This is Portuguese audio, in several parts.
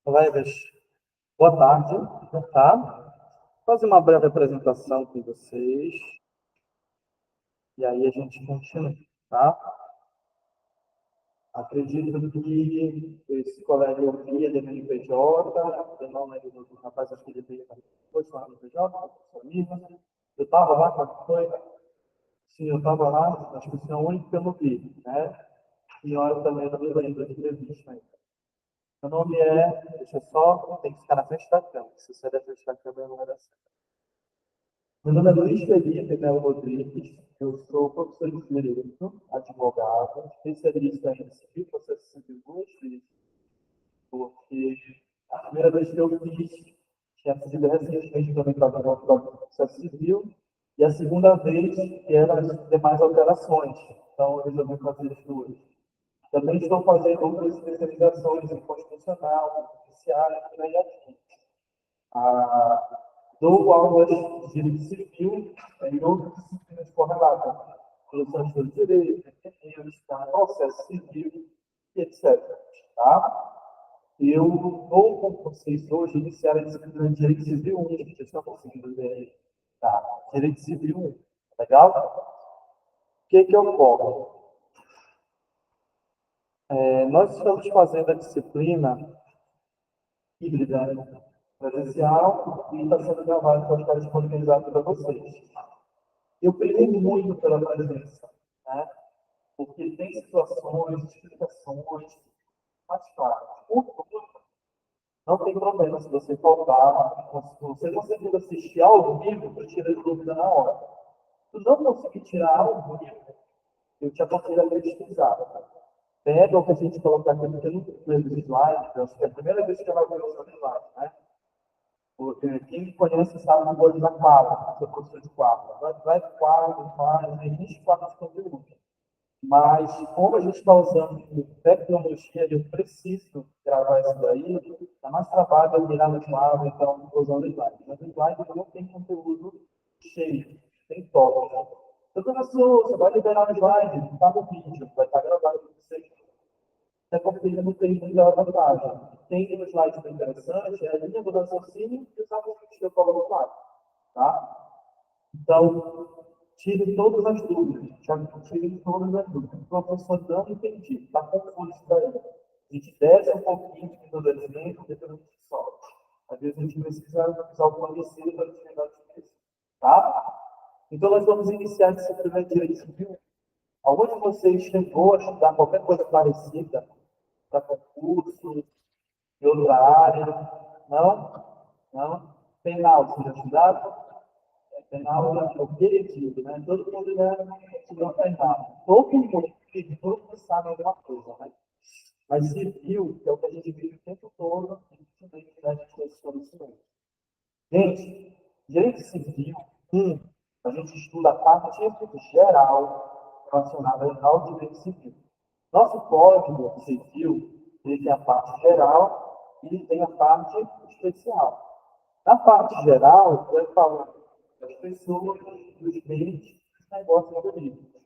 Colegas, boa tarde, tá? Vou fazer uma breve apresentação com vocês e aí a gente continua, tá? Acredito que esse colega eu via do MPJ, eu não lembro do rapaz, acho que ele veio depois lá no MPJ, eu estava lá quando foi, sim, eu estava lá, acho que é o único que eu não vi, né? Senhora também não me lembro de ter visto ainda. Meu nome deixa eu só, tem que ficar na frente da câmera, se você der frente da câmera não vai dar certo. Meu nome é Luiz Felipe Melo Rodrigues, eu sou professor de Direito, advogado, especialista em civil, processo civil duas vezes, porque a primeira vez que eu fiz tinha sido recentemente também trabalhando no processo civil, e a segunda vez que era as demais alterações, então eu resolvi fazer as duas. Também estou fazendo outras especializações em constitucional, judiciário e aí adiante. Dou aulas de direito civil e outras disciplinas correlatas, soluções do direito, processo civil, etc. Tá? Eu vou com vocês hoje iniciar a disciplina de Direito Civil 1, gente, eu estou conseguindo ver. Tá. Direito Civil 1, legal? O que ocorre? Nós estamos fazendo a disciplina híbrida, presencial, e está sendo gravado para ficar disponibilizado para vocês. Eu peguei muito pela presença, né? Porque tem situações, explicações mais claras. Por tudo, não tem problema se você faltar, se você conseguir assistir ao vivo, eu tiro a dúvida na hora. Se não conseguir tirar ao vivo, eu te aconselho a pesquisar. Pega o que a gente colocar aqui no slide, eu acho que é a primeira vez que ela vai usar o slide, né? Porque quem me conhece sabe que eu gosto da quadra, sou professor de quadra. Vai quadro, faz, tem 24 de conteúdo. Mas, como a gente está usando tecnologia, eu preciso gravar isso daí, dá mais trabalho eu virar no quadro, então estou usando o slide. Mas o slide não tem conteúdo cheio, tem toque. Então, professor, você vai liberar o slide, não está no vídeo, vai estar gravado para vocês. Até porque não tem muita vantagem. Tem um slide bem interessante, é a linha do raciocínio e os argumentos que eu coloco lá. Tá? Então, tire todas as dúvidas. Já tire todas as dúvidas. O professor não entendi. Está confuso isso daí. A gente desce um pouquinho do exemplo, depois a gente solta. Às vezes a gente precisa usar o conhecido para chegar disso. Tá? Então, nós vamos iniciar esse primeiro direito civil. Algum de vocês chegou a estudar qualquer coisa parecida para concurso, de outra área? Não? Não? Penal, vocês já estudaram? Penal é o direito, né? Todo mundo já estudou penal. Todo mundo sabe alguma coisa, né? Mas civil, que é o que a gente vive o tempo todo, infelizmente, a gente tem esse conhecimento. Gente, direito civil, a gente estuda a parte geral relacionada ao direito civil. Nosso Código Civil, ele tem a parte geral e ele tem a parte especial. Na parte geral, vai falar das pessoas, dos bens, dos negócios jurídicos.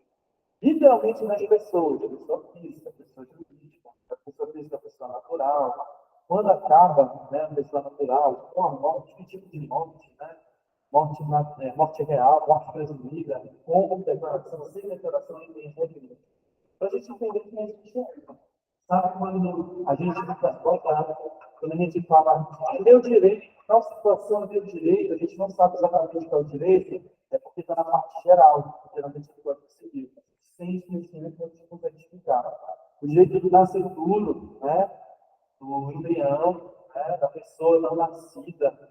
Literalmente nas pessoas, a pessoa física, a pessoa jurídica, a pessoa física, a pessoa natural. Quando acaba, né, a pessoa natural, com a morte, que tipo de morte, né? Morte real, morte presumida, com declaração, sem declaração, nem regra. Para a gente entender que a gente é. Sabe quando a gente quando a gente fala, meu direito, tal situação, meu direito, a gente não sabe exatamente o que é o direito, é porque está na parte geral, geralmente do Código Civil. Sem esse conhecimento, a gente não consegue explicar. O direito do nascituro, né, do embrião, né, da pessoa não nascida,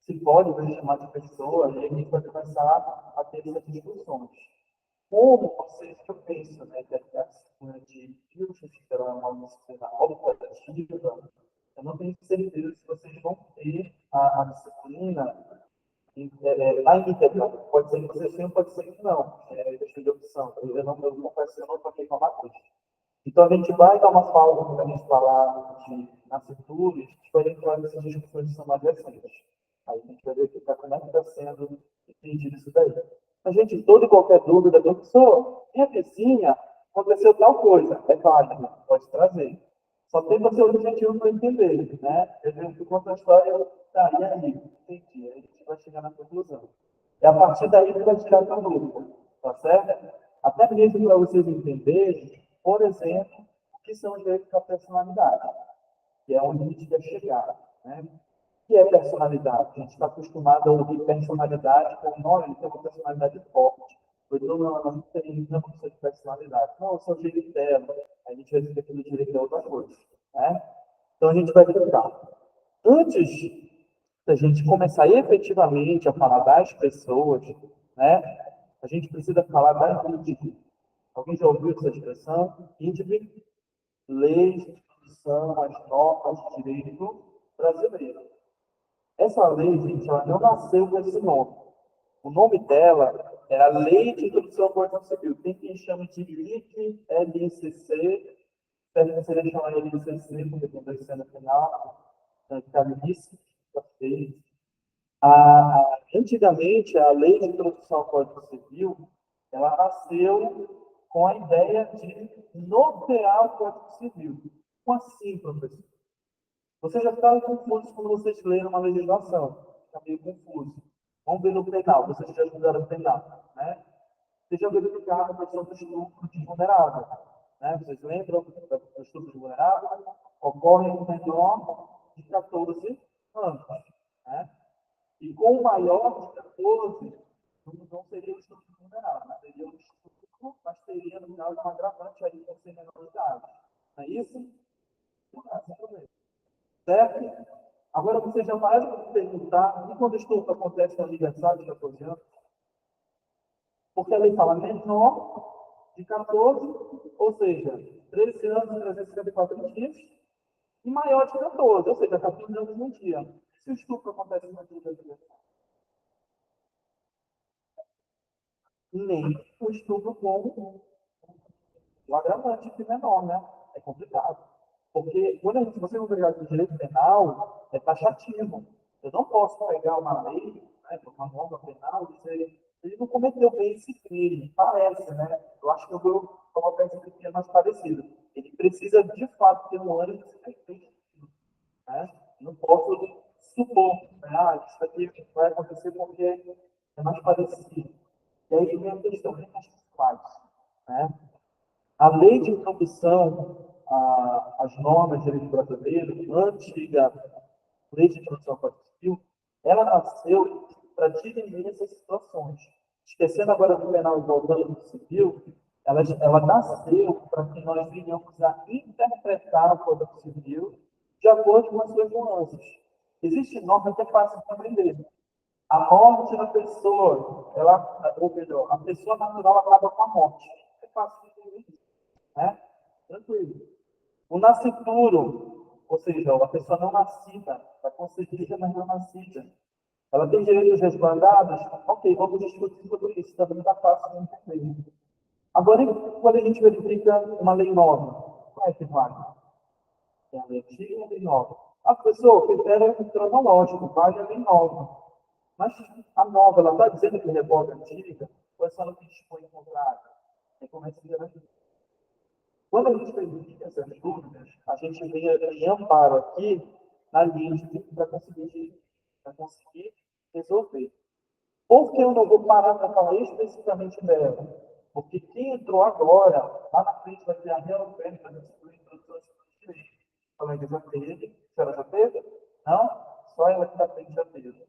se pode chamar de pessoa, e a gente vai começar a ter essas discussões. Como vocês que eu penso, né, que a disciplina de justiça é uma disciplina optativa, eu não tenho certeza se vocês vão ter a disciplina lá em integral. Pode ser que vocês tenham, pode ser que não. Deixa de opção. Eu confesso que eu não toquei com a matriz. Então, a gente vai dar uma pausa quando a gente falar de nascituro, e a gente vai entrar nessas discussões que são mais recentes. Aí a gente vai verificar como é que está sendo entendido isso daí. A gente, toda e qualquer dúvida, professor, minha vizinha, aconteceu tal coisa, é válido, pode trazer. Só tem você o objetivo para entender, né? Eu conto a história, tá, e aí? Entendi. Aí a gente vai chegar na conclusão. E a partir daí ele vai tirar a dúvida, tá certo? Até mesmo para vocês entenderem, por exemplo, o que são os direitos da personalidade, que é onde a gente quer chegar, né? O que é personalidade? A gente está acostumado a ouvir personalidade como, olha, ele tem uma personalidade forte. Ou então, não, não tem não precisa de personalidade. Não, eu sou direito dela. A gente vai dizer que o direito é outra coisa, né? Então, a gente vai ficar. Antes da gente começar efetivamente a falar das pessoas, né? A gente precisa falar da índice. Alguém já ouviu essa expressão? Índice, leis de introdução às normas de direito brasileiro. Essa lei, gente, ela não nasceu com esse nome. O nome dela é a Lei de Introdução ao Código Civil. Tem quem chama de LIC, LICC, deve ser chamada de LICC, porque tem dois C no final, que é a LICC, antigamente, a Lei de Introdução ao Código Civil, ela nasceu com a ideia de nortear o Código Civil. Como assim, professor? Vocês já ficaram confusos quando vocês leram uma legislação. Fica meio confuso. Vamos ver no penal. Vocês já estudaram o penal, né? Vocês já verificaram a questão do estupro de vulnerável. Né? Vocês lembram do estupro de vulnerável? Ocorre em menor de 14 anos. Né? E com o maior de 14, não seria o estupro de vulnerável, mas seria o estupro, mas teria, no final, um agravante aí por ser menor de idade. Não é isso? Certo? Agora, você já vai perguntar, e quando o estupro acontece no aniversário de 14 anos? Porque a lei fala menor de 14, ou seja, 13 anos, 364 dias, e maior de 14, ou seja, 14 anos no dia. Se o estupro acontece no dia do aniversário? Nem o estupro com o agravante de menor, né? É complicado. Porque quando você não pegar o direito penal, é taxativo. Eu não posso pegar uma lei, né, uma norma penal, e dizer ele não cometeu bem esse crime. Parece, né? Eu acho que eu vou colocar esse crime mais parecido. Ele precisa, de fato, ter um ano de ser feito. Né? Não posso supor, né? Isso aqui vai acontecer porque é mais parecido. E aí vem a questão, o que a gente faz? Né? A lei de introdução às normas de direito brasileiro, a antiga lei de introdução ao Código Civil, ela nasceu para dirimir essas situações. Esquecendo agora do penal e voltando do civil, ela nasceu para que nós venhamos a interpretar o Código Civil de acordo com as suas nuances. Existe norma que é fácil de aprender. A morte da pessoa, ou melhor, a pessoa natural acaba com a morte. É fácil de entender isso, né? Tranquilo. O nascituro, ou seja, a pessoa não nascida, está concebida, mas não nascida. Ela tem direitos resguardados? Ok, vamos discutir sobre isso, também está fácil de entender. Agora, quando a gente verifica uma lei nova, qual é que vale? É a lei antiga e a lei nova. A pessoa, o critério é cronológico, vale a lei nova. Mas a nova, ela está dizendo que revoga a antiga, ou é só no que dispõe o contrário? É como é que se quando a gente verifica essas dúvidas, a gente vem em amparo aqui na LINDB para conseguir resolver. Por que eu não vou parar para falar especificamente dela? Porque quem entrou agora, lá na frente vai ter a minha oferta de introdução de direito. Falei que já teve, a senhora já teve? Não? Só ela aqui na frente já teve.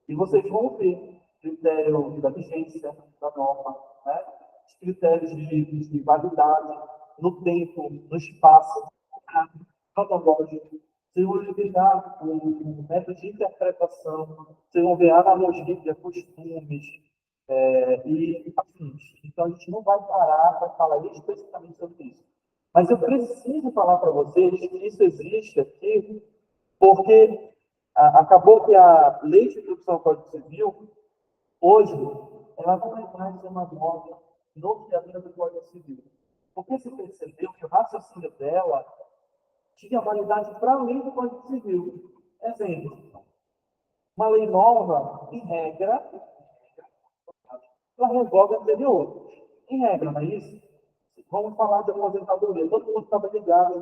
E vocês vão ver critério da vigência da norma, né? Os critérios de validade no tempo, no espaço, cronológico. Vocês vão verificar o método de interpretação, vocês vão ver a analogia, costumes, e afins. Então, a gente não vai parar para falar especificamente sobre isso. Mas eu preciso falar para vocês que isso existe aqui porque acabou que a lei de introdução ao Código Civil, hoje, ela não é mais uma norma norteadora do Código Civil. Porque se percebeu que o raciocínio dela tinha validade para além do Código Civil. Exemplo, uma lei nova, em regra, ela revoga a anterior. Em regra, não é isso? Vamos falar de aposentadoria. Todo mundo estava ligado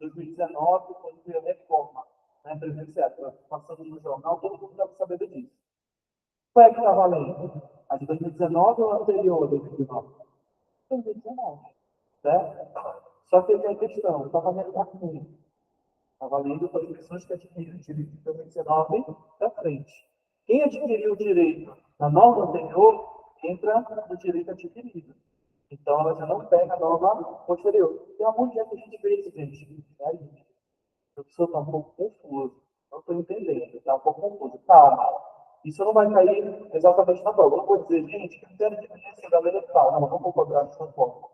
2019, quando foi a reforma, né, previdenciária, passando no jornal, todo mundo deve saber disso. Qual é que está valendo? A de 2019 ou a anterior a 2019? 2019, certo? Só que tem a questão, está valendo para quem? Está valendo para as pessoas que adquiriram o direito de 2019 para frente. Quem adquiriu o direito na norma anterior, entra no direito adquirido. Então, ela já não pega a norma posterior. Tem um monte de gente que a gente vê isso, gente. Aí, a pessoa está um pouco confusa. Não estou entendendo. Está um pouco confuso. Calma. Isso não vai cair exatamente na prova. Eu não vou dizer, gente, critério de evidência da lei é tal. Não, vamos concordar dessa forma.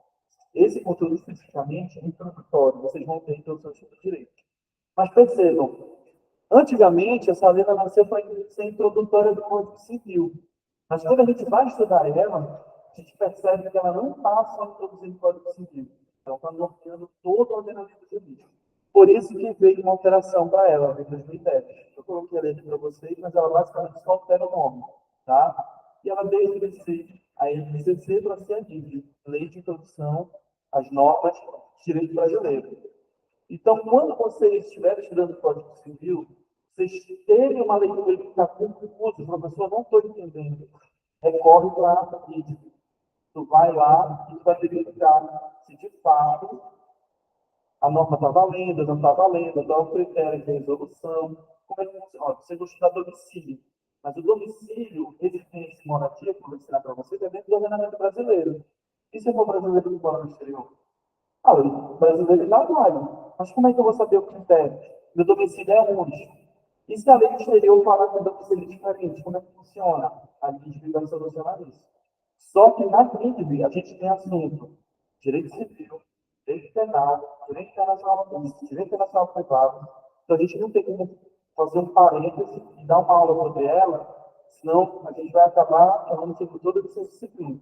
Esse conteúdo especificamente é introdutório. Vocês vão ter introdução de direito. Mas percebam, antigamente essa lei nasceu para ser introdutória do Código Civil. Mas quando a gente vai estudar ela, a gente percebe que ela não está só introduzindo o Código Civil. Ela está norteando todo o ordenamento jurídico. Por isso que veio uma alteração para ela, em 2010. Eu coloquei a letra para vocês, mas ela basicamente só altera o nome. Tá? E ela veio crescer a NCC para ser a LID, Lei de Introdução às Normas de Direito Brasileiro. Então, quando vocês estiverem estudando o Código Civil, vocês terem uma leitura que está confusa, o professor não estou entendendo, recorre para a LID. Tu vai lá e vai verificar se de fato a norma está valendo, não está valendo, qual é o critério de resolução, como é que funciona. Você vai estudar domicílio, mas o domicílio, residência morativa, que eu vou ensinar para vocês, é dentro do ordenamento brasileiro. E se for brasileiro que mora no exterior? Ah, o brasileiro lá vai. Mas como é que eu vou saber o critério? Meu domicílio é onde? E se a lei exterior falar que o domicílio é diferente, como é que funciona? A gente vai solucionar isso. Só que na CRIV a gente tem assunto direito civil, direito penal, direito internacional público, direito internacional privado. Então a gente não tem como fazer um parêntese e dar uma aula sobre ela, senão a gente vai acabar falando sobre todas essas disciplinas.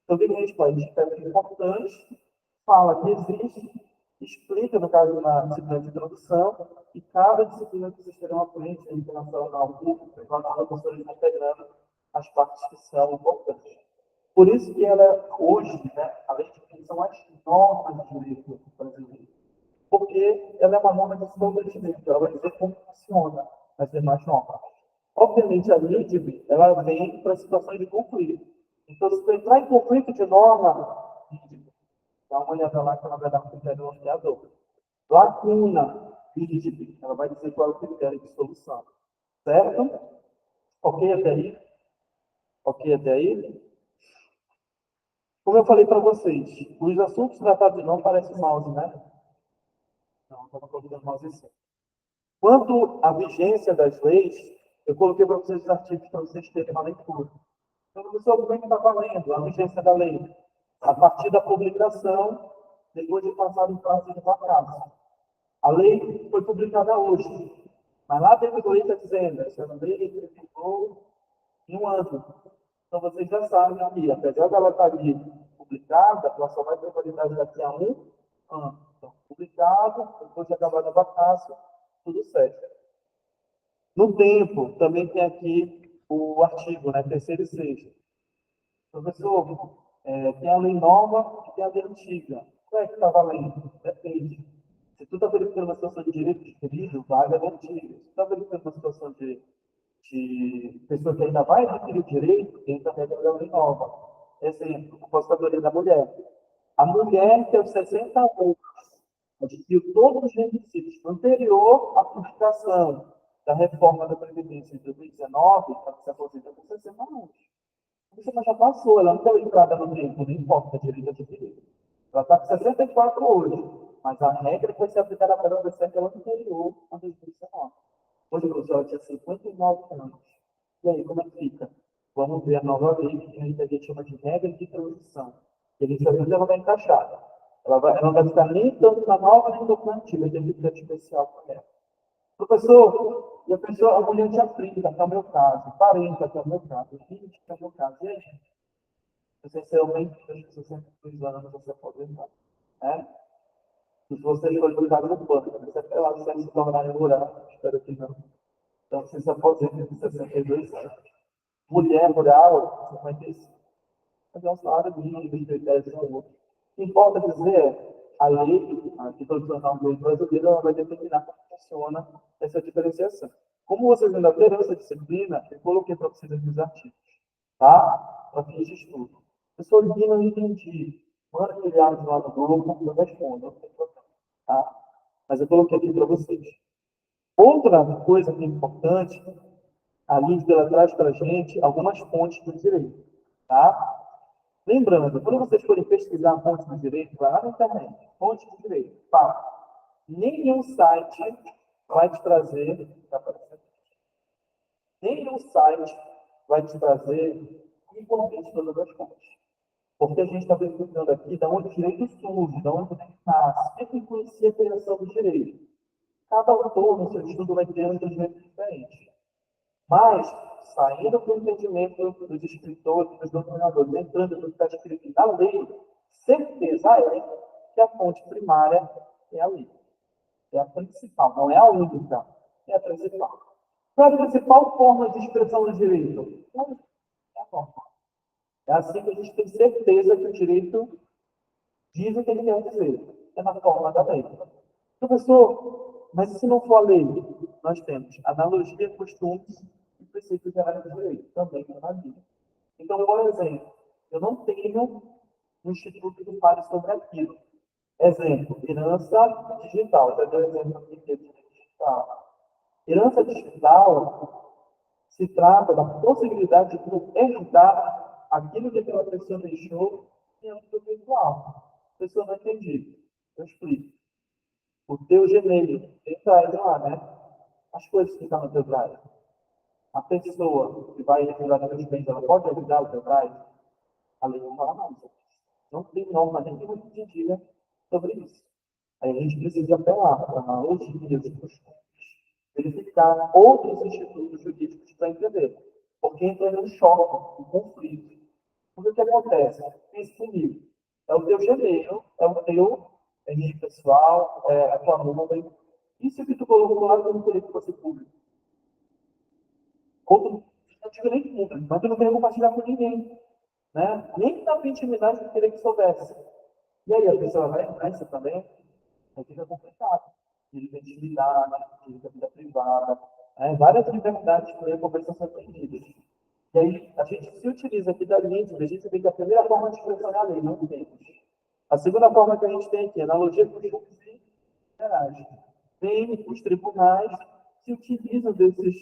Então o que a gente faz? A gente pega o que é importante, fala que existe, explica, no caso, na disciplina de introdução, e cada disciplina que vocês terão à frente, a internacional, público, privado, a professora está pegando as partes que são importantes. Por isso que ela, hoje, né, além de que são as normas de direito brasileiro, porque ela é uma norma de estabelecimento, ela vai dizer como funciona as demais normas. Obviamente, a LIDB, ela vem para situações de conflito. Então, se você entrar em conflito de norma, dá uma olhada lá que ela vai dar um critério norteador. Lacuna, LIDB, ela vai dizer qual é o critério de solução. Certo? Ok até aí? Ok até aí? Como eu falei para vocês, os assuntos tratados não parecem mouse, né? Não, estava colocando mouse assim. Quanto à vigência das leis, eu coloquei para vocês os artigos para vocês terem uma leitura. Então, professor, como é que está valendo a vigência da lei? A partir da publicação, depois de passar o prazo de vacaço. A lei foi publicada hoje, mas lá dentro do lei está dizendo, essa lei ficou em um ano. Então, vocês já sabem que, apesar dela estar ali publicada, ela só vai ter validade daqui a um ano. Então, publicado, depois de acabar a vacação, tudo certo. No tempo, também tem aqui o artigo, né, terceiro e sexto. Professor, tem a lei nova e tem a lei antiga. Qual é que está valendo? Depende. Se tu está verificando uma situação de direito adquirido, vale a lei antiga. Se tu está verificando uma situação de pessoa que ainda vai adquirir o direito, tem também a lei nova. Exemplo, a aposentadoria da mulher. A mulher que aos 60 anos adquiriu todos os requisitos anterior à publicação da reforma da Previdência de 2019, para que se aposenta com 60 anos. Isso já passou, ela não deu entrada no tempo, não importa, direito adquirido. Ela está com 64 hoje, mas a regra foi ser aplicada para ela ser aquela anterior a 2019. Hoje, professor, ela tinha 59 anos. E aí, como é que fica? Vamos ver a nova lei, que a gente chama de regra de transição. E a gente vai ver ela vai encaixar. Ela não vai ficar nem tanto na nova, nem tanto na antiga, tem um crédito especial para ela. Professor, e a pessoa, a mulher tinha 30, que é o meu caso, 40, que é o meu caso, 20, que é o meu caso. E aí, essencialmente, 62 anos você pode entrar. Né? Se você for cuidado no banco, você até lá se tornar rural, espero que não. Então, você se aposenta de 62 anos. Mulher rural, 55. Mas é um salário mínimo de 10 anos. O que importa dizer, a lei, a Constitucional do Direito Brasileiro, ela vai determinar como funciona essa diferenciação. Como vocês ainda terão essa disciplina, eu coloquei para vocês aqui os artigos, tá? Para fins de estudo. Professor, eu não entendi. Manda aquele áudio lá no grupo, eu respondo, não tem problema, tá? Mas eu coloquei aqui para vocês. Outra coisa que é importante, a Lídia ela traz para a gente algumas fontes do direito, tá? Lembrando, quando vocês forem pesquisar fontes do direito, vai lá na internet, fontes do direito, tá? Nenhum site vai te trazer, nenhum site vai te trazer igualmente todas as fontes. Porque a gente está verificando aqui de onde o direito surge, de onde ele nasce, quem que conhecia a criação do direito. Cada autor, no seu estudo, vai ter um entendimento diferente. Mas, saindo do entendimento dos escritores, dos doutrinadores, entrando no que está escrito na lei, certeza é que a fonte primária é a lei. É a principal, não é a única, é a principal. Qual é a principal forma de expressão do direito? É a forma. É assim que a gente tem certeza que o direito diz o que ele quer dizer. É na forma da lei. Professor, mas se não for a lei, nós temos analogia, costumes e princípios gerais do direito, também na lei. Então, por exemplo, eu não tenho um instituto que fale sobre aquilo. Exemplo, herança digital. Já deu exemplo aqui de digital. Herança digital se trata da possibilidade de herdar aquilo que aquela pessoa deixou em âmbito virtual. A pessoa não entendi. Eu explico. O teu Gmail tem drive lá, né? As coisas que estão no teu drive. A pessoa que vai revisar teus bens, ela pode revisar o teu drive? A lei não fala mais. Não tem norma nenhuma que diga sobre isso. Aí a gente precisa apelar para analogias, verificar outros institutos jurídicos para entender. Porque entra em um choque, um conflito. O que acontece? Pense comigo. É o teu Gmail, é o teu e-mail pessoal, a tua nuvem. Isso que tu colocou lá, eu não queria que fosse público. Ou não tive nem público, mas tu não queria compartilhar com ninguém. Né? Nem na intimidade eu queria que soubesse. E aí a pessoa vai entrar isso também, aí fica complicado. Direito à intimidade, direito à vida privada, várias liberdades por aí conversam são atendidas. E aí a gente se utiliza aqui da LINDS, a gente vê que a primeira forma de expressão é a lei, não temos. A segunda forma que a gente tem aqui, analogia com os grupos gerais. Tem os tribunais se utilizam desses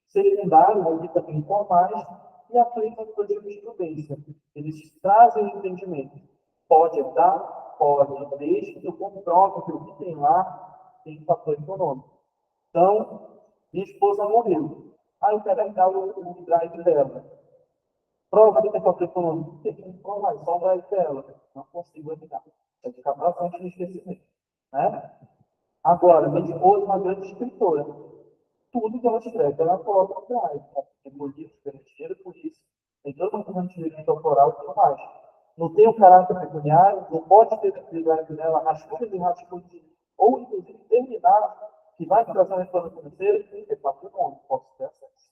secundários, aqui também informais, e aplicam a jurisprudência. Eles trazem o entendimento. Pode dar? Pode, desde que eu comprove que o que tem lá tem fator econômico. Então, minha esposa morreu. Eu quero herdar o drive dela. Prova que tem fator econômico. Tem que provar, só o drive dela. Não consigo herdar. Vai ficar bastante no esquecimento. Né? Agora, minha esposa é uma grande escritora. Tudo que ela escreve, ela coloca no drive. Tem bonito, tem dinheiro por isso. Tem todo um conjunto de direito autoral e tudo mais. Não tem o caráter pecuniário, não pode ter no drive dela rascunhos e rascunhos, ou inclusive terminados, que vai trazer uma reforma financeira e ter patrimônio, posso ter acesso.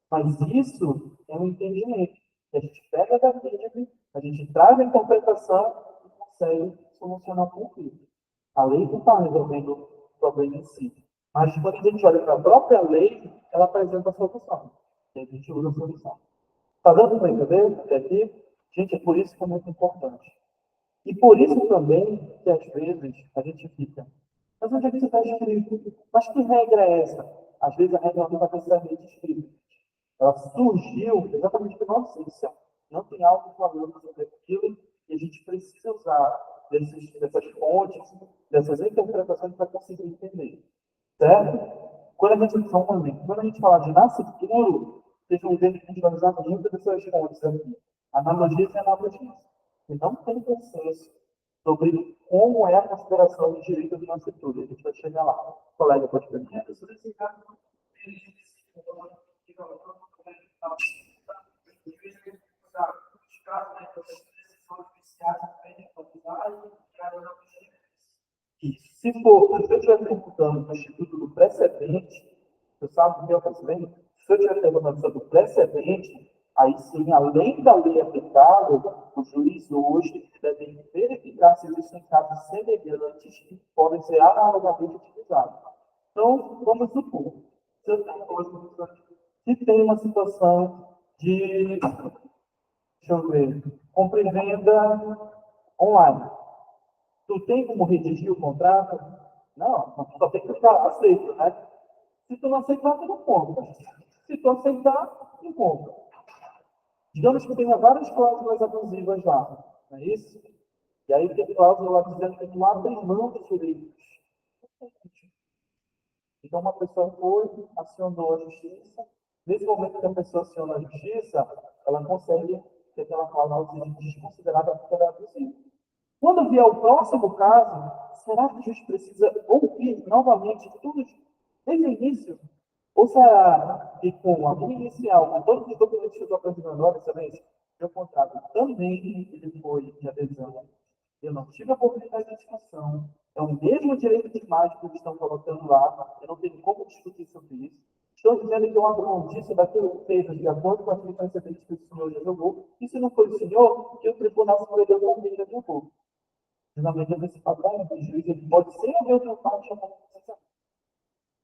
Mas isso é um entendimento. A gente pega da Bíblia, a gente traz a interpretação e consegue solucionar o conflito. A lei não está resolvendo o problema em si. Mas quando a gente olha para a própria lei, ela apresenta a solução. E a gente usa a solução. Está dando para entender até aqui? Gente, é por isso que é muito importante. E por isso também que às vezes a gente fica. Mas onde é que isso está escrito? Mas que regra é essa? Às vezes a regra não está necessariamente escrita. Ela surgiu exatamente por notícia. Não tem algo falando sobre aquilo e a gente precisa usar dessas fontes, dessas interpretações para conseguir entender. Certo? Quando a gente fala de nascituro, vocês vão ver que a gente vai usar muito dessas fontes aqui. Analogias e analogias. E não tem consenso sobre como é a consideração do direito do nascituro. A gente vai chegar lá. O colega pode perguntar. E se eu estiver perguntando no Instituto do Precedente, você sabe o que eu faço bem? Se eu estiver perguntando sobre o precedente, Aí sim, além da lei aplicável, o juiz hoje deve verificar se existem casos semelhantes que podem ser analogamente utilizados. Então, vamos supor, se eu tenho hoje que tem uma situação de, deixa eu ver, compra e venda online. Tu tem como redigir o contrato? Não, só tem que ficar aceito, né? Se tu não aceitar, tu não compra. Se tu aceitar, tu compra. Digamos que tenha várias cláusulas abusivas lá, não é isso? E aí tem cláusula lá dizendo que tu abre mão dos direitos. Então, uma pessoa foi, acionou a justiça. Nesse momento que a pessoa aciona a justiça, ela consegue ter aquela cláusula desconsiderada por abusiva. Quando vier o próximo caso, será que a gente precisa ouvir novamente tudo desde o início? Ou será que com a linha inicial, com todos os documentos que eu estou apresentando, olha, excelência, meu contrato também ele foi de adesão. Eu não tive a oportunidade de discussão. É o mesmo direito de imagem que eles estão colocando lá. Eu não tenho como discutir sobre isso. Estou dizendo que eu abro mão disso daquilo que fez de acordo com aquilo precedente que o senhor já jogou. E se não foi o senhor, que o Tribunal Superior também já jogou. Geralmente, esse papel de juiz ele pode ser a outra parte da manifestação.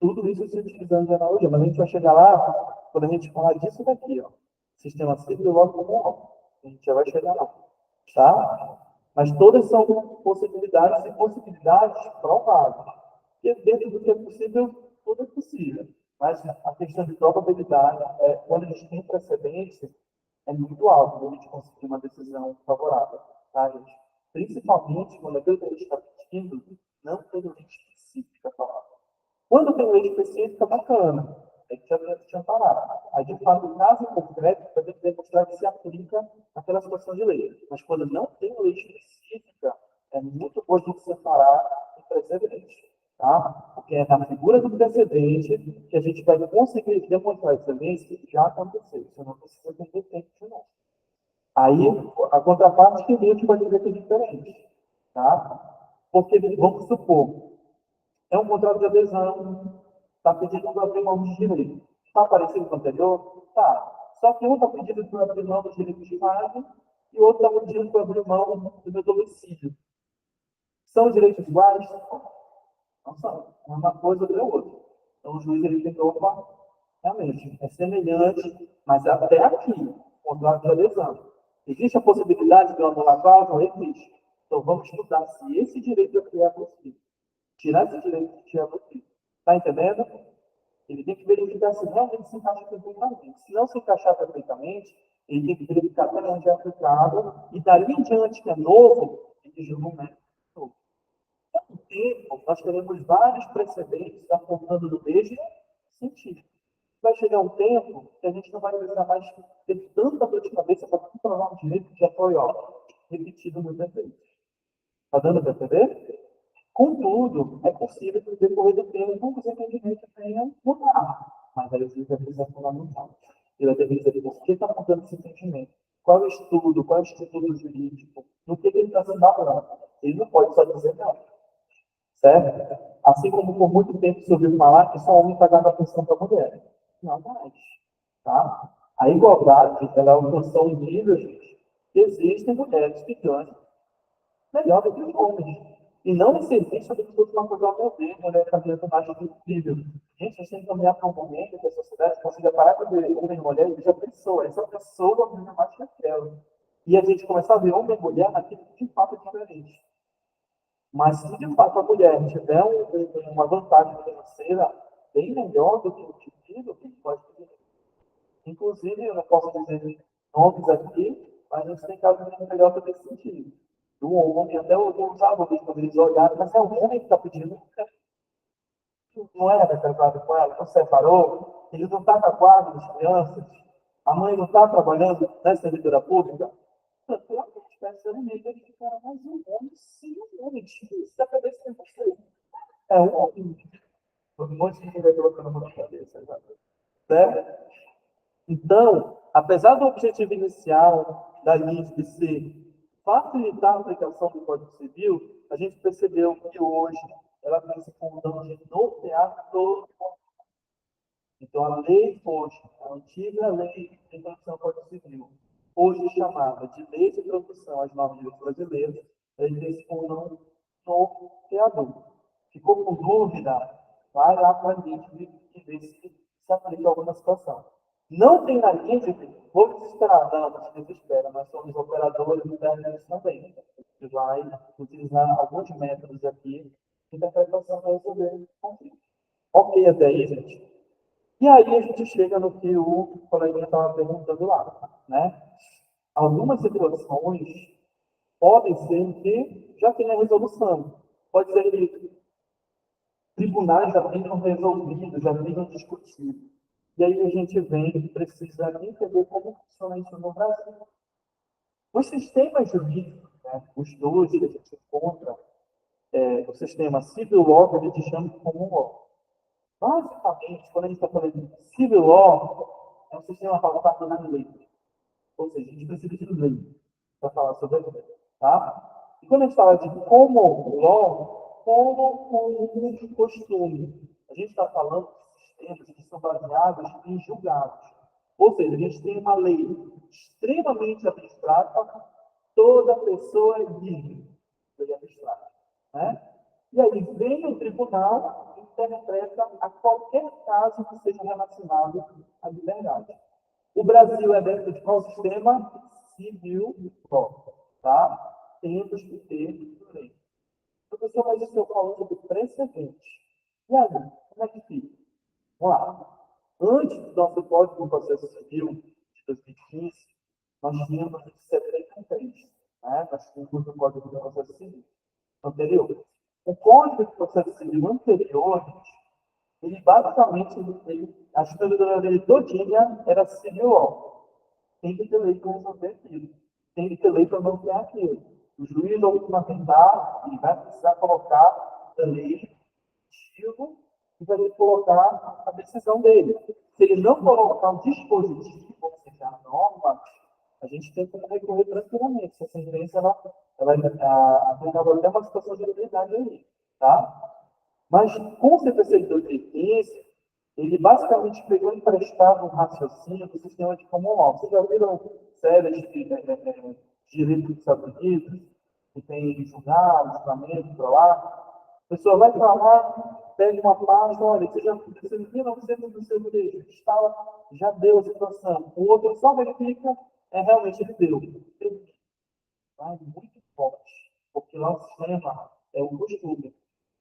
Tudo isso se utilizando de analogia, mas a gente vai chegar lá quando a gente falar disso daqui, ó. Sistema civil logo como a gente já vai chegar lá, tá? Mas todas são possibilidades e possibilidades prováveis. Porque dentro do que é possível, tudo é possível. Mas a questão de probabilidade, quando a gente tem precedente, é muito alto para a gente conseguir uma decisão favorável, tá, gente? Principalmente quando aquilo que a gente está pedindo não tem lei específica falada. Quando tem lei específica, bacana. A gente já tinha parado. Aí, de fato, o caso concreto, para gente demonstrar que se aplica aquela situação de lei. Mas quando não tem lei específica, é muito bom a gente separar o precedente. Tá? Porque é na figura do precedente que a gente vai conseguir demonstrar excelência que já aconteceu. Você não precisa perder tempo de novo. Aí, a contraparte que a gente vai dizer que é diferente. Tá? Porque, vamos supor, é um contrato de adesão, está pedindo para abrir mão de direito. Está parecido com o anterior? Tá. Só que um está pedindo para abrir mão dos direitos de imagem e o outro está pedindo para abrir mão do meu domicílio. São direitos iguais? Não são. Uma coisa ou outra. Então, o juiz ele tem que, opa, realmente, é semelhante, mas até aqui, contrato de adesão. Existe a possibilidade de eu anular a cláusula? Existe. Então, vamos estudar se esse direito aqui é possível. Tirar esse direito que é possível. Está entendendo? Ele tem que verificar se realmente se encaixa perfeitamente. Se não se encaixar perfeitamente, ele tem que verificar até onde é aplicável e dali em diante, que é novo, ele julga um método novo. Com o tempo, nós teremos vários precedentes apontando no mesmo sentido. Vai chegar um tempo que a gente não vai precisar mais ter tanta dor de cabeça para comprovar um direito que já foi repetido muitas vezes. Está dando para entender? Contudo, é possível que no decorrer do tempo os entendimentos venham mudar. Mas aí o juiz vai precisar fundamental. Ele vai ter que dizer por que está mudando esse entendimento. Qual é o estudo, qual é o estudo jurídico, no que ele está se falando. Ele não pode só dizer não. Certo? Assim como por muito tempo se ouviu falar que só homem pagava atenção para a mulher. Não mais. Tá? A igualdade, ela alcançou um nível, gente, que existem mulheres que ganham melhor do que os homens. E não se existe a discussão uma coisa ao ver, mulher caminhando mais do possível. Gente, a gente tem que caminhar para um momento que a sociedade consiga parar de ver homem e mulher e já pensou, essa pessoa ganha mais que aquela. E a gente começar a ver homem e mulher naquilo que de fato é diferente. Mas se de fato a mulher tiver uma vantagem financeira bem melhor do que o indivíduo, a gente pode ter. Inclusive, eu não posso dizer nomes aqui, mas a gente tem casos de melhor nesse sentido. Do homem, até os alunos, quando eles olharam, mas é o homem que está pedindo, não era casado com ela, não separou, ele não está com a guarda das crianças, a mãe não está trabalhando na servidora pública. Naturalmente, pensamento, ele fica mais um homem, sim, um homem, isso da cabeça de vocês. É um homem. Um monte de gente vai colocando a mão na cabeça, certo? Então, apesar do objetivo inicial da lei de ser facilitar a aplicação do Código Civil, a gente percebeu que hoje ela tem se fundando de nortear todo. Então, Então, a lei hoje, a antiga lei de introdução ao Código Civil, hoje chamada de Lei de Introdução às Normas Brasileiras, ele tem esse um norteador. Ficou com dúvida? Vai lá para a gente e vê se aplica alguma situação. Não tem na gente, vou desesperar, não, não se desespera, nós somos operadores internos também. A gente vai utilizar alguns métodos aqui de interpretação para resolver o conflito. Ok até aí, gente? E aí a gente chega no que o coleguinha estava perguntando lá, né? Algumas situações podem ser que já tenha resolução. Pode ser que tribunais já tenham resolvido, já tenham discutido. E aí a gente vem e precisa entender como funciona isso no Brasil. Os sistemas jurídicos, né, os dois que a gente encontra, o sistema civil law, que a gente chama de common law. Basicamente, quando a gente está falando de civil law, é um sistema pautado na lei. Ou seja, a gente precisa de lei para falar sobre a lei. Tá? E quando a gente fala de common law, como de costume, a gente está falando de sistemas que são baseados em julgados. Ou seja, a gente tem uma lei extremamente abstrata, toda pessoa é livre. Lei abstrata. Né? E aí vem o tribunal e interpreta a qualquer caso que seja relacionado à liberdade. O Brasil é dentro de qual sistema? Civil law, tá? Temos que ter lei. Professor, mas isso eu falo sobre precedente. E aí, como é que fica? Vamos lá. Antes do nosso Código do Processo Civil de 2015, nós tínhamos de 73, né? Nós tínhamos o Código do Processo Civil anterior. O Código de Processo Civil anterior, ele basicamente, a estrutura dele todinha era civil law. Tem que ter lei para resolver aquilo. Tem que ter lei para não ter aquilo. O juiz, ao fundamentar, ele vai precisar colocar a lei, motivo, e vai ter que colocar a decisão dele. Se ele não colocar o dispositivo, ou seja, a norma, a gente tem como recorrer tranquilamente. Essa sentença, ela apresenta até uma situação de liberdade aí. Tá? Mas, com o CPC de 2015, ele basicamente pegou emprestado um raciocínio do sistema de common law. Vocês já viram séries de direito dos Estados Unidos, que tem julgado, julgamento para lá? A pessoa vai para lá, pega uma página, olha, você já aconteceu em 1900 do seu direito, instala, já deu a situação. O outro só verifica, realmente ele deu. Vai muito forte, porque lá o sistema é o costume.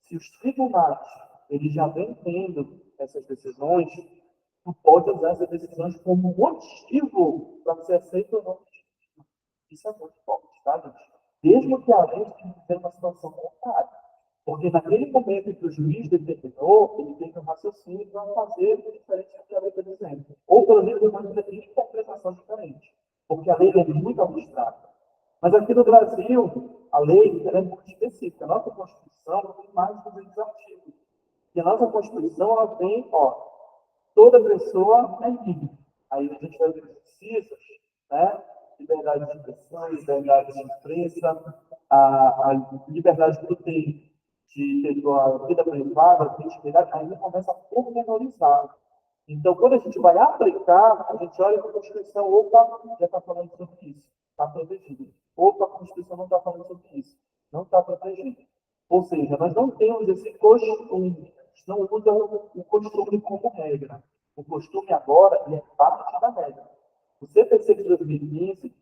Se os tribunais eles já vêm tendo essas decisões, tu pode usar essas decisões como motivo para ser aceito ou não. Isso é muito forte, tá, gente? Mesmo que a lei tenha que ter uma situação contrária. Porque naquele momento que o juiz determinou, ele tem um raciocínio para fazer diferente do que a lei está dizendo. Ou pelo menos uma interpretação diferente. Porque a lei é muito abstrata. Mas aqui no Brasil, a lei é muito específica. A nossa Constituição tem mais de 200 artigos. E a nossa Constituição, ela tem, toda pessoa é livre. Aí a gente vai ver os incisos, né? Liberdade de expressão, liberdade de imprensa, a liberdade que tem de ter sua vida privada, de intimidade, aí começa a pormenorizar. Então, quando a gente vai aplicar, a gente olha para a Constituição, opa, já está falando sobre isso, está protegido. Opa, a Constituição não está falando sobre isso, não está protegido. Ou seja, nós não temos esse costume, não usam o costume como regra. O costume agora é parte da regra. O CPC de 2015,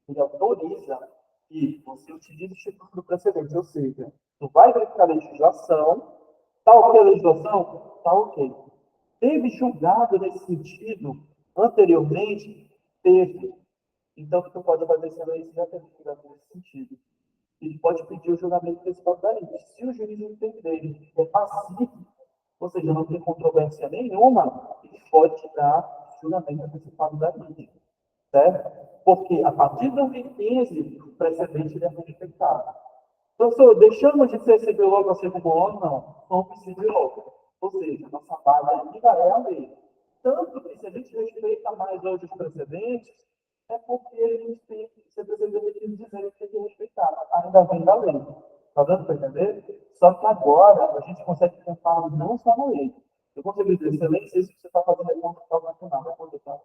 ele autoriza que você utilize o Instituto do Precedente, ou seja, tu vai verificar a legislação, está ok a legislação? Está ok. Teve julgado nesse sentido anteriormente? Teve. Então, o que tu pode fazer se a lei já teve julgado nesse sentido? Ele pode pedir o julgamento principal da lei. Se o juiz entender que é pacífico, ou seja, não tem controvérsia nenhuma, ele pode dar julgamento antecipado da lei. Certo? Porque a partir de 2015, o precedente ele é respeitado. Professor, deixamos de ser civil logo a ser como logo? Não. Somos civil logo. Ou seja, nossa base ainda é a lei. Tanto que se a gente respeita mais hoje os precedentes, é porque a gente tem que ser precedente de dizer que tem que respeitar. Ainda vem da lei. Está dando para entender? Só que agora a gente consegue pensar não só na lei, Eu consigo dizer, excelência, isso que você está fazendo é contra o próprio tribunal, vai acontecer.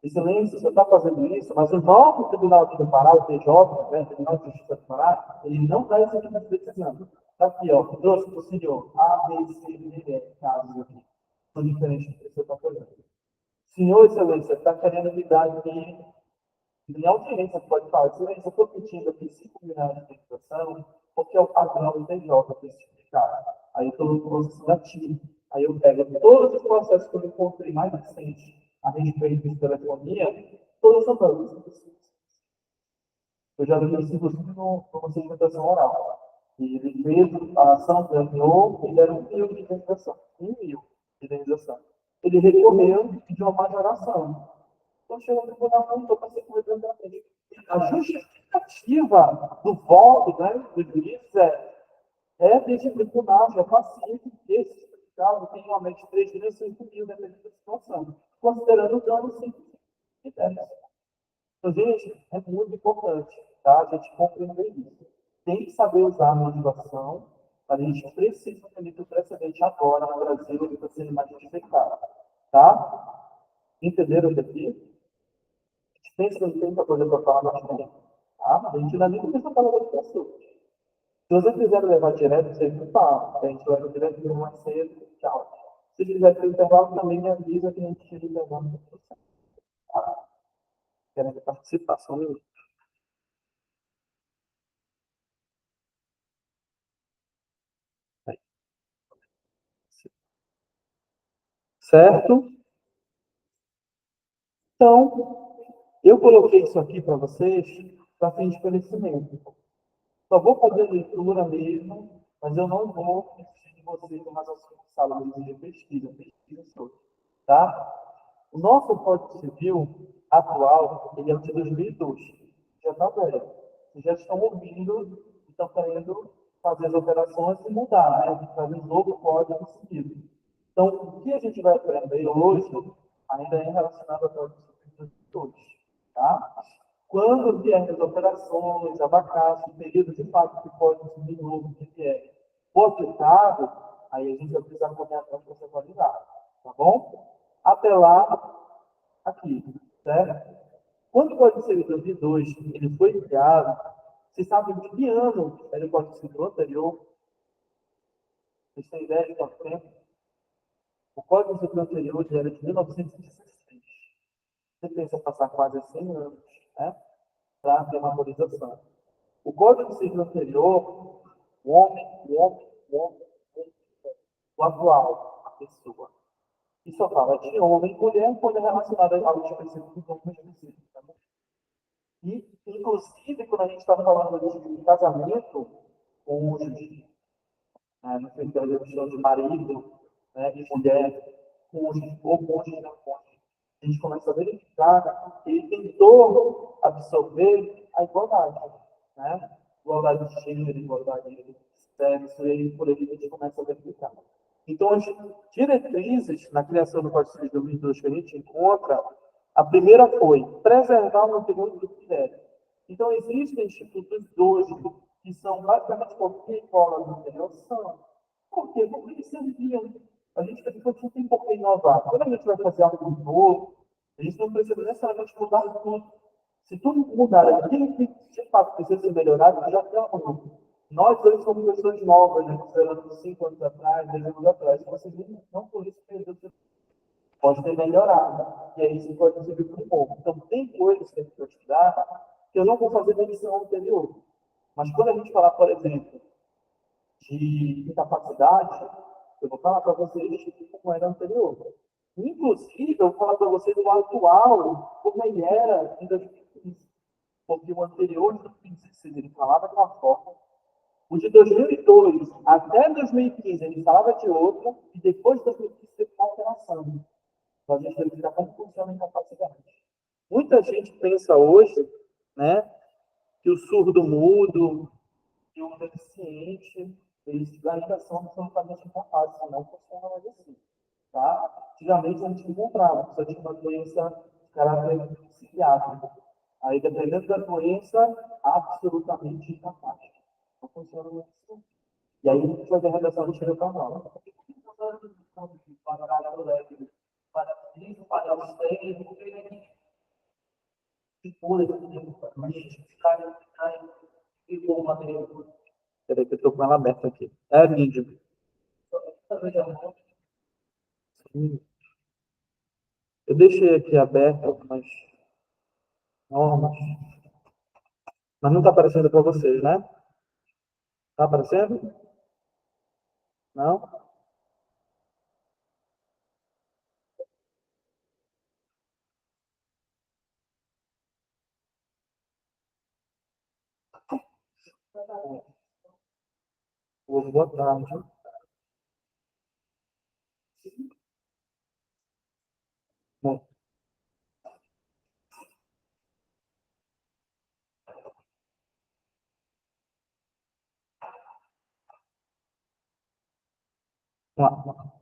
Excelência, você está fazendo isso, mas o novo Tribunal de Pará, o TJ, né, Tribunal de Justiça de Pará, ele não dá esse tipo de decisão. Está aqui, ó, trouxe para o senhor A, B, C, D, E, casos aqui. São diferentes do que você está fazendo. Senhor, excelência, está querendo me dar aqui, em audiência, pode falar, excelência, eu estou pedindo aqui 5 mil reais de indenização, porque é o padrão do TJ para esse tipo de caso. Aí eu estou no processo ativo. Aí eu pego todos os processos que eu encontrei mais recentes a respeito de telefonia, todas são dadas. Eu já vi isso, inclusive, numa segmentação oral. E ele fez a ação, ganhou, e deram 1 mil de indenização. 1 mil de indenização. Ele recorreu e pediu uma majoração. Então, chegou no tribunal, não estou para ser corretamente. A justificativa do voto, né, do juiz desse tribunal, já paciente desse caso, tem realmente 3 mil, 5 mil, dependendo da situação, considerando o dano simples e 10. Então, gente, é muito importante, tá? A gente compreender isso. Tem que saber usar a motivação, a gente precisa entender que o precedente agora no Brasil ele está sendo mais justificado, tá? Entenderam o que aqui? Tem tanta coisa para falar bastante, tá? A gente ainda nem começou a falar das pessoas. Se você quiser levar direto, você fala. A gente leva direto mais cedo, tchau. Se quiser ter intervalo, também me avisa que a gente tira o intervalo. Tá? Querendo participar, só um minuto. Certo? Então, eu coloquei isso aqui para vocês para fim de conhecimento. Só vou fazer leitura mesmo, mas eu não vou exigir de vocês uma sala de pesquisa sobre, tá? O nosso Código Civil atual, ele é de 2002. Já está velho. Vocês já estão ouvindo e estão querendo fazer as operações e mudar, né? Fazer um novo Código Civil. Então, o que a gente vai aprender hoje ainda é relacionado ao Código Civil de 2002. Tá? Quando vier as operações, abacate, período de fato que pode subir novo, que é for aplicado, aí a gente vai precisar correr atrás para ser validado. Tá bom? Até lá, aqui, certo? Quando o Código Civil de 2002 ele foi criado, vocês sabem de que ano era o Código Civil anterior? Vocês têm ideia de quanto tempo? O Código Civil anterior era de 1916. Você pensa passar quase 100 anos, né? Para ter uma atualização. O Código Civil anterior, o homem, o atual, a pessoa. E só fala de homem e mulher, quando é relacionado ao específico do homem específico. Tá? E, inclusive, quando a gente está falando de casamento, cônjuge, né, no critério de marido, né, de mulher, cônjuge ou cônjuge não cônjuge, a gente começa a verificar que ele tentou absorver a igualdade, né? Igualdade de gênero, igualdade de sexo, e por aí a gente começa a verificar. Então, as diretrizes na criação do Código Civil de 2002 que a gente encontra, a primeira foi preservar o conteúdo do critério. Então, existem institutos hoje que são basicamente copia-cola do anterior, são. Por quê? Porque eles serviam. A gente não tem por que inovar. Quando a gente vai fazer algo novo, a gente não precisa necessariamente mudar tudo. Se tudo mudar aquilo que de fato precisa ser melhorado, já tem algo. Nós dois somos pessoas novas, né? Considerando 5 anos atrás, 10 anos atrás. Vocês não por isso perdeu pode ter melhorado. E aí você pode servir para o povo. Então, tem coisas que a gente vai estudar que eu não vou fazer na edição anterior. Mas quando a gente falar, por exemplo, de incapacidade, eu vou falar para vocês como era anterior. Inclusive, eu vou falar para vocês o atual, como ele era em 2015. Porque o anterior, em 2016, ele falava de uma forma. O de 2002 até 2015, ele falava de outra. E depois de 2015, teve uma alteração. Para a gente verificar como funciona a incapacidade. Muita gente pensa hoje, né, que o surdo mudo e o deficiente, eles ainda são absolutamente incapazes, não funciona mais assim. Tá? Antigamente a gente encontrava, a pessoa tinha uma doença de caráter psiquiátrico. Aí, dependendo da doença, absolutamente incapaz. Não funciona mais assim. E aí a gente vai ver a redação do tiro canal. Peraí que eu estou com ela aberta aqui. É vídeo. Eu deixei aqui aberto algumas normas, mas não está aparecendo para vocês, né? Está aparecendo? Não? Boa tarde. Bom, vamos lá.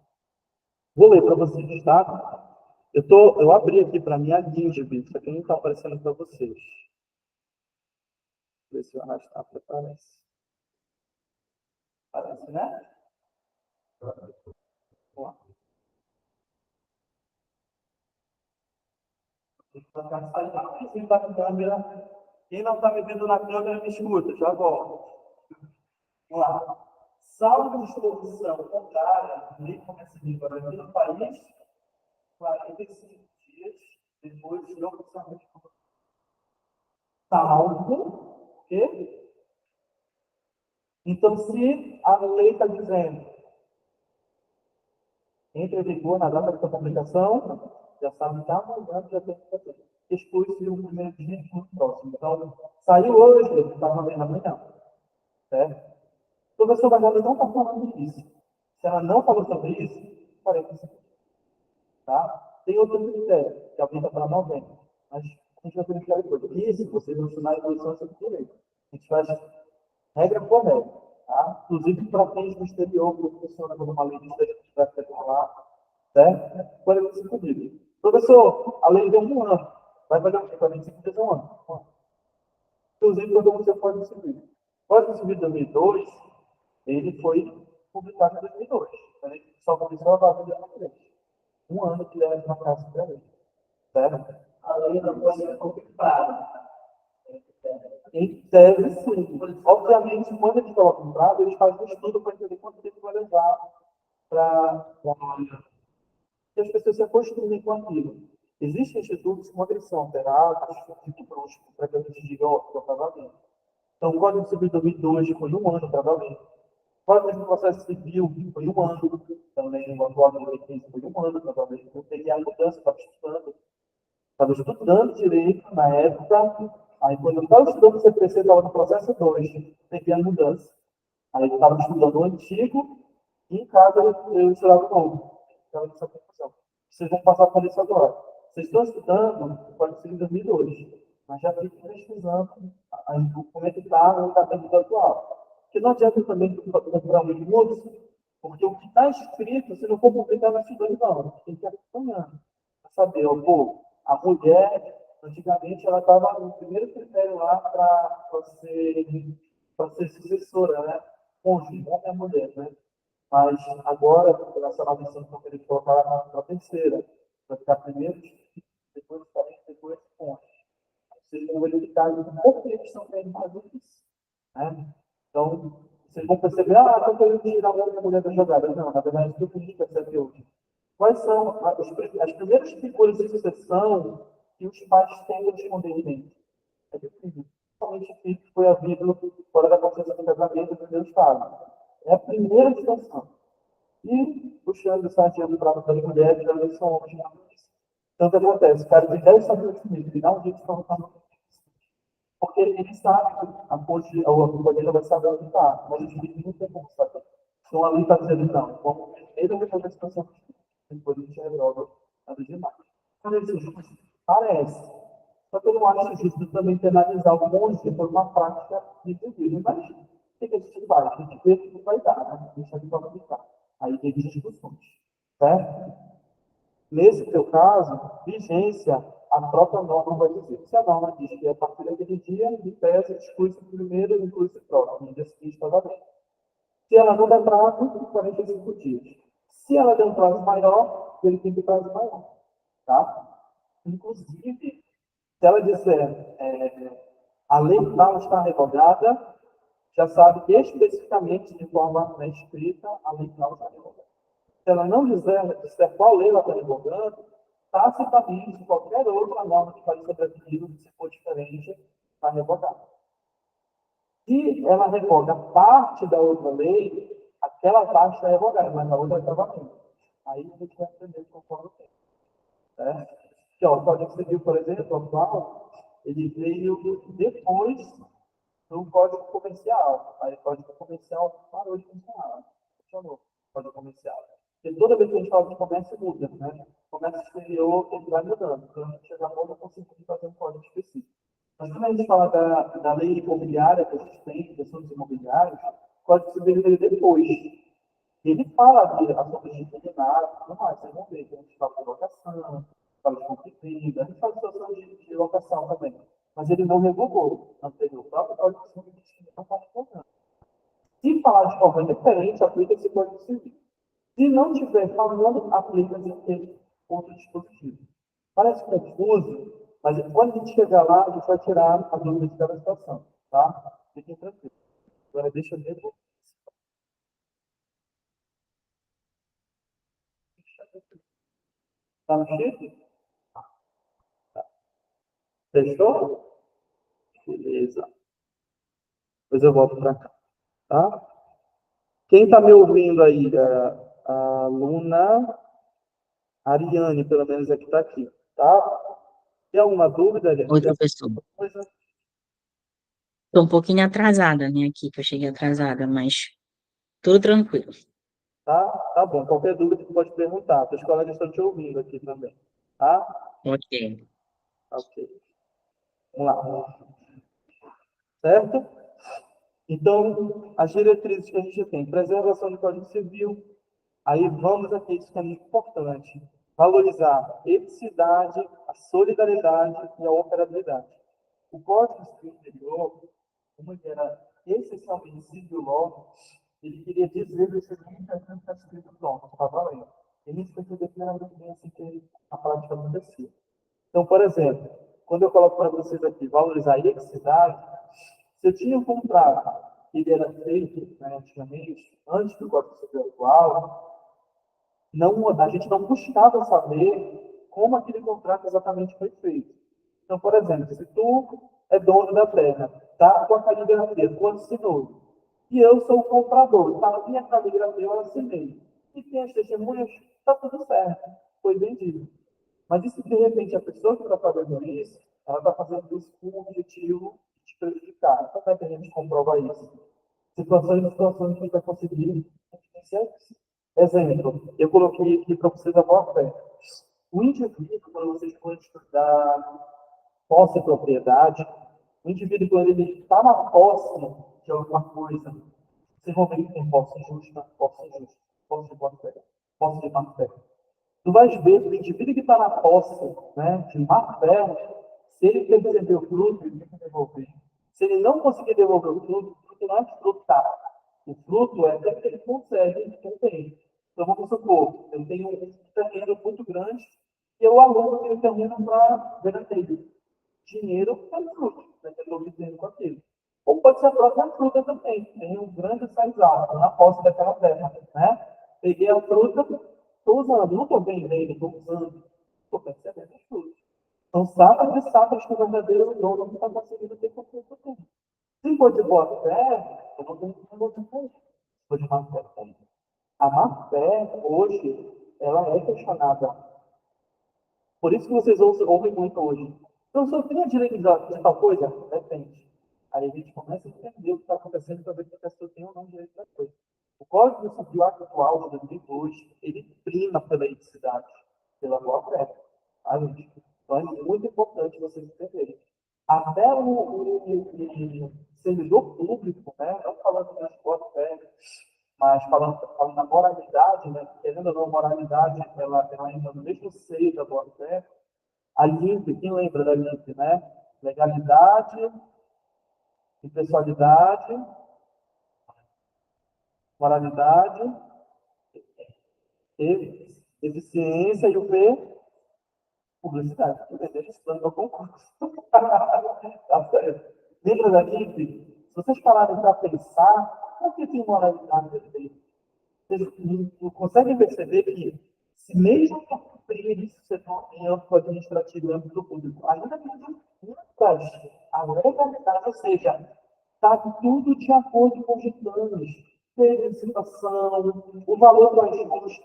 Vou ler para vocês, tá? Eu abri aqui para mim a Gingib, só que não está aparecendo para vocês. Deixa eu ver se eu arrastar para aparece. Parece, né? Vamos lá. Quem está na câmera, quem não está me vendo na câmera, me escuta, já volto. Vamos lá. Salvo disposição contrária, lei começa a vigorar aqui no país, 45 dias depois de oficialmente salvo, ok? Então, se a lei está dizendo entra em vigor na data da publicação, já sabe que amanhã já tem que fazer. Exclui-se o primeiro dia no próximo. Então, saiu hoje, está valendo amanhã. Certo? O professor Bagada não está falando disso. Se ela não falou sobre isso, farei com isso. Tá? Tem outro critério, que alguém está falando novembro. Mas a gente vai verificar depois. Isso, vocês vão ensinar a evolução sobre direito. A gente faz regra por regra. Tá? Inclusive, para fins do exterior, que funciona como uma lei de direito que vai lá, certo? 45 dias. Professor, a lei deu um ano. Vai fazer o quê? 45 dias um ano. Inclusive, quando você pode subir. Pode subir 2002, ele foi publicado em 2002. Ele só começou a valer em 2003. Um ano que leva uma casa para ele. Certo? A lei não pode ser publicada. Em tese, sim. Obviamente, quando eles colocam um prazo, eles fazem um estudo para entender quanto tempo vai levar para que as pessoas se acostumem com aquilo. Existem institutos com agressão alterados, tipo para que a gente diga, ó, estou trabalhando. Então, o Código Civil de 2002 foi um ano para valer. O Código de Processo Civil foi um ano. Também o atual de 2015 foi um ano para valer. Eu peguei a mudança, estava estudando direito na época. Aí, quando eu estava estudando o CPC, estava no processo 2, peguei a mudança. Aí, eu estava estudando o antigo e em casa eu estudava o novo. Então, essa confusão. Vocês vão passar por isso agora. Vocês estão estudando o Código Civil de 2002, mas já fiquem pesquisando como é que está o caderno atual. Porque não adianta também procurar um curso, porque o que está escrito, se não for publicado na estudante, não. A gente tem que ir acompanhando. Para saber, ó, pô, a mulher, antigamente, ela estava no primeiro critério lá para ser sucessora, né? Cônjuge, homem e mulher, né? Mas agora, essa nova instrução que ele colocar na terceira, vai ficar primeiro, depois parente, depois cônjuge. Vocês vão verificar por que eles estão querendo fazer isso. Né? Então, vocês vão perceber, estão querendo tirar o homem e a mulher da jogada. Não, na verdade, o que a gente percebe hoje? Quais são as primeiras figuras de sucessão que os pais têm que responder em mente? É difícil. Principalmente aqui que foi havido fora da consciência do casamento do meu estado. É a primeira situação. E puxando o sardinha para a mulher, geralmente são homens mais. Então, o que acontece? O cara de 10 sabe comigo, ele dá um jeito de colocar no. Porque ele sabe que a ponte, a companheira vai saber onde está, mas os filhos não tem como saber. Então, ali está dizendo, não, vamos primeiro resolver a situação, depois a gente resolve a dos demais. Quando ele diz, parece. Só que eu não acho justo também penalizar o cônjuge por uma prática de desejo. Mas o que a gente faz? A gente vê o que vai dar, né? Deixa de comunicar. Aí tem discussões. Certo? Nesse teu caso, vigência, a própria norma vai dizer. Se a norma diz que a partir daquele dia, em tese, exclui-se o primeiro e inclui-se o próximo, no dia seguinte está valendo. Se ela não der prazo, 45 dias. Se ela der um prazo maior, ele tem que prazo maior. Tá? Inclusive, Se ela disser a lei tal está revogada, já sabe que especificamente, de forma escrita, a lei tal está revogada. Se ela não disser qual lei ela está revogando, tacitamente, qualquer outra norma que fale sobre aquilo, se for diferente, está revogada. Se ela revoga parte da outra lei, aquela parte está revogada, mas a outra está valendo. Aí a gente vai aprender conforme o tempo. Certo? Que, ó, o Código Civil, por exemplo, atual, ele veio depois do Código Comercial. Aí o Código Comercial parou de funcionar. Funcionou o Código Comercial. Porque toda vez que a gente fala de comércio, muda, né? Comércio exterior, ele vai mudando. Então, a gente chega a pouco, conseguir fazer um código específico. Mas quando a gente fala da lei imobiliária que a gente tem, de assuntos imobiliários, o Código Civil veio depois. Ele fala de ações disciplinares, tudo mais. Vocês vão ver que a gente fala de locação, fala de compra e venda, a gente fala de situação de locação também. Mas ele não revogou anterior. O próprio Código Civil diz que não está revogando. Se falar de forma diferente, aplica esse Código Civil. Se não estiver falando, aplica-se outro dispositivo. Parece confuso, mas quando a gente chegar lá, a gente vai tirar a dúvida de cada situação. Tá? Fiquem tranquilos. Agora deixa eu ver. Tá no chip? Fechou? Beleza. Depois eu volto para cá. Tá? Quem está me ouvindo aí? A aluna Ariane, pelo menos, é que está aqui. Tá? Tem alguma dúvida, Ariane? Oi, professor. Estou um pouquinho atrasada, né, aqui, que eu cheguei atrasada, mas tudo tranquilo. Tá? Tá bom. Qualquer dúvida, você pode perguntar. Os colegas estão te ouvindo aqui também. Tá? Ok. Ok. Vamos lá. Certo? Então, as diretrizes que a gente tem, preservação do Código Civil, aí vamos aqui, isso que é muito importante, valorizar a eticidade, a solidariedade e a operabilidade. O Código Civil anterior, como ele era essencialmente civil law, ele queria dizer esses 1.700 está escrito pronto, está valendo. E a gente percebeu que era muito bem assim que a prática acontecia. Então, por exemplo, quando eu coloco para vocês aqui, valorizar a eticidade, se eu tinha um contrato que ele era feito, né, antigamente, antes do Código Civil atual, não, a gente não buscava saber como aquele contrato exatamente foi feito. Então, por exemplo, se tu é dono da terra, tá com a caligrafia, tu assinou, e eu sou o comprador, tá na minha caligrafia, eu assinei, e tem as testemunhas, está tudo certo, foi vendido. Mas e se de repente a pessoa que está fazendo isso, ela está fazendo isso com o objetivo de te prejudicar? Como é que a gente comprova isso? Situações e situações que a gente vai conseguir evidenciar isso. Exemplo, eu coloquei aqui para vocês a boa fé. O indivíduo, quando vocês forem estudar posse e propriedade, o indivíduo, quando ele está na posse de alguma coisa, vocês vão ver que tem posse justa, posse injusta, posse de boa fé, posse de má fé. Tu vais ver que o indivíduo que está na posse, né, de má fé, se ele perceber o fruto, ele tem que devolver. Se ele não conseguir devolver o fruto não é frutado. O fruto é aquilo que ele consegue, que ele tem. Então, vamos supor, eu tenho um terreno muito grande e eu alugo aquele terreno para veraneio. Dinheiro é fruto, né, que eu estou dizendo com aquilo. Ou pode ser a própria fruta também. Tem um grande saizal na posse daquela terra. Né? Peguei a fruta, estou usando, não estou vendendo, estou usando. Estou percebendo as frutas. São safras e safras que o verdadeiro dono não está conseguindo ter com o tempo. Se for de boa fé, eu não tenho que devolver para ele. Se for de má fé, tem. A má fé, hoje, ela é questionada. Por isso que vocês ouvem muito hoje. Então, se eu tenho direito de tal coisa, depende. Aí a gente começa a entender o que está acontecendo para ver se a pessoa tem ou não direito da coisa. O Código Civil atual de 2002, ele prima pela eticidade, pela boa fé. Tá, gente? Então, é muito importante vocês entenderem. Até o servidor público, né, não falando de boa fé, mas falando da moralidade, né, querendo ou não, moralidade, ela entra no mesmo seio da boa fé. A LIMP, quem lembra da LIMP, né? Legalidade, impessoalidade, moralidade, eficiência e o P, Publicidade, porque deseja estudando no concurso. Tá certo? Lembra da MIP? Se vocês pararem para pensar, por que tem moralidade dele? Vocês não conseguem perceber que, se mesmo que cumprir isso setor em âmbito administrativo, em âmbito público, ainda tem muitas, a legalidade, ou seja, está tudo de acordo com os ditames. Tem licitação, o valor do ajuste,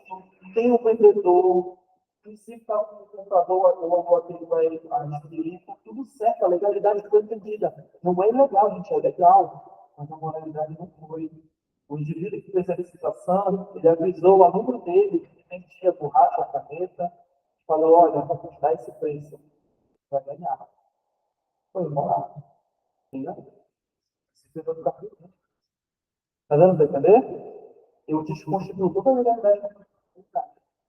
tem o vendedor, princípio o comprador ou aquele vai adquirir, tá tudo certo, a legalidade foi entendida. Não é ilegal, gente, é legal, mas a moralidade não foi. O indivíduo que fez a licitação, ele avisou o aluno dele que vendia borracha, caneta, falou, olha, vou custar esse preço, vai ganhar. Foi moral. Entendeu? Se você vai ficar feliz. Está dando para entender? Eu desconstituo toda a legalidade.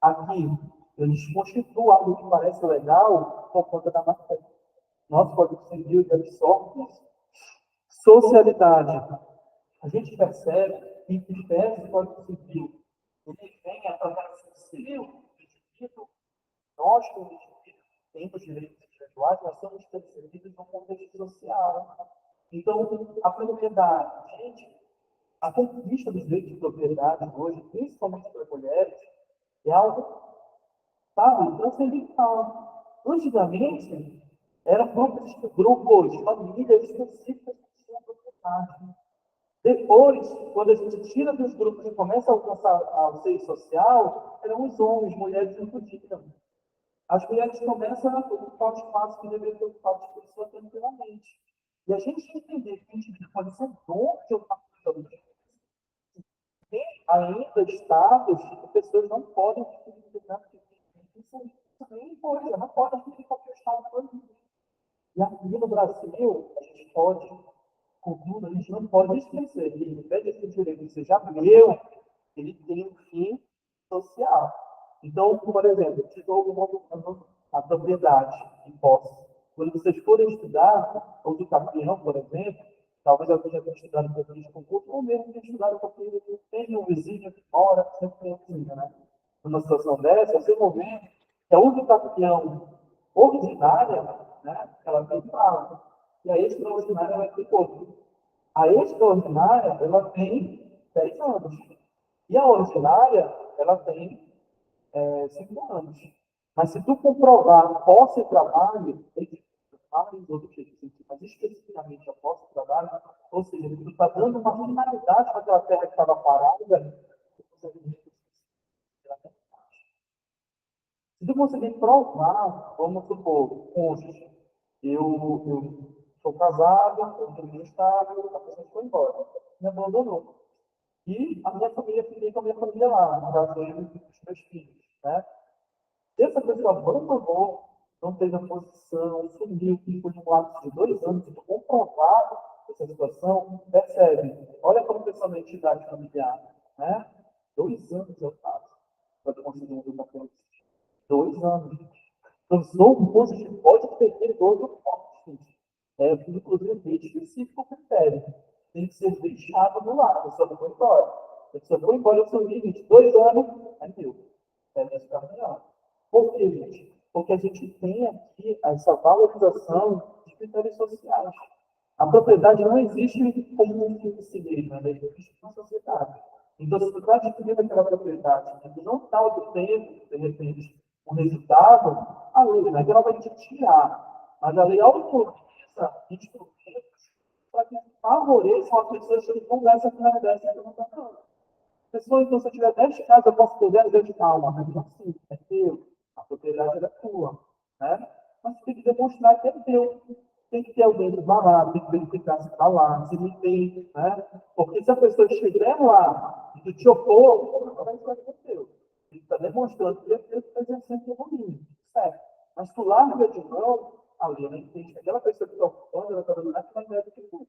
Aqui, eu desconstituo algo que parece legal por conta da matéria. Nosso Código Civil absorve isso. Socialidade. A gente percebe que, em tese, o Código Civil ele vem através do civil, indivíduo, nós, como indivíduo, temos direitos individuais, nós somos percebidos no contexto social. Então, a propriedade, gente, a conquista dos direitos de propriedade hoje, principalmente para mulheres, é algo, sabe, transcendental. Antigamente, eram grupos, famílias específicas que tinham propriedade. Depois, quando a gente tira dos grupos e começa a alcançar o seio social, eram os homens, mulheres não podiam. As mulheres começam a ocupar o espaço que deveriam ter ocupado de pessoa tranquilamente. E a gente entender que o indivíduo pode ser dono de uma coisa, tem ainda estados que pessoas não podem adquirir determinados tipos de bens. Isso também pode, não pode adquirir qualquer estado proibido. E aqui no Brasil, a gente pode, contudo, a gente não pode esquecer que, em vez desse direito seja meu, ele tem um fim social. Então, por exemplo, te dou a propriedade em posse. Quando vocês forem estudar, ou do campeão, por exemplo, talvez alguém já tenha estudado para de concurso, ou mesmo tenha estudado para que tem um vizinho que mora, sempre tem um vizinho, né? Numa situação dessa, você vão ver que a uso campeão ordinária, né, ela tem prazo. E a extraordinária vai ter outro. A extraordinária, ela tem 10 anos. E a ordinária, ela tem 5 anos. Mas se tu comprovar posse e trabalho, ele vários outros requisitos, mas especificamente a posse e trabalho, ou seja, tu está dando uma finalidade para aquela terra que estava parada, se tu conseguir provar, vamos supor, cônjuge, eu sou casado, eu tenho estável, a pessoa foi embora, me abandonou. E a minha família, fiquei com a minha família lá, no caso, eu e os meus filhos, né? Se essa pessoa abandonou, não teve a posição, sumiu, ficou de um lapso de 2 anos, ficou comprovado essa situação, percebe? Olha como pessoa da entidade familiar, né? 2 anos eu faço para conseguir um documento. 2 anos. Então, sou um positivo, pode perder todo o ponto, inclusive, bem específico o critério. Tem que ser deixado no lar, a pessoa não foi embora. A pessoa foi embora, eu sou limite, 2 anos, é meu. É nesse caminhão. Por quê, gente? Porque a gente tem aqui essa valorização de critérios sociais. A propriedade não existe como um fim em si mesma, ela existe na sociedade. Então, se você está adquirindo aquela propriedade que não está obtendo, de repente, um resultado, a lei, né, ela vai te tirar. Mas a lei autoriza instrumentos para que favoreçam as pessoas que vão dar essa finalidade que não está dando. Pessoa, então, se eu tiver 10 casas, eu posso ter 10 de calma. Mas assim, é teu. A propriedade é tua. Né? Mas tem que demonstrar que é teu. Tem que ter alguém que vá lá, tem que verificar se está lá, se não tem. Né? Porque se a pessoa estiver lá e te opor, não vai ser teu. Ele está demonstrando que é teu, que está exercendo o domínio. Certo? Mas tu larga de mão, ali, né? Aquela pessoa que está ocupando, ela está dando mais finalidade que tu.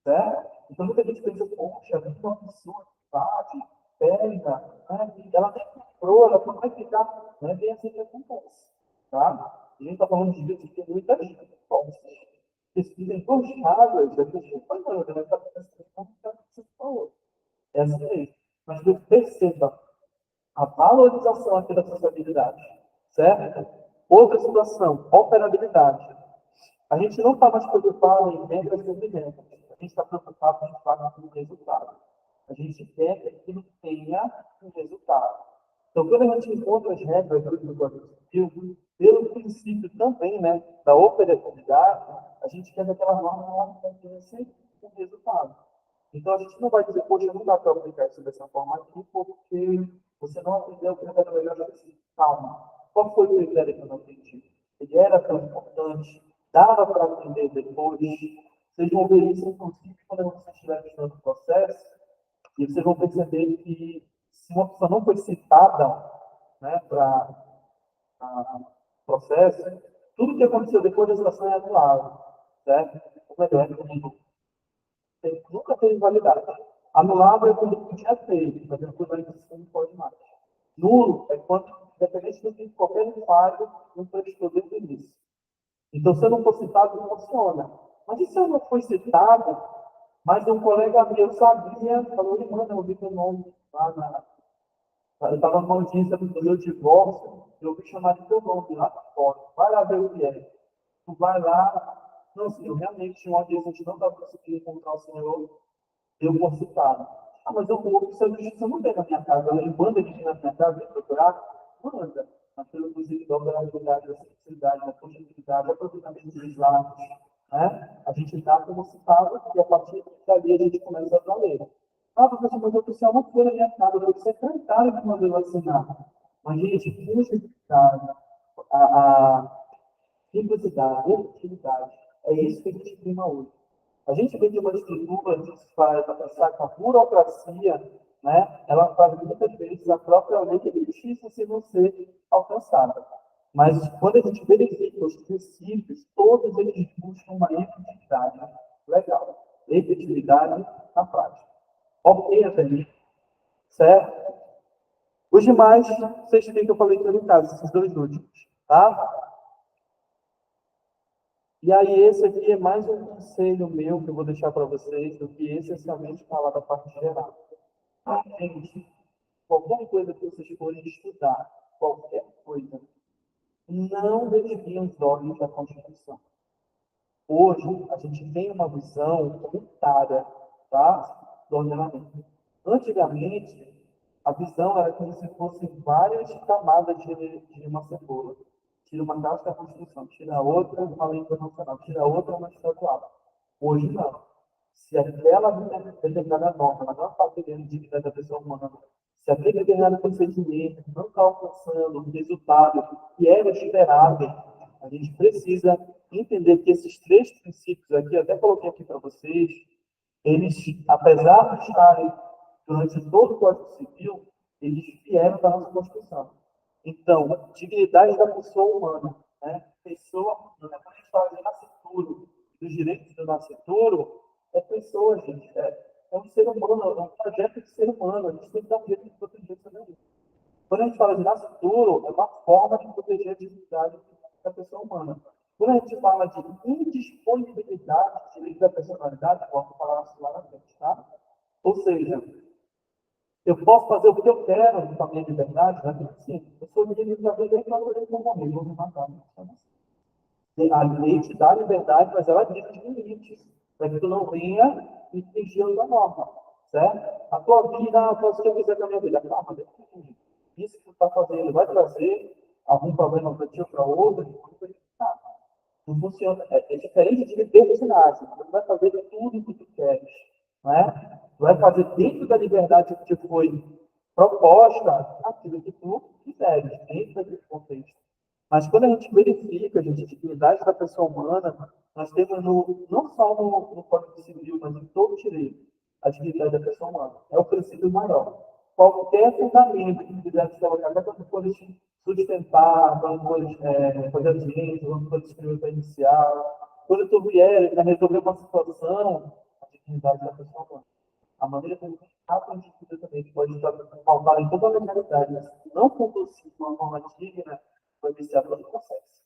Certo? Então, muita gente pensa, poxa, uma pessoa que bate, pega, né? Ela nem comprou, ela não vai ficar, não é bem assim que acontece. Tá? A gente está falando de vídeos que tem muita gente que pode ser. Tem 2 casas, a gente foi não, né? Está pensando como você falou. É assim mesmo. Mas que perceba a valorização aqui da sociabilidade. Certo? Outra situação, operabilidade. A gente não está mais preocupado em regras sobre regras. A gente está preocupado em falar com o resultado. A gente quer que aquilo tenha um resultado. Então, quando a gente encontra as regras do Código Civil, pelo princípio também, né, da operabilidade, a gente quer que aquela norma tenha sempre um resultado. Então, a gente não vai dizer, poxa, não dá para aplicar isso dessa forma aqui, porque você não aprendeu o critério melhor específico. Calma. Qual foi o critério que eu não aprendi? Ele era tão importante, dava para aprender depois. Vocês vão ver isso, inclusive, quando vocês estiverem estudando o processo, e vocês vão perceber que se uma pessoa não foi citada, né, para o processo, tudo que aconteceu depois da situação é anulado, certo? O melhor é que nunca teve validade. Anulável é quando podia ter, mas depois vai dizer que não pode mais. Nulo é quando, independente de qualquer falho, não prestou desde o início. Então, se eu não for citado, não funciona. Mas e se eu não fui citado, mas um colega meu sabia, falou, mano, eu vi teu nome lá eu estava numa audiência do meu divórcio, eu ouvi chamar de teu nome lá fora. Vai lá ver o que é. Tu vai lá. Não, senhor, realmente tinha uma audiência, a gente não estava conseguindo encontrar o senhor, eu vou citar. Ah, mas eu vou, se a justiça não tem na minha casa, ele manda ele vir na minha casa e procurar, manda. Mas pelo princípio da operabilidade, da simplicidade, da possibilidade, da aproveitamento dos lados, né? A gente dá como citado e a partir dali a gente começa a ler. Ah, professor, mas eu preciso uma folha na minha casa, eu preciso secretário que mandou eu assinar. Mas, gente, simplicidade, a simplicidade, a efetividade, é isso que a gente prima hoje. A gente vê que uma estrutura para pensar que a burocracia, né, ela faz muitas vezes a própria lei que é difícil se não ser alcançada. Mas quando a gente verifica os princípios, todos eles buscam uma efetividade legal. Efetividade na prática. Ok, até ali. Certo? Os demais, vocês ficam para leitura em casa, esses dois últimos. Tá? E aí, esse aqui é mais um conselho meu que eu vou deixar para vocês, do que essencialmente falar da parte geral. Gente, qualquer coisa que vocês forem estudar, qualquer coisa, não desviem os olhos da Constituição. Hoje, a gente tem uma visão unitária, tá? Do ordenamento. Antigamente, a visão era como se fossem várias camadas de uma cebola. Tira uma casca da Constituição, tira outra, uma lei internacional, tira outra, uma estadual. Hoje, não. Se aquela determinada norma ela não está atendendo a dignidade da pessoa humana, se aquele determinado procedimento não está alcançando o resultado que era esperado, a gente precisa entender que esses três princípios aqui, até coloquei aqui para vocês, eles, apesar de estarem durante todo o Código Civil, eles vieram da nossa Constituição. Então, dignidade da pessoa humana, né? Pessoa humana, quando a gente fala de nascituro, dos direitos do nascituro, é pessoa, gente, é um ser humano, é um projeto de ser humano, a gente tem que dar um jeito de proteger isso daí. Quando a gente fala de nascituro, é uma forma de proteger a dignidade da pessoa humana. Quando a gente fala de indisponibilidade de direito da personalidade, eu posso falar isso lá na frente, tá? Ou seja, eu posso fazer o que eu quero com a minha liberdade, né? Sim, eu sou livre da vida e não vou morrer, vou me matar. A lei te dá liberdade, mas ela diz os limites, para que tu não venha infringir a tua norma, certo? A tua vida, eu posso que eu quiser com a minha vida. Calma, isso que tu está fazendo vai trazer algum problema para ti ou para outro? Não funciona. É diferente de libertinagem. Você não vai fazer tudo o que tu queres. Né? Tu vai fazer dentro da liberdade que te foi proposta aquilo que tu quiseres, dentro daquele contexto. Mas quando a gente verifica, gente, a dignidade da pessoa humana, nós temos não só no Código Civil, mas em todo o direito, a dignidade da pessoa humana. É o princípio maior. Qualquer fundamento que quiser se colocar, até quando for sustentar, quando for fazer audiência, quando for escrever para inicial, quando tu vier para resolver uma situação, a dignidade da pessoa humana. A maneira como está aprendida também, que pode estar pautada em toda a legalidade, mas se não conduzir de uma forma digna, vai iniciar todo o processo.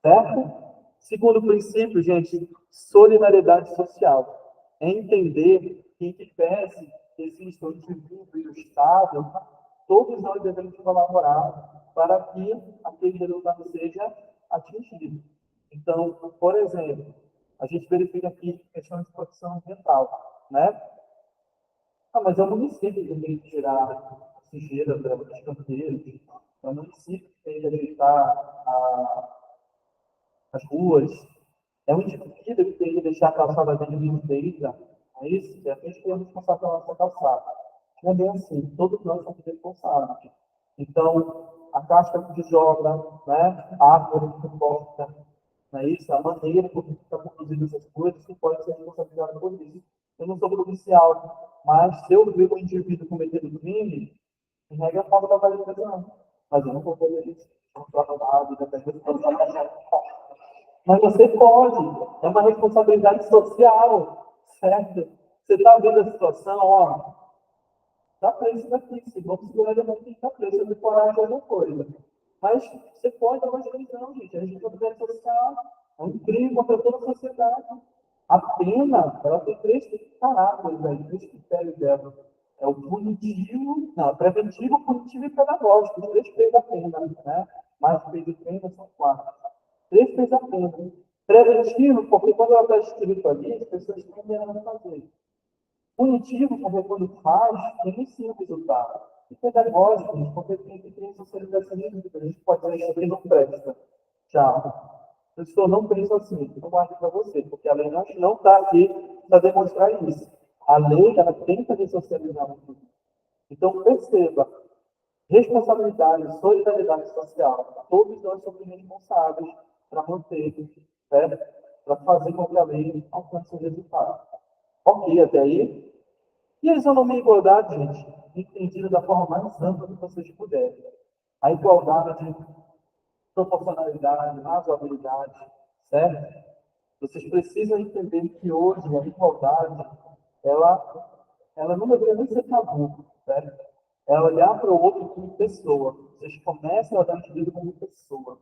Certo? Segundo princípio, gente, solidariedade social. É entender que, em que pese que exista o indivíduo e o Estado, todos nós devemos colaborar para que aquele resultado seja atingido. Então, por exemplo, a gente verifica aqui questão de proteção ambiental, né? Ah, mas é o município que tem que tirar sujeira dos canteiros, é o município que tem que ajeitar as ruas, é o indivíduo que tem que deixar a calçada dele bem feita, é isso? É a gente que é responsável pela nossa calçada. Não é bem assim, todos nós somos responsáveis. Então, a casca que joga, né? A árvore que corta, não é isso? A maneira como está produzindo essas coisas, que pode ser responsabilizado por isso. Eu não sou policial, mas se eu ver um indivíduo cometendo crime, em regra, a falta da validação. Mas eu não vou fazer isso. Não estou arrumado, dependendo do mas você pode, é uma responsabilidade social, certo? Você está vendo a situação, ó, está preso daqui, se vamos segurar ele aqui, está preso, eu coragem alguma coisa. Mas você pode, mas não, gente, a responsabilidade social é um crime contra toda a sociedade. A pena, ela tem três caráteres aí, três critérios dela. É o punitivo, não, preventivo, punitivo e pedagógico, os três P's da pena, né? Mais P's de pena são quatro. Três P's da pena. Preventivo, porque quando ela está escrito ali, as pessoas tendem a não fazer. Punitivo, porque quando faz, inicia o resultado. E pedagógico, porque tem que ter socialização de vida. A gente pode dizer que não presta. Tchau. Eu estou não penso assim, não guardo para você, porque a lei não está aqui para demonstrar isso. A lei, ela tenta ressocializar o mundo. Então, perceba, responsabilidade, solidariedade social. Todos nós somos responsáveis para manter, certo? Para fazer com que a lei alcance o resultado. Ok, até aí. E a isonomia e igualdade, gente, entendida da forma mais ampla que vocês puderem. A igualdade, proporcionalidade, razoabilidade, certo? Vocês precisam entender que hoje a igualdade, ela não deveria nem ser tabu, certo? É olhar para o outro como pessoa. Vocês começam a dar indivíduo como pessoa,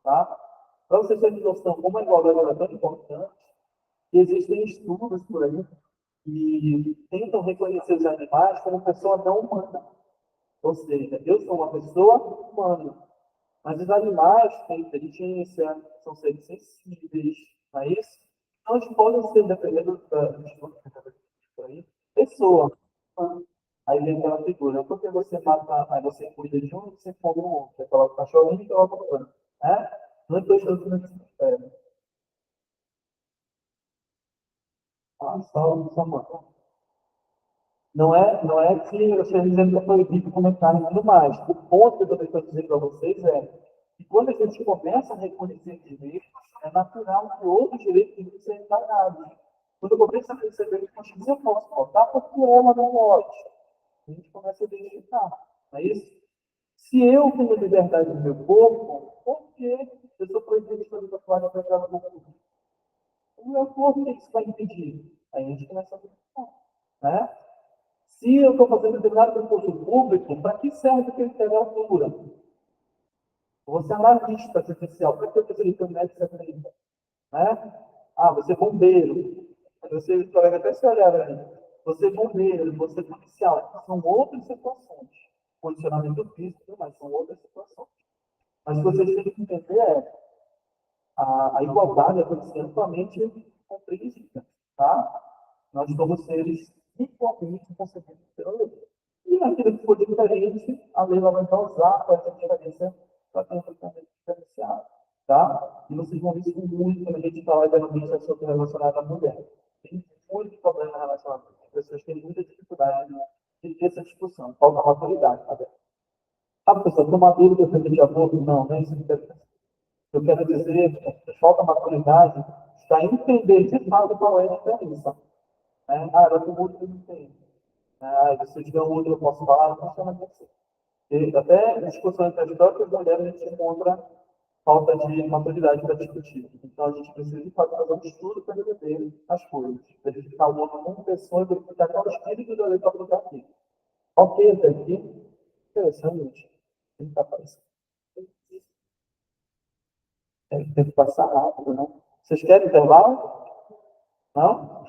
tá? Para vocês terem noção como a igualdade é tão importante, que existem estudos por aí que tentam reconhecer os animais como pessoa não humana. Ou seja, eu sou uma pessoa humana, mas os animais têm inteligência, são seres sensíveis, não é isso? Então, eles podem ser, dependendo aí, pessoa. Aí vem aquela figura, por que você mata, aí você cuida de um e você come o outro? Você coloca o cachorrinho e coloca o outro. Né? Não estou achando nesse critério. Ah, só mata. Não é que eu esteja dizendo que é proibido comer carne e tudo mais. O ponto que eu estou dizendo para vocês é que quando a gente começa a reconhecer direitos, é natural que outros direitos tenham que ser encarnados. Quando eu começo a perceber que eu posso votar porque ela não pode, a gente começa a identificar. Não é isso? Se eu tenho liberdade no meu corpo, por que eu sou proibido de fazer tatuagem para entrar no meu corpo? O meu corpo, o que isso vai impedir? Aí a gente começa a identificar. Né? Se eu estou fazendo determinado concurso público, para que serve aquele literatura? Você é analista artificial, para que você internet se acredita? Né? Ah, você é bombeiro. Você pode até se olhar ali. Você é bombeiro, você é policial. São outras situações. Condicionamento físico, mas são outras situações. Mas o que vocês têm que entender é a igualdade tem que ser amplamente compreendida. Tá? Nós somos seres igualmente concebidos pela lei. E naquilo que for diferente, a lei vai usar essa diferença para ter um tratamento diferenciado. Tá? E vocês vão ver isso muito quando a gente fala de administração relacionada à mulher. Tem muito problema relacionado a isso. As pessoas têm muita dificuldade de ter essa discussão. Falta maturidade. Tá? Ah, professor, tem uma dúvida acerca de aborto? Não, não é isso que eu quero dizer. Que falta maturidade para entender de fato qual é a diferença. Né? Ah, ela tem outro que não tem. Ah, se eu tiver um outro, eu posso falar, não funciona assim. E até discussão entre as próprias mulheres, a gente encontra falta de maturidade para discutir. Então, a gente precisa, de fato, fazer um estudo para entender as coisas. Verificar o outro como pessoa e verificar qual é o espírito da lei para aplicar aqui. Ok, até aqui. Interessante. Tem que aparecer. Tem que passar rápido, né? Vocês querem intervalo? Não?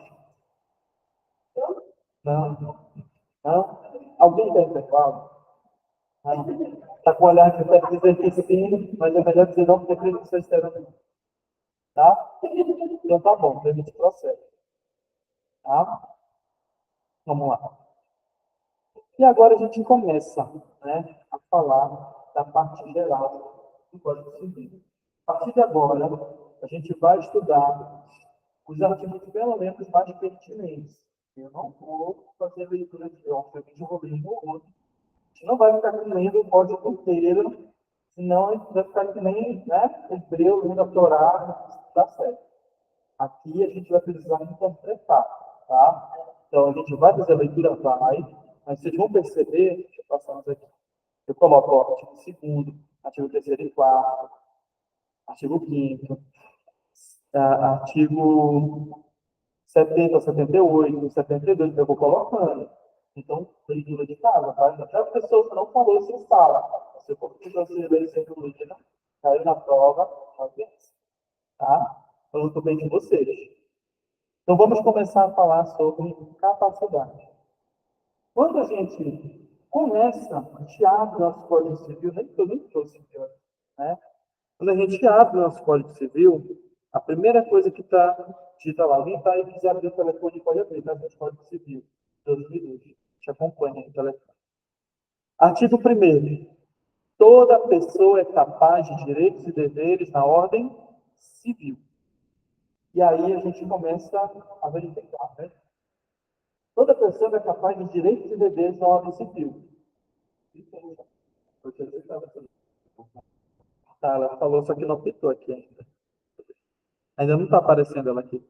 Não. Não? Alguém quer intervalo? Não. Está com o olhar que quer dizer que sim, mas é melhor dizer não, porque acredito que vocês terão. Tá? Então tá bom, permite o processo. Tá? Vamos lá. E agora a gente começa, né, a falar da parte geral do Código Civil. A partir de agora, a gente vai estudar os artigos pelo menos mais pertinentes. Eu não vou fazer leitura de obviamente, eu vou ler um ou outro. A gente não vai ficar lendo o código inteiro, senão a gente vai ficar que nem, né, hebreu, lendo a Torá, não dá certo. Aqui a gente vai precisar interpretar, tá? Então a gente vai fazer a leitura, vai, mas vocês vão perceber, deixa eu passar mais aqui. Eu coloco ó, artigo 2º, artigo 3º e 4º, artigo 5º, artigo 70, 78, 72, eu vou colocando. Então, leitura de casa, tá? Até a pessoa que não falou, você fala. Se for que você ler sempre o livro, caiu na prova, tá? Falando bem de vocês. Então, vamos começar a falar sobre capacidade. Quando a gente começa, a gente abre nosso Código Civil, nem trouxe, né? Quando a gente abre nosso Código Civil, a primeira coisa que está dita lá, alguém está aí, quiser abrir o telefone, pode abrir, tá? Nosso Código Civil, 2002. Te acompanha no telefone. Artigo 1º. Toda pessoa é capaz de direitos e deveres na ordem civil. E aí a gente começa a verificar, né? Toda pessoa é capaz de direitos e deveres na ordem civil. Tá, ela falou, só que não pitou aqui ainda. Ainda não está aparecendo ela aqui.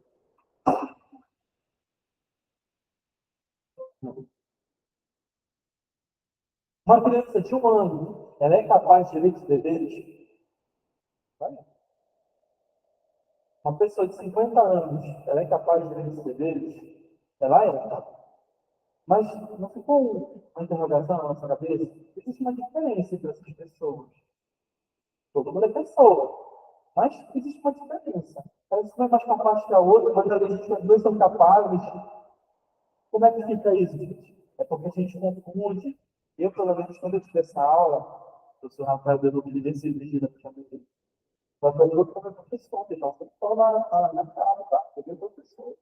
Uma criança de 1 ano, ela é capaz de direitos e deveres? Uma pessoa de 50 anos, ela é capaz de direitos e deveres? Ela é. Mas não ficou uma interrogação na nossa cabeça? Existe uma diferença entre essas pessoas. Todo mundo é pessoa. Mas existe uma diferença. Parece que uma é mais capaz que a outra, mas às vezes as duas são capazes. Como é que fica isso, gente? É porque a gente confunde. Eu, pelo menos, quando eu tive essa aula, eu sou Rafael Belo, que desse vídeo da família. Só que eu como professor, então você fala na cara, tá? Eu sou professor.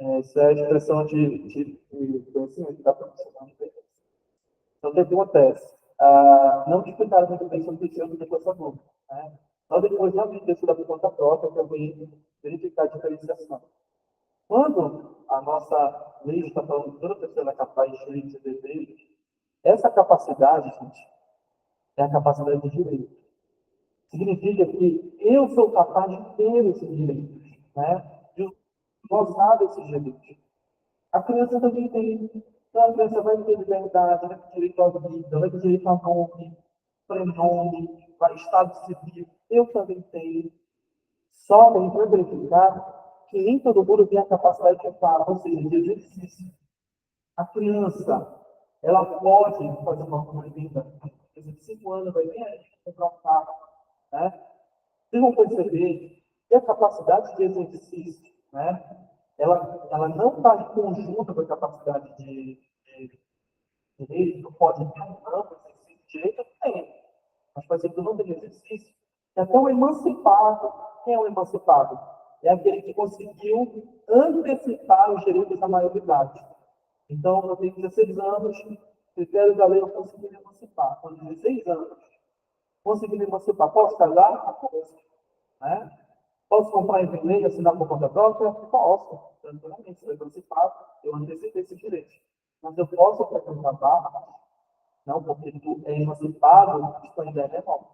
Essa é a expressão de conhecimento da profissão. Então, o que acontece? Não me explicaram muito bem sobre o que depois essa dúvida. Né? Só depois, realmente, de estudar por conta própria, que eu vim verificar a diferenciação. Quando a nossa lei está falando que toda pessoa é capaz de direitos e deveres, essa capacidade, gente, é a capacidade de direito. Significa que eu sou capaz de ter esses direitos, né? De gozar desses direitos. A criança também tem. Então, a criança vai ter liberdade, vai ter direito à vida, vai ter direito a nome, prenome, estado civil. Eu também tenho. Só que a gente vai verificar que nem todo mundo tem a capacidade de falar, ou seja, de exercício. A criança, ela pode fazer uma corrida, por exemplo, 5 anos, vai vir aí comprar um carro, né? Vocês vão perceber que a capacidade de exercício, né? Ela não está em conjunto com a capacidade de direito, pode ter um campo de exercício de direito, tem. Mas, por exemplo, não tem exercício. É até o emancipado. Quem é o emancipado? É aquele que conseguiu antecipar os direitos da maioridade. Então, eu tenho 16 anos, critério da lei, eu consegui me emancipar. Com 16 anos, consegui me emancipar. Posso casar? Posso. Né? Posso comprar em vender e assinar por conta própria? Posso. Tranquilamente, se eu emancipado, eu antecipei esse direito. Mas eu posso frequentar barra? Não, porque tu é emancipado, tu ainda é menor.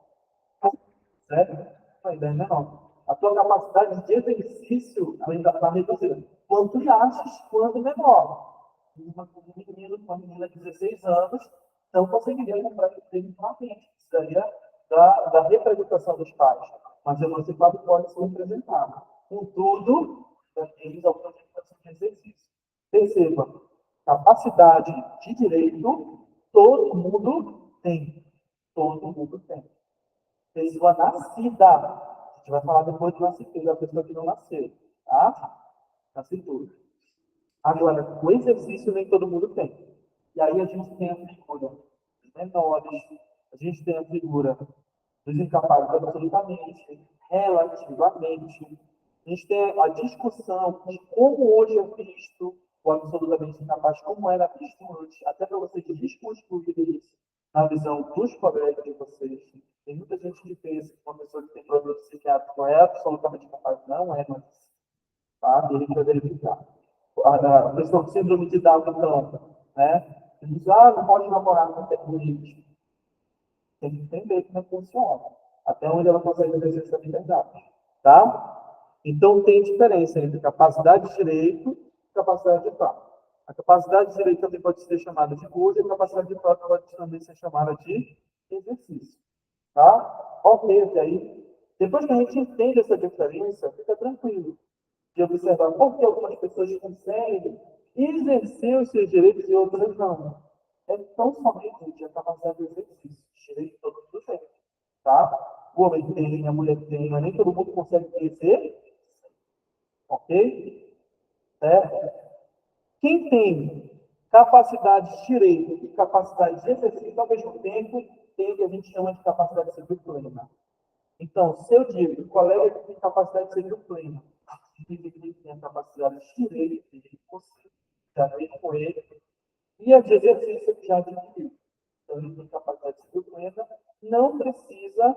Certo? Tu ainda é menor. A tua capacidade de exercício ainda está reduzida. Quanto achas, quando menor. Um menino, uma menina de 16 anos, não conseguiria comprar definitivamente. Precisaria da representação dos pais. Mas o emancipado pode ser representado. Contudo, eles algumas limitações de exercício. Perceba, capacidade de direito, todo mundo tem. Todo mundo tem. Pessoa nascida. A gente vai falar depois do nascimento da pessoa que não nasceu. Tá? Nascimento. Agora, o exercício nem todo mundo tem. E aí a gente tem a escolha. menores, a gente tem a figura dos incapazes absolutamente, relativamente. A gente tem a discussão de como hoje é visto o absolutamente incapaz, como era visto antes, até para vocês desconstruírem isso na visão dos colegas de vocês. Tem muita gente que pensa que uma pessoa que tem problema psiquiátrico é absolutamente capaz, não é, mas tá? Ele vai verificar. A pessoa com síndrome de Down, então, né? Ele diz, não pode namorar com terrorista. Tem que entender como é que funciona. Até onde ela consegue exercer essa liberdade. Tá? Então, tem diferença entre capacidade de direito e capacidade de fato. A capacidade de direito também pode ser chamada de uso e a capacidade de fato pode também ser chamada de exercício. Tá? Ok, até aí. Depois que a gente entende essa diferença, fica tranquilo de observar por que algumas pessoas conseguem exercer os seus direitos e outras não. É tão somente, gente, a capacidade de exercício. Direito todo mundo tem, tá? O homem tem, a mulher tem, mas nem todo mundo consegue exercer, ok? Certo? Quem tem capacidade de direito e capacidade de exercício ao mesmo tempo, tem o que a gente chama de capacidade civil plena. Então, se eu digo que o colega que tem capacidade civil plena, significa que ele tem a capacidade de direito, de conseguir, já vem com ele, e a de exercício ele já adquiriu. Então, ele tem capacidade civil plena, não precisa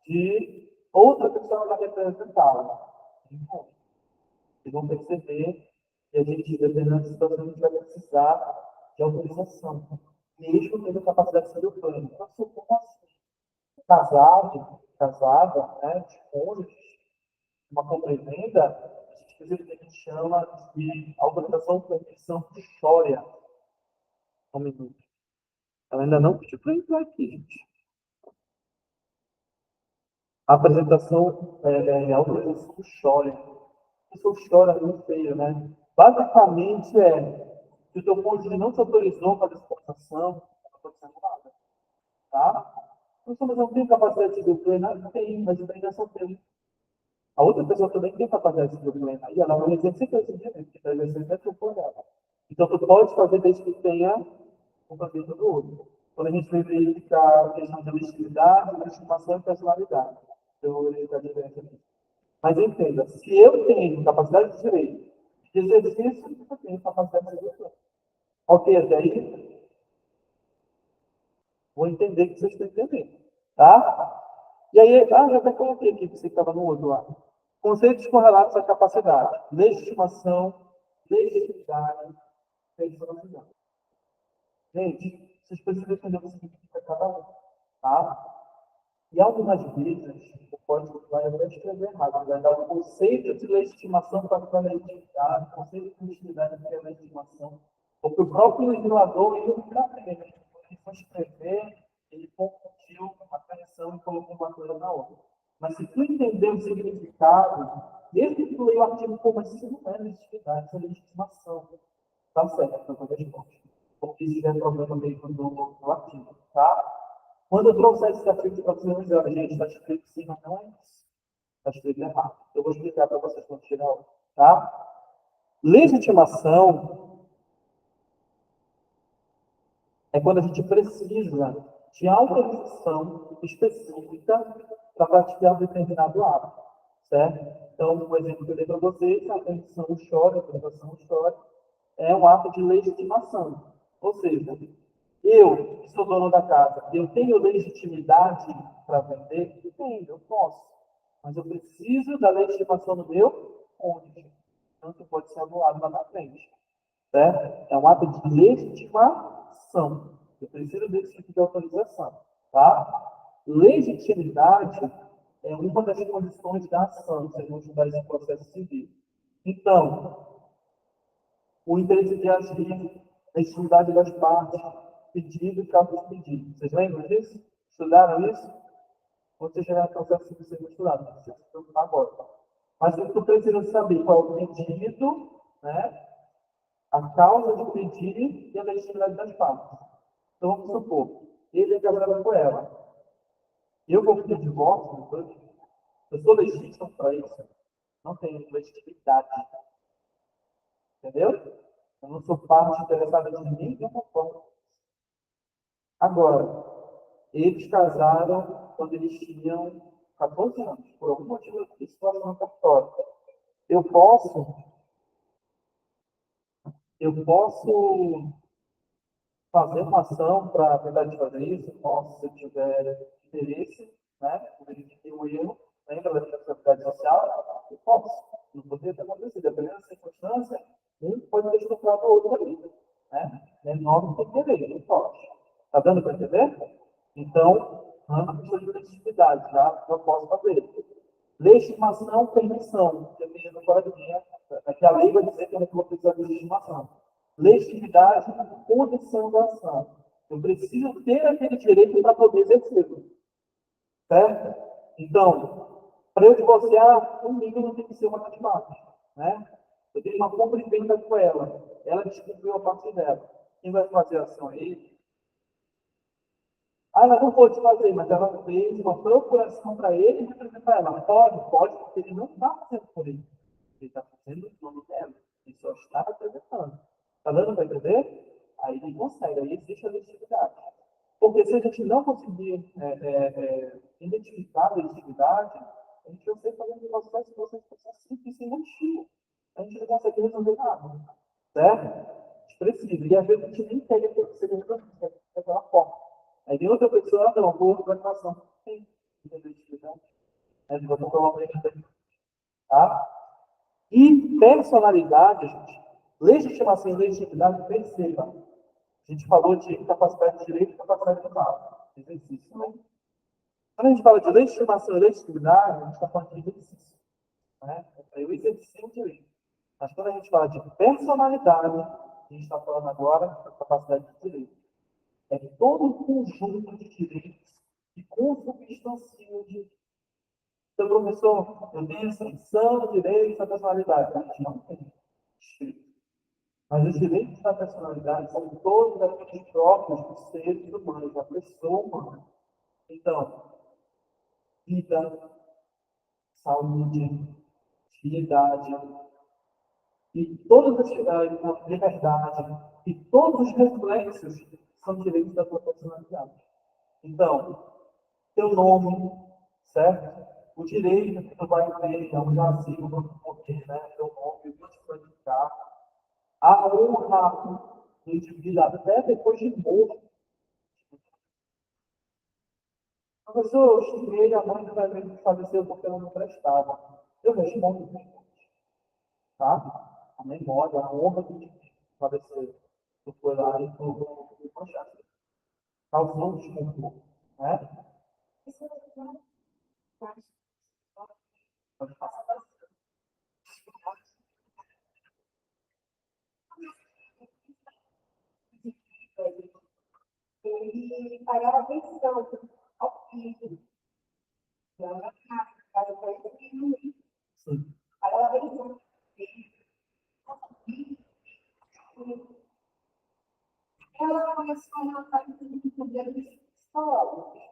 de outra pessoa para representá-la. Vocês vão perceber que a gente, em determinadas situações, vai precisar de autorização, mesmo tendo capacidade civil plena. Então, como assim? Casada, né, de cônjuges, uma compra e venda, a gente precisa do que a gente chama de autorização proibição um minuto. Ela ainda não pediu para entrar aqui, gente. A apresentação autorização do chore. Isso chora muito feio, né? Basicamente se o teu cônjuge não te autorizou para exportação, não está acontecendo nada. Tá? Então, mas não tem capacidade de plena? Tem, mas ainda só tem. A outra pessoa também tem capacidade de plena. E ela vai exercer esse direito, que está exercendo é por ela. Então, tu pode fazer desde que tenha um conteúdo do outro. Quando a gente vai verificar a questão de legitimidade, legitimação e personalidade. Eu vou verificar a diferença aqui. Mas entenda, se eu tenho capacidade de direito, de exercício, eu tenho capacidade de direito. Ok, até aí, vou entender que vocês estão entendendo. Tá? E aí, já até coloquei aqui, você que estava no outro lado. Conceitos correlatos à capacidade. Legitimação, legitimidade, personalidade. Gente, vocês precisam entender o que significa cada um. Tá? E algumas vezes, o código vai até escrever errado, vai dar o conceito de legitimação para a legitimidade, o conceito de legitimidade para a legitimação, porque o próprio legislador, ele não está vendo, ele foi escrever, ele confundiu a correção e colocou uma coisa na outra. Mas se tu entender o significado, desde que tu leia o artigo, pô, mas isso não é legitimidade, isso é legitimação. Tá certo, eu vou responder. Porque isso já é problema mesmo do artigo, tá? Quando eu trouxer esse artigo para vocês, olha, gente, está escrito sim, mas não é isso. Está escrito errado. Eu vou explicar para vocês quando chegar lá, tá? Legitimação é quando a gente precisa de autorização específica para praticar um determinado ato, certo? Então, o exemplo que eu dei para vocês, a condição do chore, a autorização do chore, é um ato de legitimação. Ou seja, eu, que sou dono da casa, eu tenho legitimidade para vender? Tenho, eu posso. Mas eu preciso da legitimação do meu cônjuge. Então, isso pode ser anulado lá na frente. Certo? É um ato de legitimação. Eu preciso desse tipo de autorização. Tá? Legitimidade é uma das condições da ação, se a gente estudar esse processo civil. Então, o interesse de agir, a legitimidade das partes, pedido e causa de pedido. Vocês lembram disso? Estudaram isso? Quando você chegar no processo civil, vocês vão estudar, não precisa se preocupar agora. Mas eu preciso saber qual é o pedido, né? A causa do pedido e a legitimidade das partes. Então, vamos supor, ele é casado com ela. Eu vou pedir divórcio, eu sou legítimo para isso. Não tenho legitimidade. Entendeu? Eu não sou parte interessada de mim, eu concordo. Agora, Eles casaram quando eles tinham 14 anos, por algum motivo de situação católica. Eu posso fazer uma ação para tentar de fazer isso, posso, se eu tiver interesse, né? Como ele tem um erro, lembra da responsabilidade social? Eu posso. Não poderia ter acontecido. Dependendo da circunstância, um pode ter estuprado o outro ali. Né? Menor não tem direito, não pode. Está dando para entender? Então, não precisa de legitimidade, tá? Não posso fazer. Legitimação, permissão, dependendo do coleguinha, que a lei vai dizer que eu não vou precisar de legitimação. Legitimidade, condição da ação. Eu preciso ter aquele direito para poder exercê-lo. Certo? Então, para eu divorciar, o mínimo tem que ser uma matemática. Né? Eu tenho uma compra e venda com ela. Ela distribuiu a parte dela. Quem vai fazer a ação é ele? Ah, ela não pode fazer, mas ela fez uma procuração para ele e representar ela. Pode, porque ele não está fazendo por ele. Ele está fazendo o nome dela. Ele só está apresentando. Está dando para entender? Aí ele consegue, aí existe a legitimidade. Porque se a gente não conseguir identificar a legitimidade, a gente vai ser fazendo um processo simples sem motivo. A gente não consegue resolver nada. Certo? A gente precisa. E às vezes a gente nem pega para você resolver daquela forma. Aí tem outra pessoa, não, boa organização. Tem legitimidade. De botar uma obrigação. Tá? E personalidade, gente. Legitimação e legitimidade, perceba. A gente falou de capacidade de direito e capacidade de mal. Exercício, né? Quando a gente fala de legitimação e legitimidade, a gente está falando de exercício. Né? É o exercício do direito. Mas quando a gente fala de personalidade, a gente está falando agora da capacidade de direito. É todo um conjunto de direitos que consubstanciam o direito. Então, professor, eu tenho extensão, direitos da personalidade. A gente não tem direito. Mas os direitos da personalidade são todos aqueles próprios dos seres humanos, da pessoa humana. Então, vida, saúde, piedade, e todas as liberdade, e todos os reflexos são direitos da sua personalidade. Então, teu nome, certo? O direito que tu vai ter, é um vazio, vamos poder, né? Teu nome, o que tu vai indicar. A honra do indivíduo, até depois de morto. Professor, eu xinguei a mãe que faleceu porque ela não prestava. Eu respondo, tá? A memória, a honra do indivíduo que faleceu. Tu foi lá e falou, poxa, causou um desconforto, né? Pode passar. Ele pagava atenção ao filho, pagava atenção. Ela começou a notar que tinha problemas psicológicos.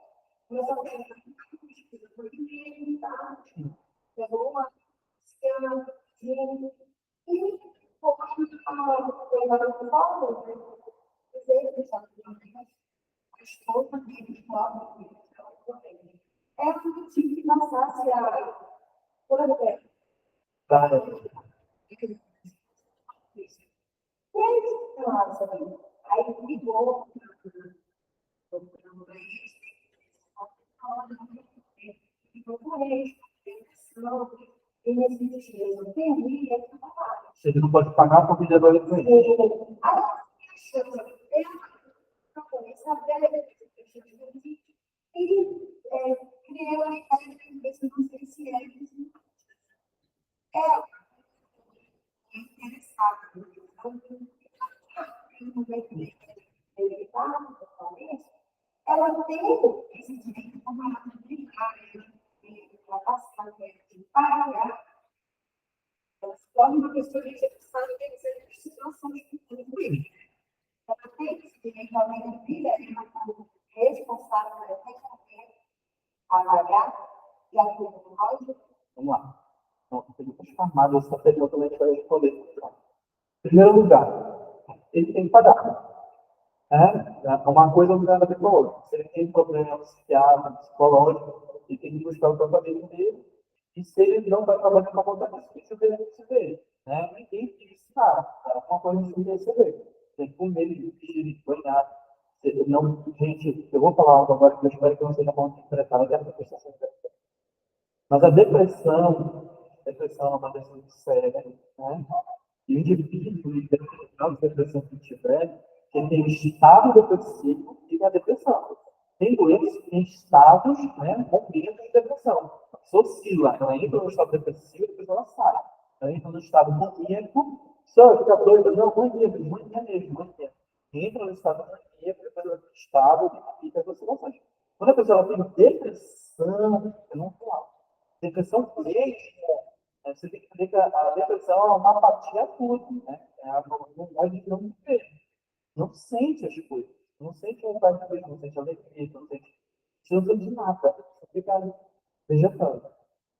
Começou a ter dinheiro, tá? Pegou uma esquema de e colocou a coisa no colo, dizer que já tinha a esposa dele, é um tipo de passasse a, por exemplo, aí ligou, e nesse sentido, tem Se ele não pode pagar, porque ele é doente. Ele criou a ideia de investir no CCL. Interessado. Ela tem esse direito de passar de pagar. Ela se torna uma pessoa de execução e tem que ser de situação de ele. Ela tem esse direito além da vida, ela é responsável por resolver, avaliar e aplicar. Vamos lá. Então, perguntas formadas, essa pergunta a gente vai responder. Em primeiro lugar, ele tem que pagar. Uma coisa não tem nada a ver com a outra. Se ele tem problema psiquiátrico, psicológico, ele tem que buscar o tratamento dele. E se ele não vai trabalhar com a conta difícil, ele tem que se ver. Ninguém tem que ensinar. É uma coisa que você tem que ver. Tem que comer, dirigir, banhar. Não, gente, eu vou falar algo agora que eu espero que não seja mal interpretado, até porque está sendo interpretado. Mas a depressão é uma doença muito séria, né? E o indivíduo, independente da depressão que tiver, ele tem o estado depressivo e a depressão. Tem doenças que têm estados, né, momentos de depressão. A pessoa oscila, ela entra no estado depressivo e depois ela sai. Ela entra no estado maníaco, só fica doida, não, mania mesmo, mania. Entra no estado maníaco, depois ela estado e fica as oscilações. Quando a pessoa tem depressão, eu não falo. Depressão mesmo, você tem que entender que a depressão é uma apatia pura, né? É a vontade de não viver. Não sente as coisas. Não sente vontade de viver, não sente alegria, não sente nada. Você fica vegetando.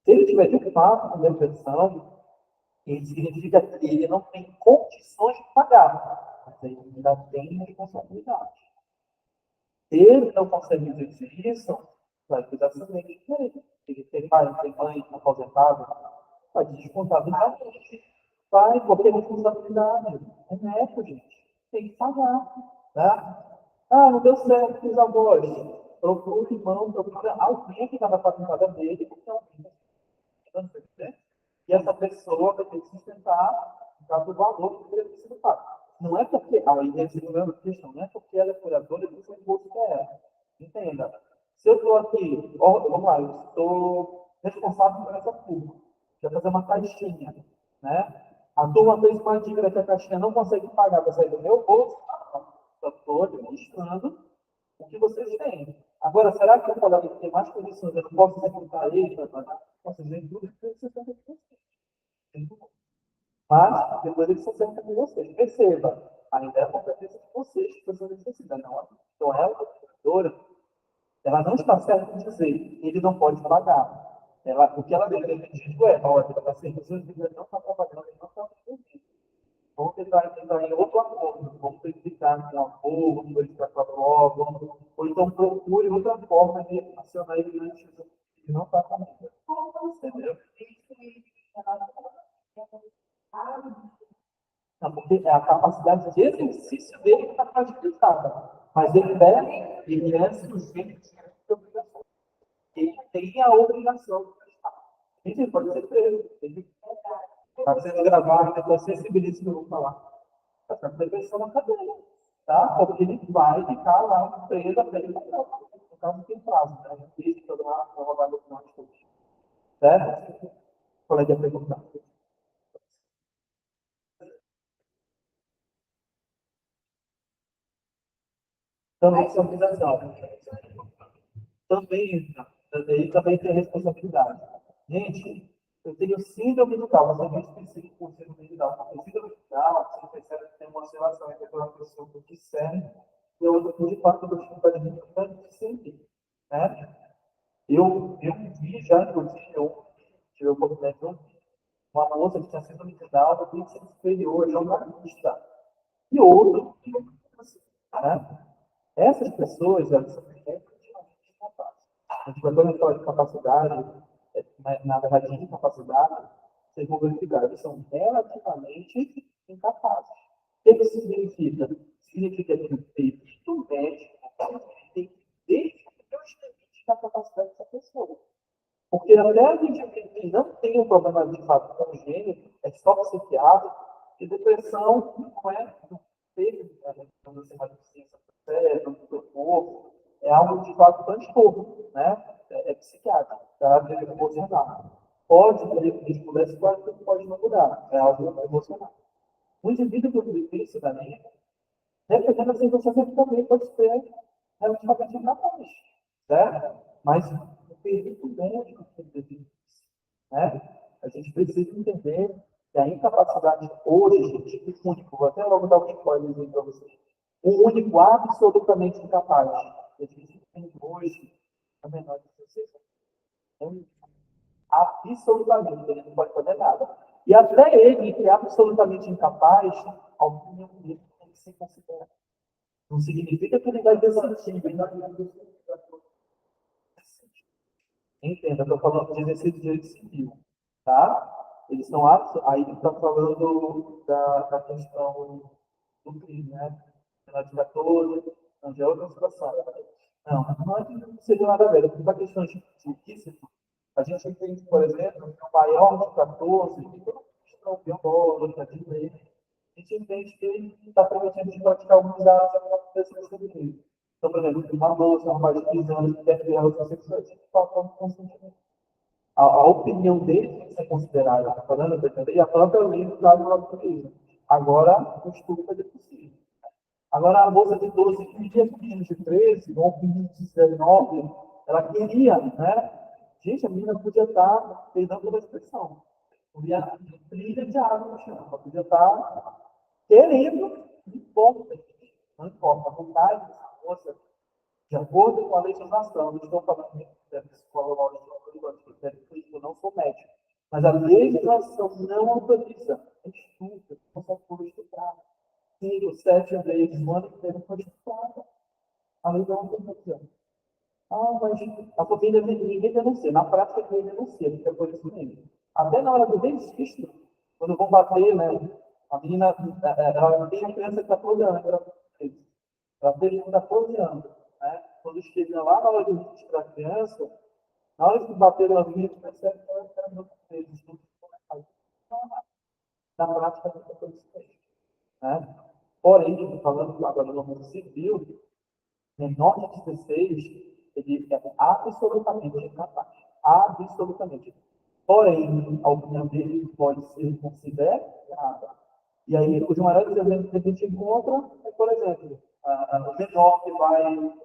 Se ele tiver de fato com depressão, isso significa que ele não tem condições de pagar. Mas ele ainda tem responsabilidade. Se ele não consegue exercer isso, vai cuidar somente dele. Ele tem pai, tem mãe, aposentado, vai descontar do país. Vai, porque é responsabilidade. É neto, gente. Tem que pagar. Tá? Ah, não deu certo com os avós. Procura o irmão, procura alguém que está na fazenda dele, porque alguém está. E essa pessoa vai ter que sustentar por causa do valor que ele precisa pagar. Não é porque a questão, não é porque ela é curadora que você busca ela. Entenda. Se eu estou aqui, vamos lá, eu estou responsável por essa turma. Quer fazer uma caixinha, né? A turma fez uma dívida que a caixinha não consegue pagar, vai sair do meu bolso. Eu estou administrando o que vocês têm. Agora, será que eu falar que tem mais condições, eu não posso executar ele para pagar? Posso dizer tudo que vocês têm. Mas, depois eles se acertam com vocês. Perceba, ainda é a competência de vocês que vocês necessitam. Então, ela, a professora, ela não está certa em dizer ele não pode pagar. O que ela deveria ter dito é, olha, ele está serviço, ele não está trabalhando, ele não está servindo. Vamos tentar entrar em outro acordo. Vamos verificar com o avô, vamos verificar com a avó, ou então procure outra forma de acionar ele antes de não estar com a vida. Entendeu? Não, porque é a capacidade de exercício dele que está fragilizada. Mas ele é sujeito de obrigação. Ele tem a obrigação de prestar. Ele pode ser preso. Ele está sendo gravado, então sensibiliza que eu vou falar. Está sendo prevenção na cadeia. Tá? Porque ele vai ficar lá preso até ele pagar. No caso, tem prazo. Né? Não existe toda uma rodada de nós todos. Certo? O colega ia perguntar. Também responsabilização. Também entra. Também tem responsabilidade. Gente, eu tenho síndrome do Down, mas eu não específico por síndrome do Down. Porque síndrome do Down, você percebe que tem uma oscilação entre aquela pessoa que discerne e a outra que de fato eu estou fazendo de sentir. Né? Eu vi já, inclusive, eu tive a oportunidade de ouvir uma moça que tinha síndrome de Down, eu tinha sido superior, jornalista. E outro, né? Essas pessoas, elas são extremamente capazes. A gente vai falar de capacidade, na verdade, de incapacidade, vocês vão verificar, eles são relativamente incapazes. O que isso significa? Significa que o perito médico tem que ver os limites da capacidade dessa pessoa. Porque até a gente que não tem um problema de fato congênito, é só psiquiátrico, e depressão não é do peso, uma deficiência do cérebro, do corpo, é algo de fato transtorno, né? É psiquiátrico, tá? Deve emocionar. Pode ter risco desse, pode não mudar, é algo emocional. O indivíduo que vive isso também, dependendo da circunstância, também pode ser relativamente incapaz, certo? Mas o perito médico né? A gente precisa entender que a incapacidade hoje, gente, o único, vou até logo dar um spoiler para vocês, o único absolutamente incapaz que a gente tem hoje é menor de 16 anos. Absolutamente, ele não pode fazer nada. E até ele, que é absolutamente incapaz, a opinião dele tem que ser considerada. Não significa que ele vai decidir. Entenda, eu estou falando de exercício de direito civil, tá? Eles são aptos, aí ele está falando da questão do crime, né? Penal de 14, não, já é outra situação. Não é que não seja nada a ver, porque a questão de ilícito, a gente entende, por exemplo, que o maior de 14, que toda questão biológica, de lei, a gente entende que ele está permitindo de praticar alguns atos que acontecem nesse direito. Então, por exemplo, uma moça, uma mais de 15 anos que quer criar relações sexuais, a gente está falando constantemente. A opinião dele tem que ser considerada, tá falando, e a própria lei traz uma natureza. Agora, o estudo é possível. Agora, a moça de 12 que pedia com menino de 13, ou com menino de 19, ela queria, né? Gente, a menina podia estar, perdão pela expressão, podia trilha de água no chão, ela podia estar querendo, não importa, não importa, a vontade dessa moça, de acordo com a legislação, não estou falando da psicóloga, eu não sou médico, mas a legislação não autoriza estudo, não pode estudar. 5, 7 vezes, um ano inteiro pode estudar. A lei não autoriza. Mas a família ninguém denuncia. Na prática, ninguém denuncia, porque é por isso mesmo. Até na hora do registro, quando vão bater, né? A menina, ela tem uma criança de 14 anos, ela teve 14 anos, né? Quando chega lá na hora do registro da criança, na hora que bateram as minhas, percebe que ela era muito vezes. Na prática, não é por isso mesmo, né? Porém, falando agora no mundo civil, menor de 16, ele é absolutamente capaz. Absolutamente. Porém, a opinião dele pode ser considerada. E aí, os maiores exemplos que a gente encontra é, por exemplo, o menor que vai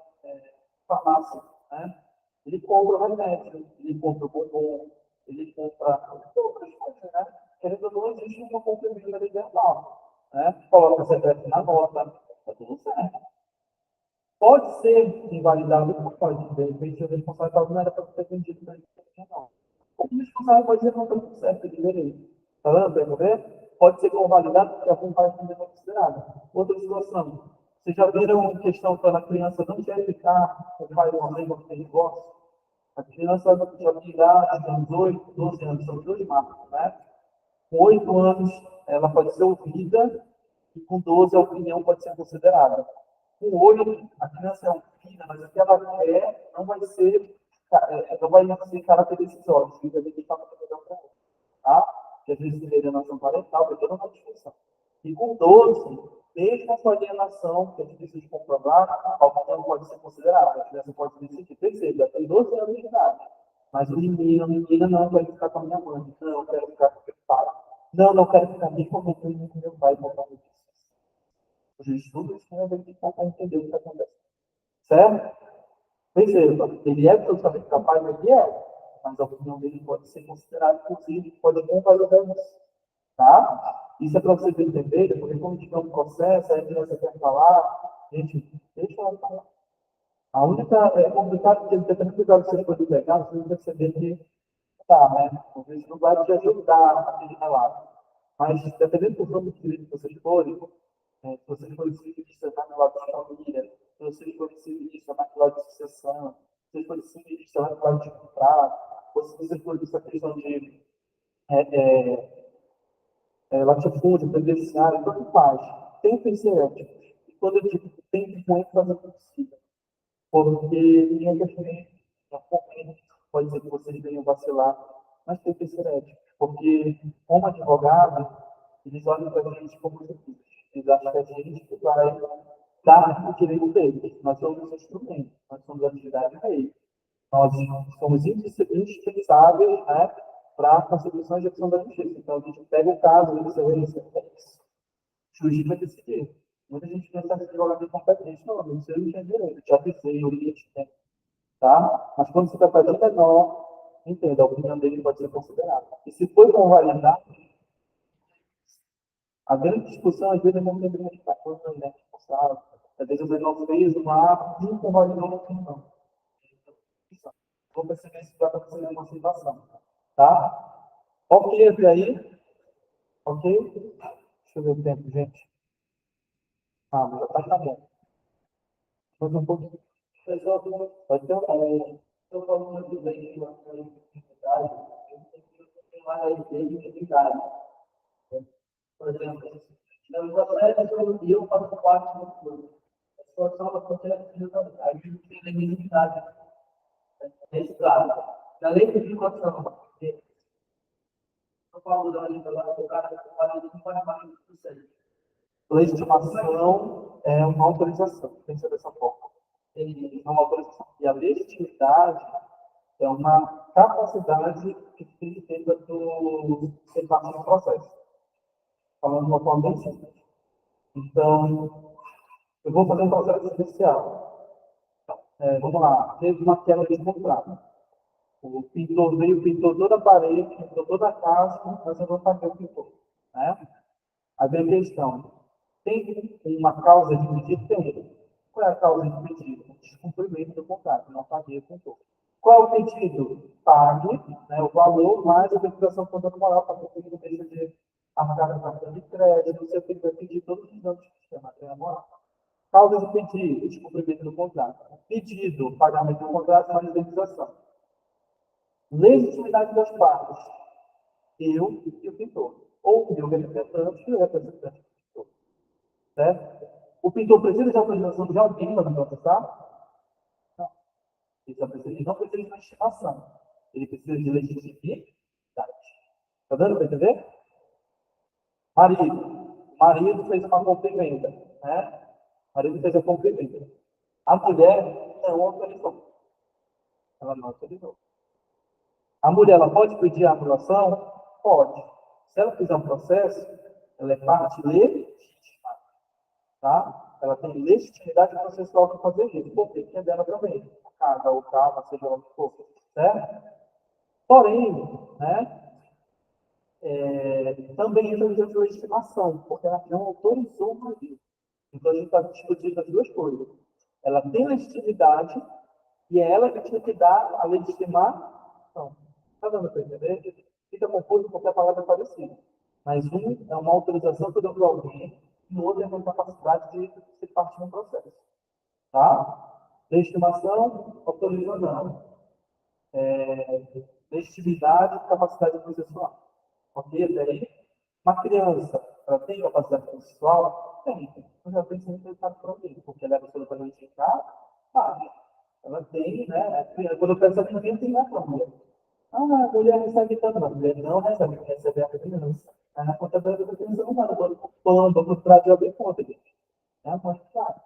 farmácia, né? Ele compra o remédio, ele compra o bombom, ele compra outras coisas, né? Querendo ou não, existe uma compra de verbal, né? Coloca CPF na nota, tá tudo certo. Pode ser invalidado, pode, de repente, o responsável não era para ter vendido para ele, não. O responsável pode dizer que não está tudo certo, de direito. Está vendo? Para ver? Pode ser convalidado porque a vontade não é considerada. Outra situação. Vocês já viram questão quando a criança não quer ficar com o pai ou a mãe quando tem divórcio? A criança já tem idade, tem uns 8, 12 anos, são dois marcos, né? Com 8 anos, ela pode ser ouvida e com 12 a opinião pode ser considerada. Com 8, a criança é ouvida, mas o que ela quer não vai ser caráter decisório, fica de que está melhor para ela. Tá? Que às vezes tem alienação parental, tem toda uma discussão. E com 12, mesmo com a alienação, que é difícil de comprovar, a opinião pode ser considerada. A criança pode decidir, perceba, tem 12 anos de idade. Mas o menino, a menina não quer ficar com a minha mãe, não, eu quero ficar com o meu pai. Não, não quero ficar nem com o meu pai, por causa disso. Os estudos têm a ver com entender o que está acontecendo. Certo? Perceba, ele é absolutamente capaz, ele é, mas a opinião dele pode ser considerada, inclusive, pode convalidar isso. Tá? Isso é para vocês entenderem, porque quando tiver um processo, aí a criança quer falar, gente, deixa ela falar. A única, é complicado, porque dependendo do lugar que você for pegar, você vai perceber que tá, né? Às vezes não vai te ajudar aquele relato. Mas, dependendo do ramo de direito que vocês forem, se vocês forem civilistas na cláusula de família, se vocês forem civilistas na cláusula de sucessão, se vocês forem civilistas na cláusula de contrato, ou se vocês forem essa questão de latifúndio, previdenciário, tanto faz. Tentem ser éticos. E quando eu digo tentem com ênfase possível, porque ninguém é diferente, pode ser que vocês venham vacilar, mas tentem ser éticos, porque como advogado, eles olham para a gente como juízes. Eles acham que a gente vai dar o direito deles. Nós somos os instrumentos, nós somos a atividade deles. Nós somos indispensáveis, né, para a constituição e execução da justiça. Então, a gente pega o caso e diz, é isso. O juiz vai decidir. Muita gente pensa que advogado é competente. Não, não sei o que é direito. Já pensei, eu iria te tá? Mas quando você está fazendo menor, entenda, a opinião dele pode ser considerada. E se for convalidado, a grande discussão, às vezes, é como lembrar de patrões, né? Às vezes o menor fez uma ato e convalidou a opinião. Vou perceber se vai acontecer uma situação. Tá? Ok, até aí? Ok? Deixa eu ver o tempo, gente. Já está acabando. Mas um pouquinho. Pode ter estou falando de legislação de cidade, eu tenho mais legitimidade. Por exemplo, no processo eu faço parte do clube. A situação do processo de a gente tem legitimidade registrada. Na lei de legislação, eu falo da legislação, o cara não faz mais do que isso. Legitimação é uma autorização, tem que ser dessa forma. É uma autorização. E a legitimidade é uma capacidade que tem que ter do ser parte do processo. Falando de uma forma bem simples. Então, eu vou fazer um processo judicial. Vamos lá, teve uma quebra de contrato. O pintor veio, pintou toda a parede, pintou toda a casa, mas eu vou fazer o pintor. Né? Aí vem a questão. Tem uma causa de pedido? Tem. Qual é a causa de pedido? Descumprimento do contrato, não paguei o pintor. Qual é o pedido? Pague, né, o valor mais a liquidação do contrato moral para que o deixe de arcar com cartão de crédito, você tem que pedir todos os danos do sistema, tem a moral. Causa de pedido, descumprimento do contrato. Pedido, pagamento do contrato, mais indenização. Legitimidade das partes. Eu e o pintor. Ou o meu representante e o representante do pintor. Certo? O pintor precisa de autorização de alguém para processar? Não. Ele não precisa de legitimação. Ele precisa de legitimidade. Está dando para entender? Marido fez uma compra e venda. Né? Marido fez a compra e venda. A mulher não autorizou. Ela não autorizou. A mulher ela pode pedir a anulação? Pode. Se ela fizer um processo, ela é parte legítima. Tá? Ela tem legitimidade processual para fazer isso. Por quê? Porque é dela também. A casa, o carro, seja lá o que for. Certo? Porém, né, também entra dentro de legitimação, porque ela não autorizou o marido. Então, a gente está discutindo as duas coisas. Ela tem legitimidade e é ela que tinha que dar a legitimação. Está dando para entender? Fica confuso porque a palavra é parecida. Mas um é uma autorização que eu dou para alguém e o outro é uma capacidade de ser parte do processo. Tá? Legitimação, autorização. Legitimidade, capacidade processual. Ok? Até aí? Uma criança, ela tem capacidade processual? Tem. Eu já pensei em pensar por alguém, porque ela é absolutamente eficaz? Ela tem, né? Quando eu penso em alguém, tem na família. A mulher recebe tanto, a mulher não recebe, recebe a criança. Aí na conta da criança não vai, quando por trás de alguém conta, gente. É muito claro.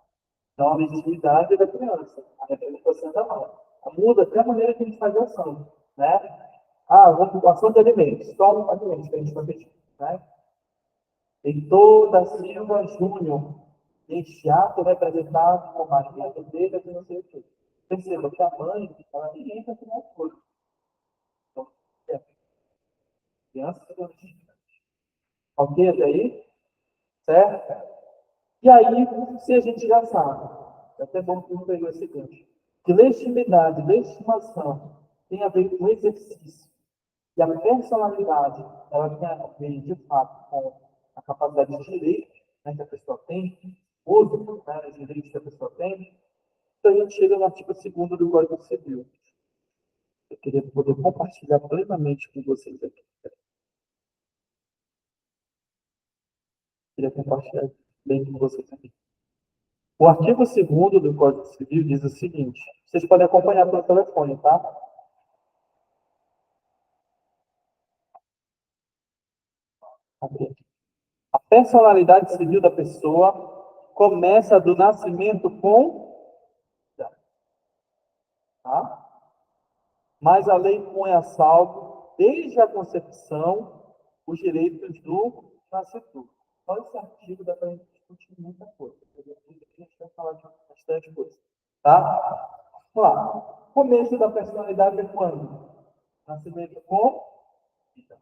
Então, a legitimidade é da criança, a representação da mãe. Muda até a maneira que a gente faz a ação. Né? Ação de alimentos, só um alimentos que a gente está pedindo. Né? Heitor da Silva Júnior, este ato representado com Maria do Deus e não sei o quê. Perceba que a mãe, ela nem entra aqui nas coisas. Então, criança, ok até aí? Certo? E aí, se a gente já sabe, é até bom que não pegou esse gancho, que legitimidade, legitimação tem a ver com exercício. E a personalidade, ela tem a ver, de fato, com a capacidade de direito, né, que a pessoa tem, uso, né, os direitos que a pessoa tem. Então, a gente chega no artigo 2º do Código Civil. Eu queria poder compartilhar plenamente com vocês aqui. Queria compartilhar bem com vocês aqui. O artigo 2º do Código Civil diz o seguinte, vocês podem acompanhar pelo telefone, tá? Aqui. A personalidade civil da pessoa começa do nascimento com... Tá? Mas a lei põe a salvo, desde a concepção, os direitos do nascituro. Só esse artigo dá para a gente discutir muita coisa. A gente vai falar de bastante coisa. Tá? Vamos lá. Começo da personalidade é quando? Nascimento com vida.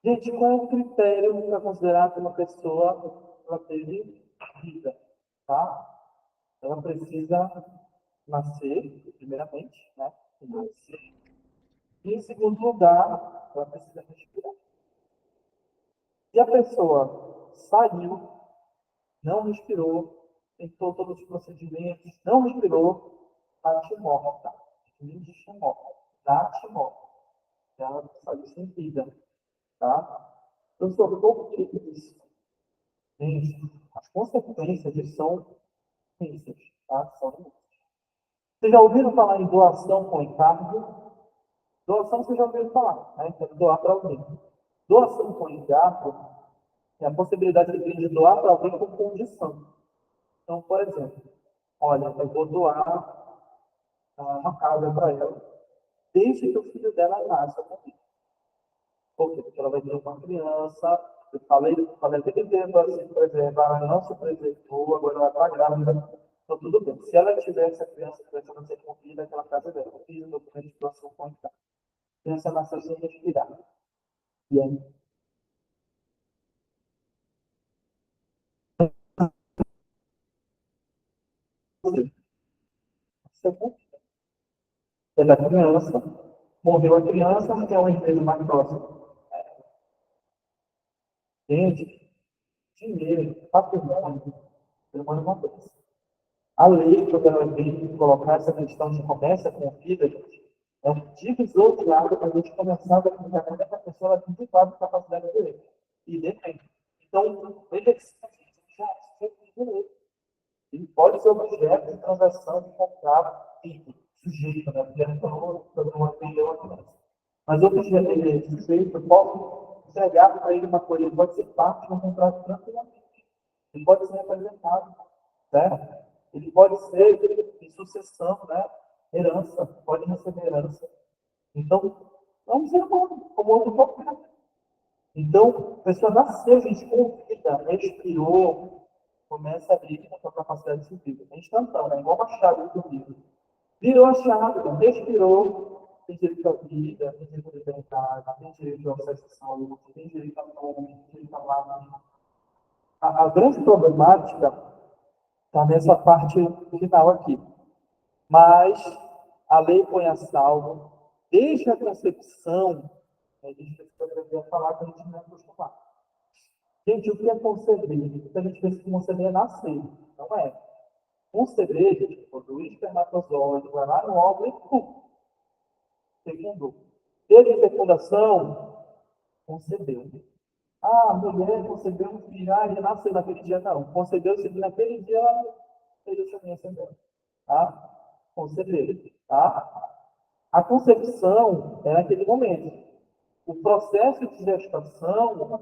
Gente, qual é o critério para considerar que uma pessoa ela teve vida? Tá? Ela precisa nascer, primeiramente, né? Nascer. E, em segundo lugar, ela precisa respirar. Se a pessoa saiu, não respirou, tentou todos os procedimentos, não respirou, bate morta. Existe morta. Bate morta. Ela saiu sem vida. Tá? Eu sou por que isso? Gente, as consequências são imensas. Tá? São imensas. Vocês já ouviram falar em doação com encargo? Doação vocês já ouviram falar, né? Então, doar para alguém. Doação com encargo é a possibilidade de de doar para alguém com condição. Então, por exemplo, olha, eu vou doar uma casa para ela, desde que o filho dela nasça comigo. Por quê? Porque ela vai ter uma criança, eu falei aquele tempo assim, preservar, ela não se preservou, agora ela está grávida, então tudo bem. Se ela tiver essa criança não ser concluída, aquela casa dela, eu fiz o documento de doação com encargo. A criança nasceu sem respirar. E aí, é da criança, morreu a criança, mas é uma empresa mais próxima. Gente, dinheiro, patrimônio, patrimônio é uma coisa. A lei, quando ela vem colocar essa questão de comércio com vida, gente, é um divisor de água para a gente começar a verificar como é que a pessoa ela tem de fato capacidade de direito. E depende. Então, veja que já tem direito. Ele pode ser objeto de transação de contrato sujeito, né? Porque ele falou sobre uma opinião aqui. Mas outro sujeito, eu posso entregar para ele uma coisa, ele pode ser parte de um contrato tranquilamente. Ele pode ser representado, certo? Ele pode ser em sucessão, né? Herança, pode receber herança. Então, é um ser humano, como outro qualquer. Então, a pessoa nasceu, gente, com vida, respirou, começa a abrir com a sua capacidade de vida. É instantâneo, é igual uma chave do livro. Virou a chave, respirou, tem direito à vida, tem direito à liberdade, tem direito ao acesso à saúde, tem direito a nome, tem direito a lábio. A grande problemática está nessa parte final aqui. Mas a lei põe a salvo, desde a concepção, a gente precisa aprender a falar que a gente não é acostumado. Gente, o que é conceber? A gente pensa que conceber é nascer, não é. Conceber, gente, quando o espermatozoide vai lá no óvulo e pum, fecundou. Teve fecundação, concebeu. Ah, a mulher concebeu um filho, ele nasceu naquele dia, não. Concebeu-se naquele dia, fez a semente dela. Tá? Conceber, tá? A concepção é naquele momento. O processo de gestação,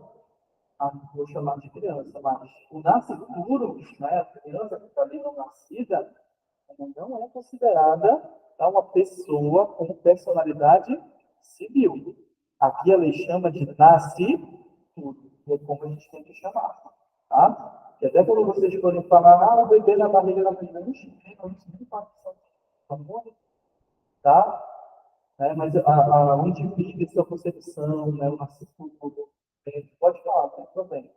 vou chamar de criança, mas o nascituro, né, a criança que está ali não nascida, ela não é considerada uma pessoa com personalidade civil. Aqui a lei chama de nascituro, que é como a gente tem que chamar. Tá? E até quando vocês forem falar, o bebê na barriga da menina, não nem participação. Tá? Mas onde vive sua concepção, né, o nascituro, pode falar, não tem problema.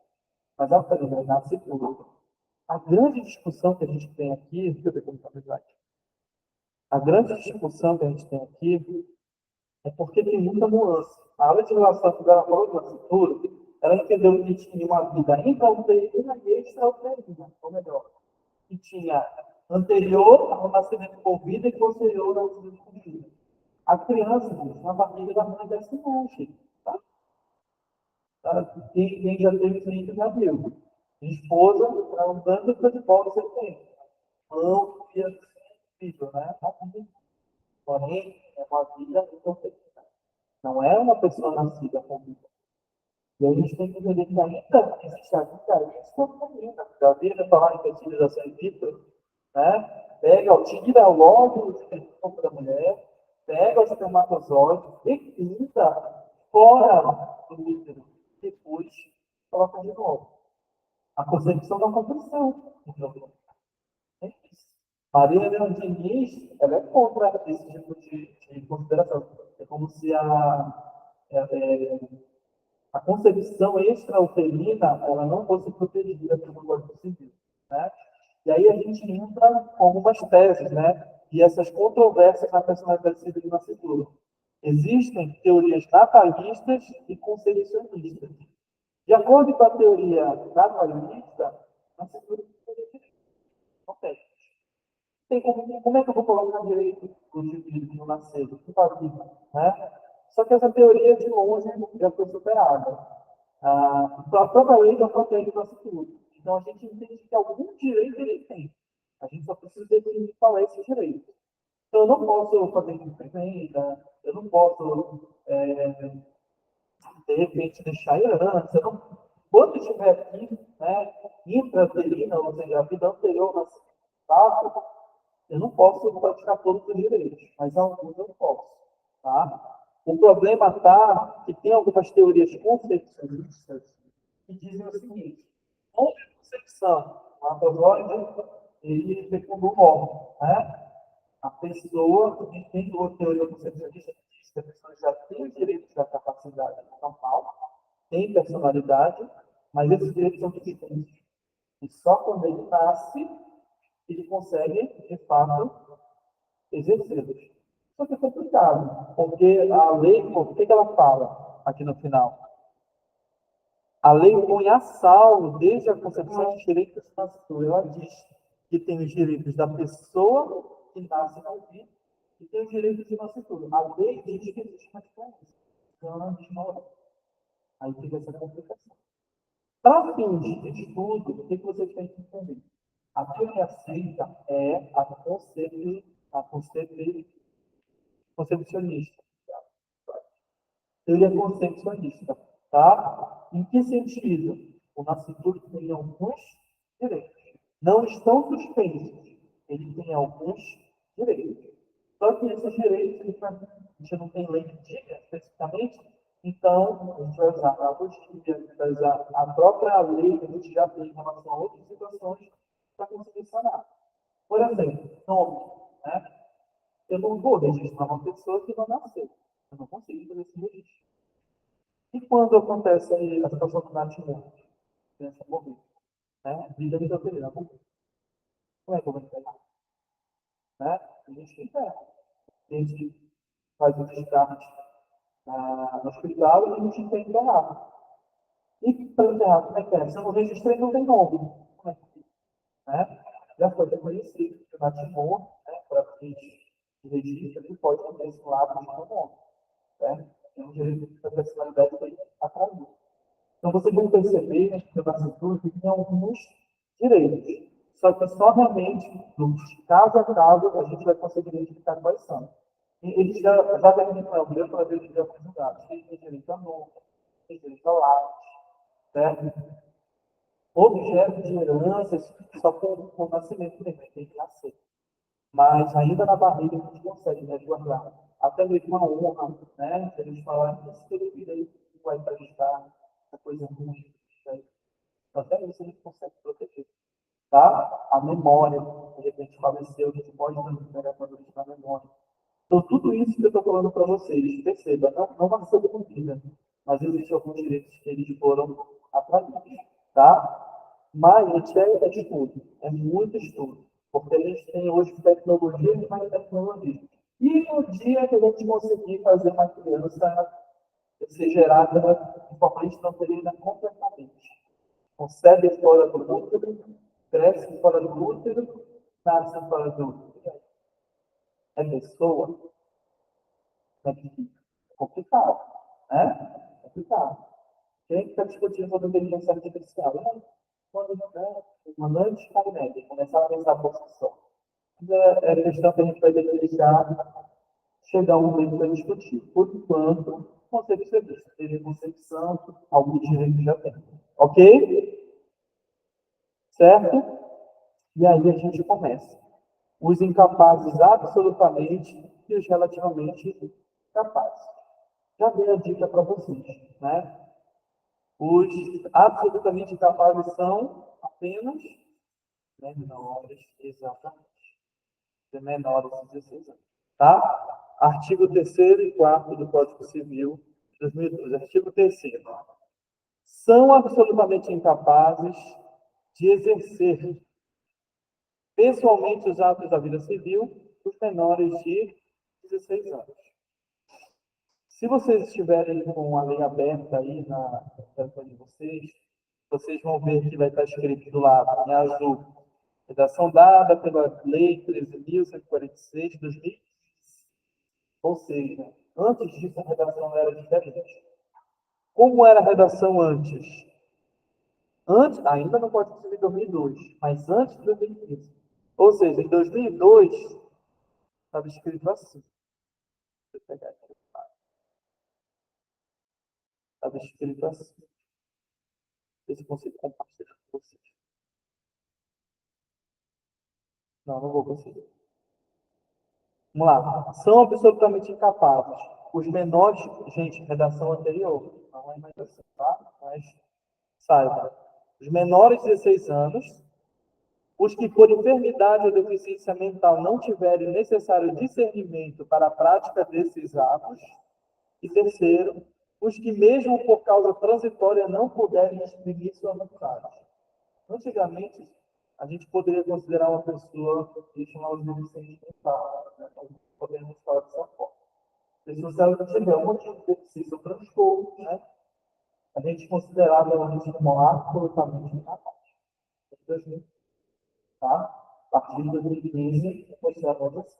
Mas a coisa nascituro. A grande discussão que a gente tem aqui, deixa eu ver como está o slide. A grande discussão que a gente tem aqui é porque tem muita nuance. A legislação que ela falou do nascituro, ela entendeu que tinha uma vida intrauterina e extrauterina, ou melhor, que tinha anterior ao nascimento com vida e posterior ao nascimento com vida. A criança, na barriga da mãe deve se mexe. Tá? Quem já teve cliente já viu. Esposa, andando de volta você tem. Mão, filho, né? Porém, é uma vida imperfeita. Não é uma pessoa nascida com vida. E aí a gente tem que entender que ainda existe a vida extra-feminina. Já viram falar em fertilização in vitro? Né? Pega, tira logo o corpo da mulher, pega o espermatozoide e pinta fora do útero. Depois coloca de novo. A concepção da concepção. É isso. Maria Helena Diniz, ela é contra esse tipo de consideração. É como se a concepção extrauterina ela não fosse protegida pelo Código Civil. Né? E aí a gente entra com algumas teses, né? E essas controvérsias na personalidade civil do nascituro. Existem teorias natalistas e concepcionistas. De acordo com a teoria natalista, nascituro são técnicos. Como é que eu vou colocar direito do indivíduo no nascido? Que fazia, né? Só que essa teoria, de longe, já foi superada. A própria lei já protege o nosso tudo. Então, a gente entende que algum direito ele tem. A gente só precisa definir qual é esse direito. Então, eu não posso fazer intervenda, eu não posso, de repente, deixar herança. Quando estiver aqui, né, intraterina, ou seja, a vida anterior ao nascimento, eu não posso praticar todos os direitos, mas alguns eu posso. Tá? O problema está que tem algumas teorias concepcionistas que dizem o seguinte: houve concepção, o androide, ele fecundou o órgão, né? A pessoa, tem outra teoria concepcionista que diz que a pessoa já tem os direitos da capacidade normal, tem personalidade, mas esses direitos são distintos. E só quando ele nasce, ele consegue, de fato, exercê-los. Só que é complicado, porque a lei, o que ela fala aqui no final? A lei põe a salvo, desde a concepção de direitos nascidos. Ela diz que tem os direitos da pessoa que nasce na vida e tem os direitos de nascituro. A lei diz que existe uma diferença. Então, ela diz não. Aí fica essa complicação. Para fins de estudo, o que vocês têm que entender? A teoria aceita é a concepcionista. Teoria concepcionista. Tá? Em que sentido? O nascituro tem alguns direitos. Não estão suspensos. Ele tem alguns direitos. Só que esses direitos, a gente não tem lei que diga especificamente, então a gente vai usar a analogia, vai usar a própria lei que a gente já tem em relação a outras situações para conseguir sanar. Por exemplo, nome. Né? Eu não vou registrar uma pessoa que não nasceu. Eu não consigo fazer esse registro. E quando acontece a situação do nascimento? Criança morrer. Né? Vida de doutrina, morrer. Como é que eu vou enterrar? Né? A gente enterra. A gente faz o descarte no hospital e a gente tem enterrado. E para enterrar, como é que é? Se eu não registrei, não tem nome. Como é que é? Né? Já foi reconhecido que o natimor, né, para fins de registro, ele pode ter esse lado de nome. Né? Tem um direito de personalidade que atraiu. Então, vocês vão perceber, né, que o nascituro tem alguns direitos. Só que só realmente, nos caso a caso, a gente vai conseguir identificar quais são. E eles já devem ter problema para ver os direitos julgados. Tem direito a nome, tem direito a lápis, certo? Objeto de heranças, só com o nascimento mesmo, tem que nascer. Mas ainda na barriga a gente consegue resguardar. Até mesmo uma honra, né? Se eles falarem que esse teu filho aí vai prestar essa coisa ruim, né? Até isso a gente consegue proteger. Tá? A memória, de repente faleceu, a gente pode recuperar a memória. Então, tudo isso que eu estou falando para vocês, perceba, não nasceu com vida, mas existem alguns direitos que eles foram atraídos. Tá? Mas, gente, é de estudo, é muito estudo, porque a gente tem hoje tecnologia e mais tecnologia. E no dia que a gente conseguir fazer uma criança ser gerada de forma instantaneana completamente, concebe fora do útero, cresce fora do útero, nasce fora do útero. É pessoa, é complicado, né? É complicado. Quem está discutindo sobre inteligência artificial? Quando uma noite cai neve, começar a pensar a posição. É questão que a gente vai ter que deixar chegar um momento para discutir. Por enquanto, concepcionista, teve concepção, alguns direitos já tem. Ok? Certo? E aí a gente começa. Os incapazes absolutamente e os relativamente capazes. Já dei a dica para vocês, né? Os absolutamente capazes são apenas menores, exatamente. Menores de 16 anos. Tá? Artigo 3º e 4º do Código Civil de 2012. Artigo 3º. São absolutamente incapazes de exercer pessoalmente os atos da vida civil os menores de 16 anos. Se vocês estiverem com a lei aberta aí na tela de vocês, vocês vão ver que vai estar escrito do lado, em azul, Redação dada pela Lei 13.146 de 2015. Ou seja, antes disso a redação era diferente. Como era a redação antes? Antes, ainda no Código Civil de 2002, mas antes de 2015. Ou seja, em 2002, estava escrito assim. Deixa eu pegar aqui. Estava escrito assim. Não sei se eu consigo compartilhar com vocês. Não, não vou conseguir. Vamos lá. São absolutamente incapazes. Os menores, gente, redação anterior, não é mais assim, tá? Mas saiba. Os menores de 16 anos, os que por enfermidade ou deficiência mental não tiverem necessário discernimento para a prática desses atos. E terceiro, os que mesmo por causa transitória não puderem exprimir sua vontade. Antigamente, a gente poderia considerar uma pessoa que chamava de deficiente mental, né? Podemos falar dessa forma. Pessoa, se ela não tiver um motivo de deficiência ou transtorno, né? A gente considerava ela como absolutamente incapaz. Tá? A partir de 2015, consideramos assim.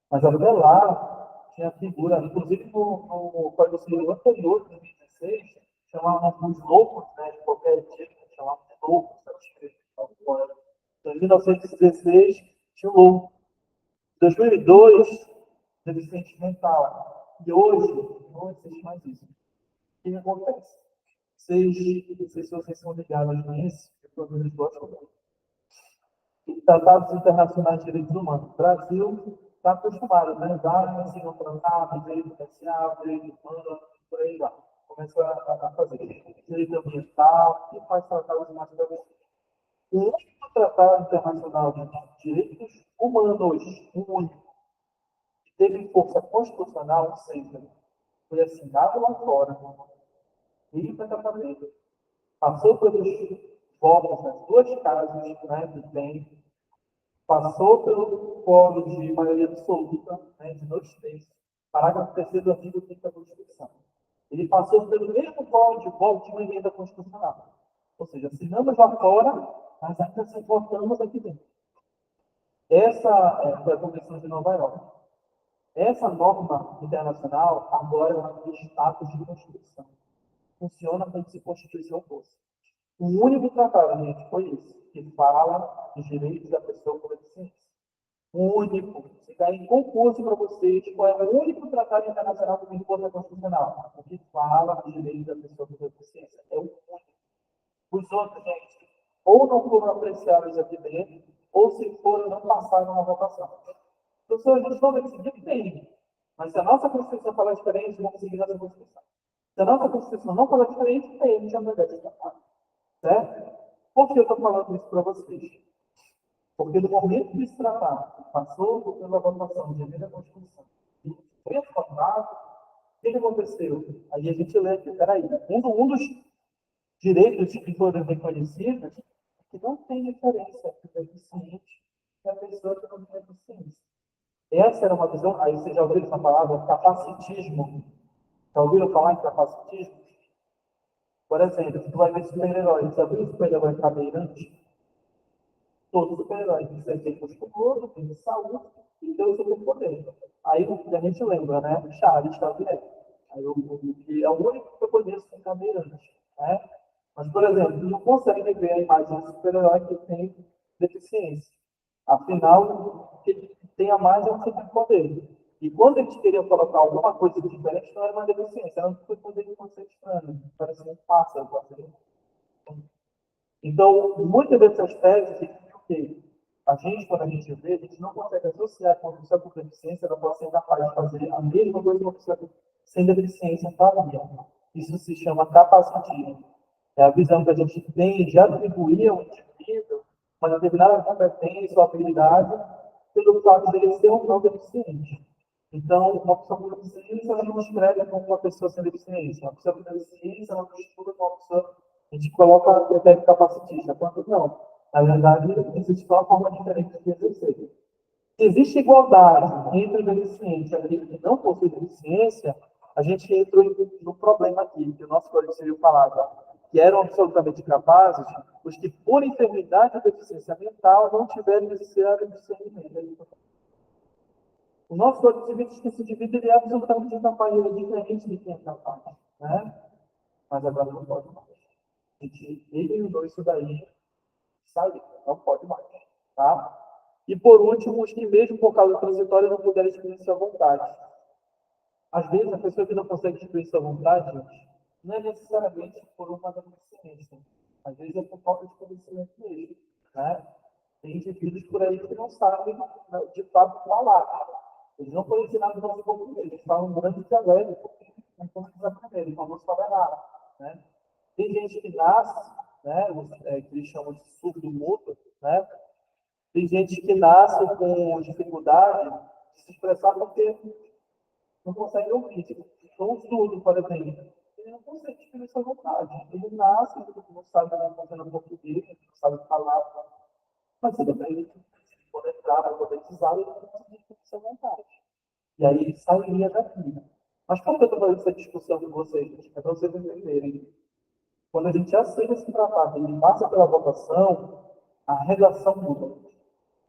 Mas até lá, tinha figura, inclusive no Código Civil anterior, de 2016, chamavam os loucos, né, de qualquer tipo, chamavam de loucos, estava escrito. Em 1916, tinha o louco. Em 2002, deficiente mental. E hoje, não existe mais isso. O que acontece? Não sei se vocês são ligados nisso, porque eles gostam muito. Tratados internacionais de direitos humanos. O Brasil está acostumado, né? Vários ensinam tratado, direito comercial, direito humano, por aí vai. Começa a fazer direito ambiental e faz tratados mais progressivos. O único tratado internacional de direitos humanos, o único, que teve força constitucional, ou seja, foi assinado lá fora, e foi tratado, passou pelos votos das duas casas, né, que tem, passou pelo fórum de maioria absoluta, né, de 2/3, parágrafo 3º do artigo 5º da Constituição. Ele passou pelo mesmo fórum de voto de uma emenda constitucional. Ou seja, assinamos lá fora, mas ainda assim votamos aqui dentro. Essa foi a Convenção de Nova York. Essa norma internacional agora ela tem status de Constituição. Funciona como se Constituição fosse. O único tratado, gente, foi esse, que fala dos direitos da pessoa com deficiência. O único. Se cair em concurso para vocês, qual é o único tratado internacional que tem força constitucional? O que fala dos direitos da pessoa com deficiência. É o único. Os outros, gente, ou não foram apreciados aqui dentro, ou se foram, não passaram na votação. Então, se a gente for decidir, tem. Mas se a nossa Constituição falar diferente, vamos seguir a nossa Constituição. Se a nossa Constituição não falar diferente, tem, a gente já não deve tratar. Certo? Por que eu estou falando isso para vocês? Porque no momento de se tratar, passou pela votação de emenda à Constituição, e foi aprovado, o que aconteceu? Aí a gente lê aqui, peraí, um dos direitos que foram reconhecidos é que não tem diferença entre o deficiente e a pessoa que não tem deficiência. Essa era uma visão, aí vocês já ouviram essa palavra, capacitismo. Já ouviram falar em capacitismo? Por exemplo, tu vai ver super-heróis. Já viu super-herói cadeirante? Todo super-herói tem que ser feito musculoso, tem de saúde e tem o superpoder. Aí a gente lembra, né? Charles Xavier. Aí é o único que eu conheço com cadeirante. Né? Mas, por exemplo, não consegue ver a imagem do super-herói que tem deficiência. Afinal, o que tem a mais é um superpoder. E quando eles queriam colocar alguma coisa diferente, não era uma deficiência, era um superpoder de conceito estranho. Parece um pássaro. Então, muitas dessas teses significam que a gente, quando a gente vê, a gente não consegue associar com uma pessoa com deficiência, ela pode ser capaz de fazer a mesma coisa que uma pessoa sem deficiência faria. Isso se chama capacitismo. É a visão que a gente tem de atribuir ao indivíduo uma determinada competência ou habilidade pelo fato de ele ser um não deficiente. Então, uma pessoa com deficiência ela não escreve como uma pessoa sem deficiência. Uma pessoa com deficiência ela não estuda como uma pessoa. A gente coloca a critério capacitista. Quando não. Na verdade, existe uma forma diferente de exercer. Se existe igualdade entre o deficiente e aquele que não possui deficiência, a gente entra no problema aqui, que o nosso Código Civil falava. que eram absolutamente capazes, os que, por enfermidade ou deficiência mental, não tiveram necessidade de discernimento. O nosso código civil diz que esse indivíduo ele é absolutamente incapaz, ele é diferente de quem é capaz. Né? Mas agora não pode mais. A gente eliminou isso daí, saiu, não pode mais. Tá? E por último, os que mesmo por causa transitória não puderam exprimir sua vontade. Às vezes, a pessoa que não consegue exprimir sua vontade, não é necessariamente por uma deficiência. Às vezes é por falta de conhecimento mesmo. Né? Tem indivíduos por aí que não sabem, de fato, falar. Eles não foram ensinados no nosso português. Eles falam um grande dialeto, não conseguem aprender, eles não sabem nada. Né? Tem gente que nasce, né, que eles chamam de surdo-mudo, né? Tem gente que nasce com dificuldade de se expressar porque não consegue ouvir. Tipo, um surdo, por exemplo, ele não consegue exprimir sua vontade. Ele nasce, ele não sabe fazer português, não sabe falar, mas ele depende de poder entrar, para poder usar, ele não consegue exprimir sua vontade. E aí ele sairia daqui. Mas por que eu estou fazendo essa discussão com vocês? É para vocês entenderem. Quando a gente aceita esse tratado e passa pela votação, a redação muda.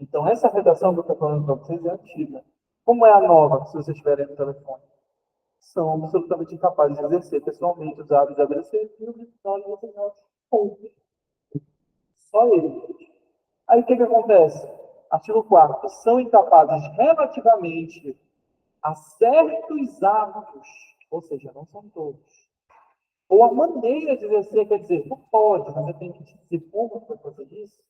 Então, essa redação que eu estou falando para vocês é antiga. Como é a nova, se vocês tiverem no telefone? São absolutamente incapazes de exercer pessoalmente os atos agressivos e vocês não ouvem. Só eles. Aí o que acontece? Artigo 4º. São incapazes relativamente a certos atos, ou seja, não são todos. Ou a maneira de exercer, quer dizer, não pode, mas eu tenho que dizer como foi fazer isso.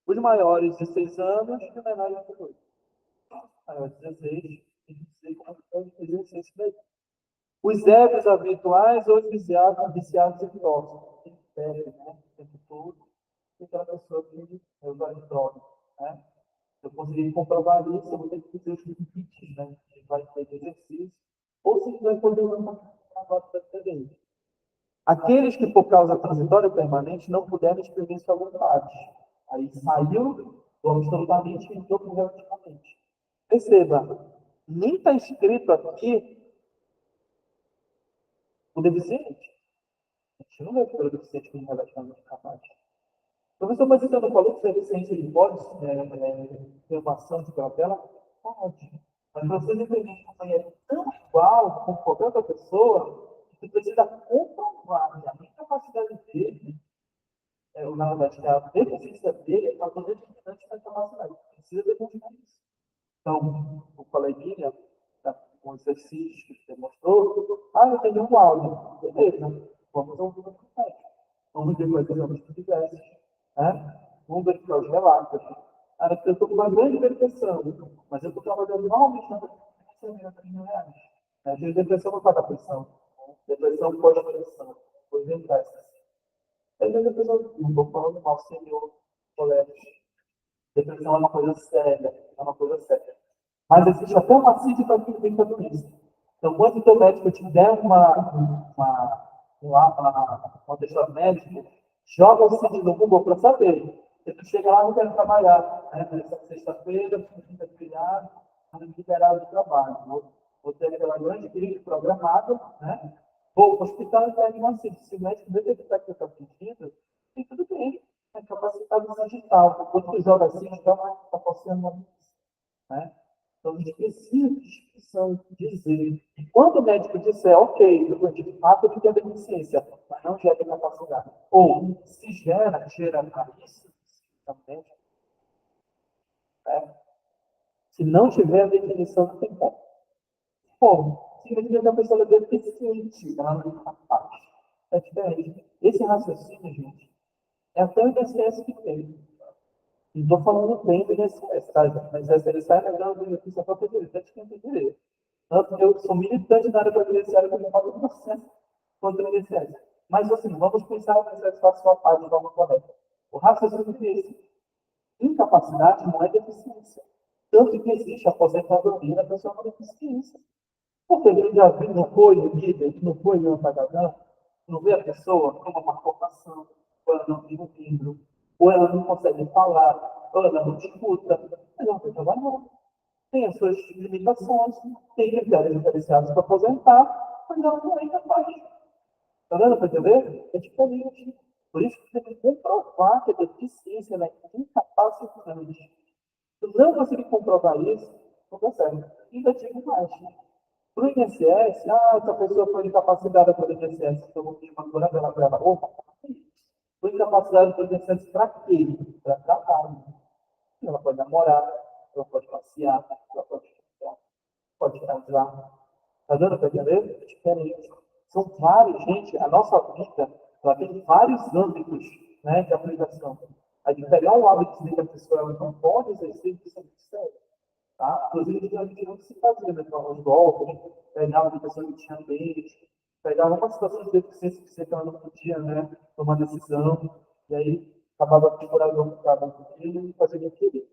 Os maiores de 6 anos e os menores de 18. Maiores de 16, tem que dizer como foi exercer isso daí. Os ébrios habituais ou os viciados em drogas. Tem que ter, né? O tempo todo. E aquela pessoa que usa drogas, né? Se eu conseguir comprovar isso, eu vou ter que fazer os limites, né? Que vai ter de exercício. Ou se vai poder usar uma nota também. Aqueles que, por causa transitória ou permanente, não puderam exprimir sua vontade. Aí saiu do absolutamente e entrou para o relativamente. Perceba, nem está escrito aqui o deficiente. A gente não vê pelo deficiente como relativamente capaz. Professor, mas então não falou que o deficiente ele pode ter uma ação de cautela? Pode. Mas para vocês entenderem que é tão igual como qualquer outra pessoa, que precisa comprovar que a incapacidade dele, na verdade, a deficiência dele é fator determinante da capacidade. Precisa demonstrar isso. Então, o coleguinha, com exercícios que demonstrou, eu tenho um áudio. Beleza, vamos ouvir o que faz. Vamos ver quais são os diversos. Vamos verificar os relatos. Eu estou com uma grande depressão, mas eu estou trabalhando normalmente na R$3.000. A depressão não paga pressão. Depressão pós-depressão. Vou inventar isso. Depressão, não estou falando mal, senhor, colegas. Depressão é uma coisa séria. É uma coisa séria. Mas existe até uma CID para quem tem tudo isso. Então, quando o teu médico te der um atestado médico, joga o CID no Google para saber. Se tu chega lá, não quero trabalhar. Nessa sexta-feira, quinta-feira, liberado de trabalho. Vou ter aquela grande crise programada, né? Vou para o hospital e pego uma CID. Se o médico detectar que você está sentindo, tem tudo bem. É capacitado digital. Quando tu joga assim, então está passando uma né? Então, a gente precisa dizer. E quando o médico disser, ok, de fato eu tenho deficiência, mas não gera capacidade. Ou, se gera isso também. Né? Se não tiver a definição, não tem como. Como? Significa que a pessoa é deficiente, ela não é capaz. É diferente. Esse raciocínio, gente, é até o INSS que tem. Não estou falando bem do INSS, tá? Mas ele sai melhor do benefício da própria direita de quem tem direito. Tanto que eu sou militante na área previdenciária, porque eu falo processo contra o INSS. Mas, assim, vamos pensar o INSS faz sua parte de forma correta. O raciocínio é esse. Incapacidade não é deficiência. Tanto que existe aposentadoria da pessoa com deficiência. Porque ele já viu, não foi no líder, não foi no apagão, não vê a pessoa com uma formação, ou ela não tem um livro, ou ela não consegue falar, ou ela não escuta, mas ela tem trabalhar. Tem as suas limitações, tem critérios diferenciados para aposentar, mas ela não é capaz. Tá dando para entender? É diferente. Por isso que tem que comprovar que a deficiência é incapacitante. Se não conseguir comprovar isso, não consegue. Ainda digo mais. Para o INSS, essa pessoa foi incapacitada pelo INSS, então eu vou pedir uma cura dela para ela. Opa, foi incapacitada pelo INSS para quê? Para trabalho. Ela pode namorar, ela pode passear, ela pode casar. Está dando para entender? É diferente. São vários, gente, a nossa vida ela tem vários âmbitos, né, de aplicação. A de pegar um hábito de dizer que a pessoa ela não pode exercer, isso é muito sério. Tá? Inclusive, a gente não se fazia, né, com os golpes, pegar uma pessoa que tinha leite, pegar uma situação de deficiência que você não podia, né, tomar decisão, e aí acabava procurando o cara e fazendo aquilo.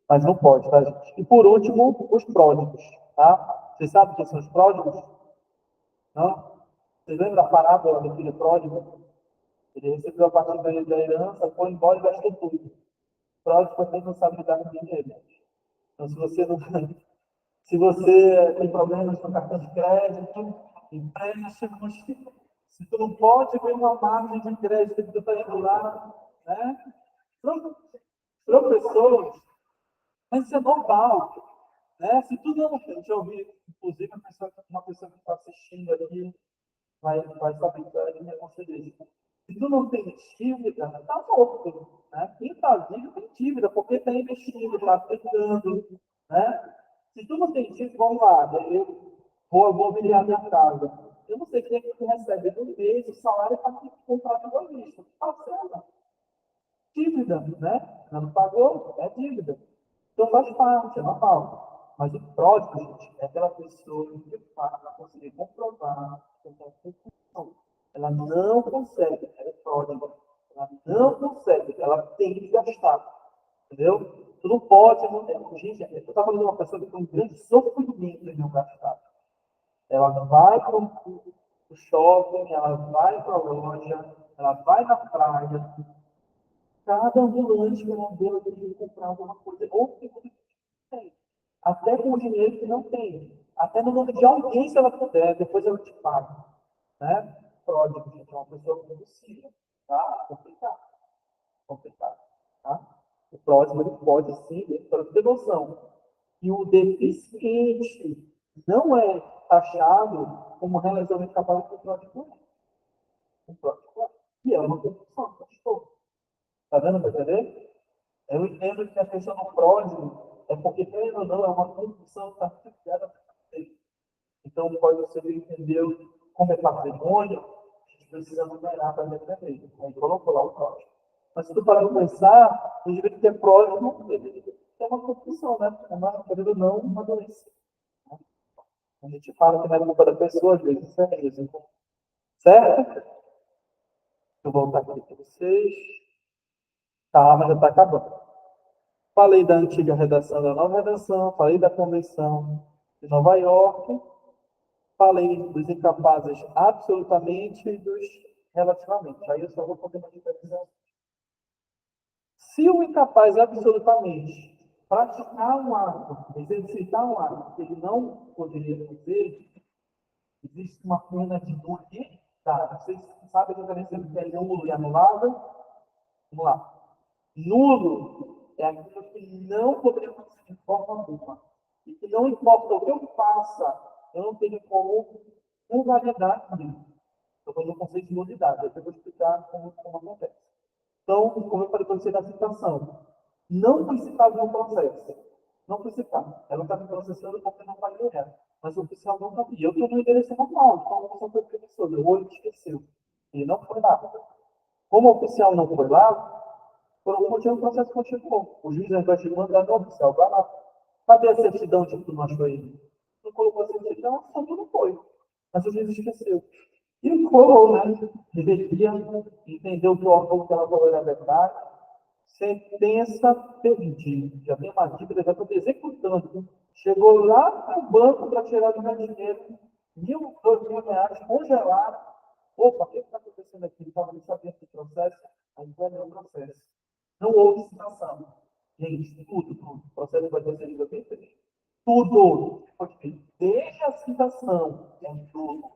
Mas não pode, tá, gente? E por último, os pródigos, tá? Vocês sabem o que são os pródigos? Não? Vocês lembram da parábola do filho pródigo? Ele recebeu a parte da herança, foi embora e gastou tudo. O pródigo também não sabe lidar com dinheiro. Então, se você tem problemas com cartão de crédito, empréstimos, se tu não pode ver uma margem de crédito que tu está indo lá, né? Professores, mas isso é normal. Né? Se tu não, já ouvi, inclusive, uma pessoa que está assistindo aqui vai saber que é minha conselheira. Se tu não tem dívida, tá morto. Né? Quem está vivo tem dívida, porque está investindo, está aplicando. Né? Se tu não tem dívida, vamos lá, eu vou virar minha casa. Eu não sei quem é que recebe no mês o salário para comprar de uma vista. Parcela. Dívida, né? Não pagou, é dívida. Então faz parte, é normal. Mas o pródigo, gente, é aquela pessoa que de fato vai conseguir comprovar que ela tem função. Ela não consegue, ela é pródiga. Ela não consegue, ela tem que gastar. Entendeu? Tu não pode, gente, eu estava falando de uma pessoa que tem um grande sofrimento em não gastar. Ela vai para o shopping, ela vai para a loja, ela vai na praia. Cada ambulante que ela deu, tem que comprar alguma coisa. Ou que tem. Até com o dinheiro que não tem. Até no nome de alguém, se ela puder, depois ela te paga. Né? Pródigo, gente, é uma pessoa compulsiva. Tá? Complicado. Complicado. Tá? O pródigo, ele pode sim, para ter noção. E o deficiente não é taxado como relacionamento capaz com o pródigo. O pródigo é. E é uma compulsão. Está dando para entender? Eu entendo que a questão do pródigo é porque, querendo ou não, é uma compulsão que está ligada a ele. Então, pode ser entendeu como é patrimônio, a gente precisa numerar para defender. Aí colocou lá o pródigo. Mas se tu parar para pensar, o indivíduo que é pródigo, ele tem uma compulsão, né? É uma, querendo ou não, uma doença. Né? A gente fala que não é culpa da pessoa, às vezes isso é mesmo. Certo? Deixa eu voltar aqui para vocês. Calma, já está acabando. Falei da antiga redação e da nova redação, falei da Convenção de Nova York, falei dos incapazes absolutamente e dos relativamente. Aí eu só vou fazer uma diferença. Se o incapaz absolutamente praticar um ato, exercitar um ato que ele não poderia fazer, existe uma pena de nulidade. Vocês sabem a diferença entre nulo e anulável? Vamos lá. Nulo é aquilo que não poderia acontecer de forma alguma. E que não importa o que eu faça, eu não tenho como invalidar aquilo. Estou falando do conceito de nulidade. Eu vou explicar como acontece. Então, como eu falei para você na citação, não principal no processo. Não principal. Ela está me processando porque não pagou ela. Mas o oficial não sabia. Eu estou no endereço normal, então a pessoa foi professora. O olho esqueceu. Ele não foi lá. Como o oficial não foi lá, por algum motivo o processo continuou. O juiz vai te mandar no oficial, vai lá. Cadê a certidão de que tu não achou ele? Não colocou a certidão, só não foi. Mas o juiz esqueceu. E o coro, né? Deveria entender o que o órgão que ela falou na verdade. Sentença perdida. Já tem uma dívida, já estou executando. Chegou lá no banco para tirar do meu dinheiro, 1.000, 2.000 reais, congelado. Opa, o que está acontecendo aqui? Estava me sabendo do processo, aí vai meu processo. Não houve citação. Gente, tudo. O processo vai ter sido bem feito. Tudo foi feito. Desde a citação, é tudo.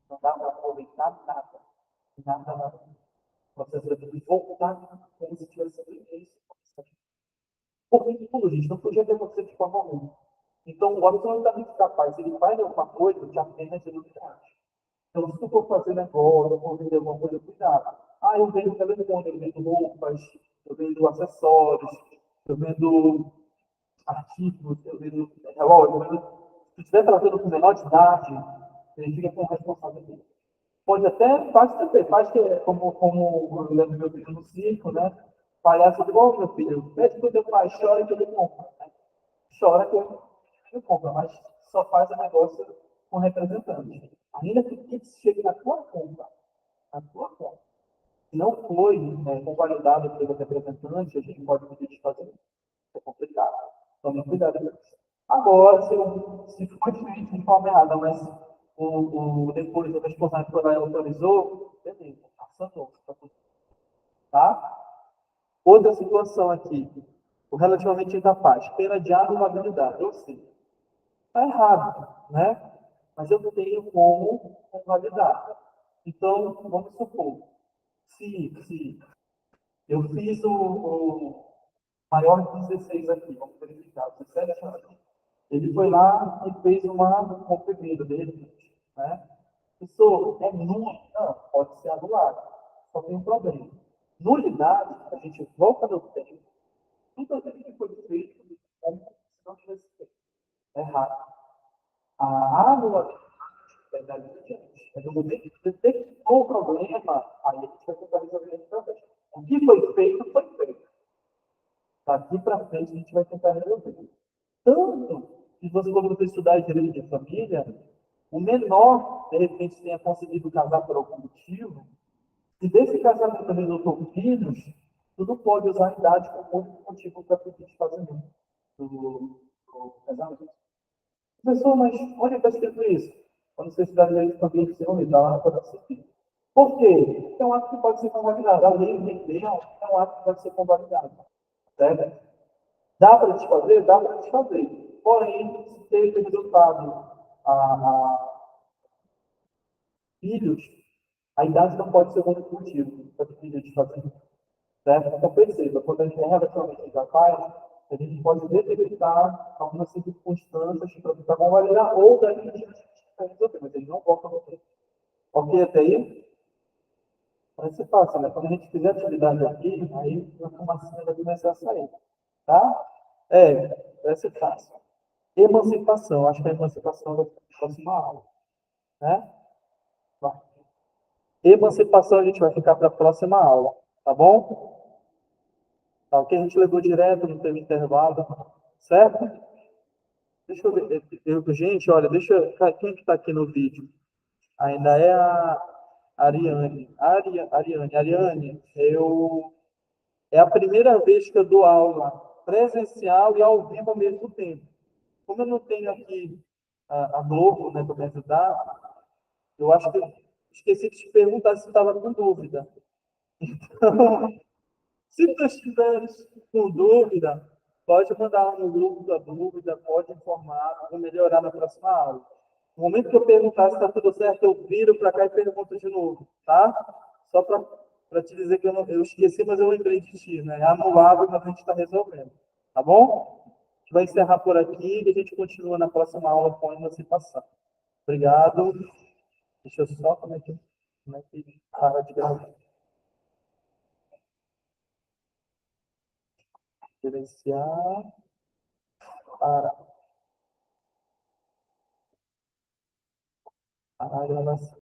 Não dá para aproveitar nada. nada, processo de voltar como se tivesse sido isso. Porque tudo, gente, não podia ter acontecido de forma alguma. Então, o absolutamente capaz, se ele faz alguma coisa, já apenas ele faz. Então, se tu for fazer negócio, for vender alguma coisa, cuidado. Ah, eu vendo telefone, eu vendo roupas, eu vendo acessórios, eu vendo artigos, eu vendo relógio, eu vendo... Se estiver tratando com menor de idade, ele fica com responsabilidade. Pode até, faz que é como eu lembro meu filho no circo, né? Palhaço de bom, meu filho, pede que o teu pai chora que ele compra. Né? Chora que ele compra, mas só faz o negócio com representante. Ainda que chegue na tua conta, na tua conta. Se não foi convalidado pelo representante, a gente pode pedir de fazer. É complicado. Tome cuidado com isso. Agora, se foi feito de forma errada, mas depois o responsável foi lá e autorizou, beleza, passou, tá? Outra situação aqui, o relativamente incapaz, pena de invalidade, ou seja, está errado, né? Mas eu tenho como convalidar. Então, vamos supor, se eu fiz o maior de 16 aqui, vamos verificar, 17 anos. Ele foi lá e fez uma comprimida dele, né? Isso é nulo? Não, pode ser anulado. Só tem um problema. Nulidade, a gente volta no tempo, tudo aquilo que foi feito como se não tivesse feito. É errado. A anulação é dali adiante. É no momento que você detectou o problema, aí a gente vai tentar resolver esse problema. O que foi feito, foi feito. Daqui para frente a gente vai tentar resolver. Tanto que você, quando você estudar direito de família, o menor, de repente, tenha conseguido casar por algum motivo, se desse casamento resultou filhos, tu não pode usar a idade como motivo para pedir desfazimento do casamento. Professor, mas onde está escrito isso? Quando você estudar direito de família, você não me dá lá para seguir. Por quê? É um ato que pode ser convalidado. A lei entendeu, é um ato que pode ser convalidado. Certo? Dá para desfazer? Dá para desfazer. Porém, se teve resultado filhos, a idade não pode ser o único motivo para o filho desfazer. Certo? Então, perceba, quando a gente é relativamente capaz, a gente pode detectar algumas circunstâncias para tentar convalidar ou daí a gente vai resolver, mas ele não volta no tempo. Ok até aí? Vai ser fácil, né? Quando a gente fizer atividade aqui, aí a fumacinha vai começar a sair. Tá? Vai ser fácil. Emancipação, acho que a emancipação vai ser a próxima aula. Né? Vai. Emancipação a gente vai ficar para a próxima aula. Tá bom? Tá, o que a gente levou direto, não teve intervalo. Certo? Deixa eu ver. Gente, olha, quem que está aqui no vídeo? Ainda é a Ariane. Ariane, é a primeira vez que eu dou aula presencial e ao vivo ao mesmo tempo. Como eu não tenho aqui a Globo, né, para me ajudar, eu acho que eu esqueci de te perguntar se estava com dúvida. Então, se tu estiveres com dúvida, pode mandar lá no grupo da dúvida, pode informar, vou melhorar na próxima aula. No momento que eu perguntar se está tudo certo, eu viro para cá e pergunto de novo, tá? Só para te dizer que eu esqueci, mas eu lembrei de ti, né? É anulável, mas a gente está resolvendo. Tá bom? A gente vai encerrar por aqui e a gente continua na próxima aula com a emancipação. Obrigado. Deixa eu só como é que para de gravar. Gerenciar. Para a gravação.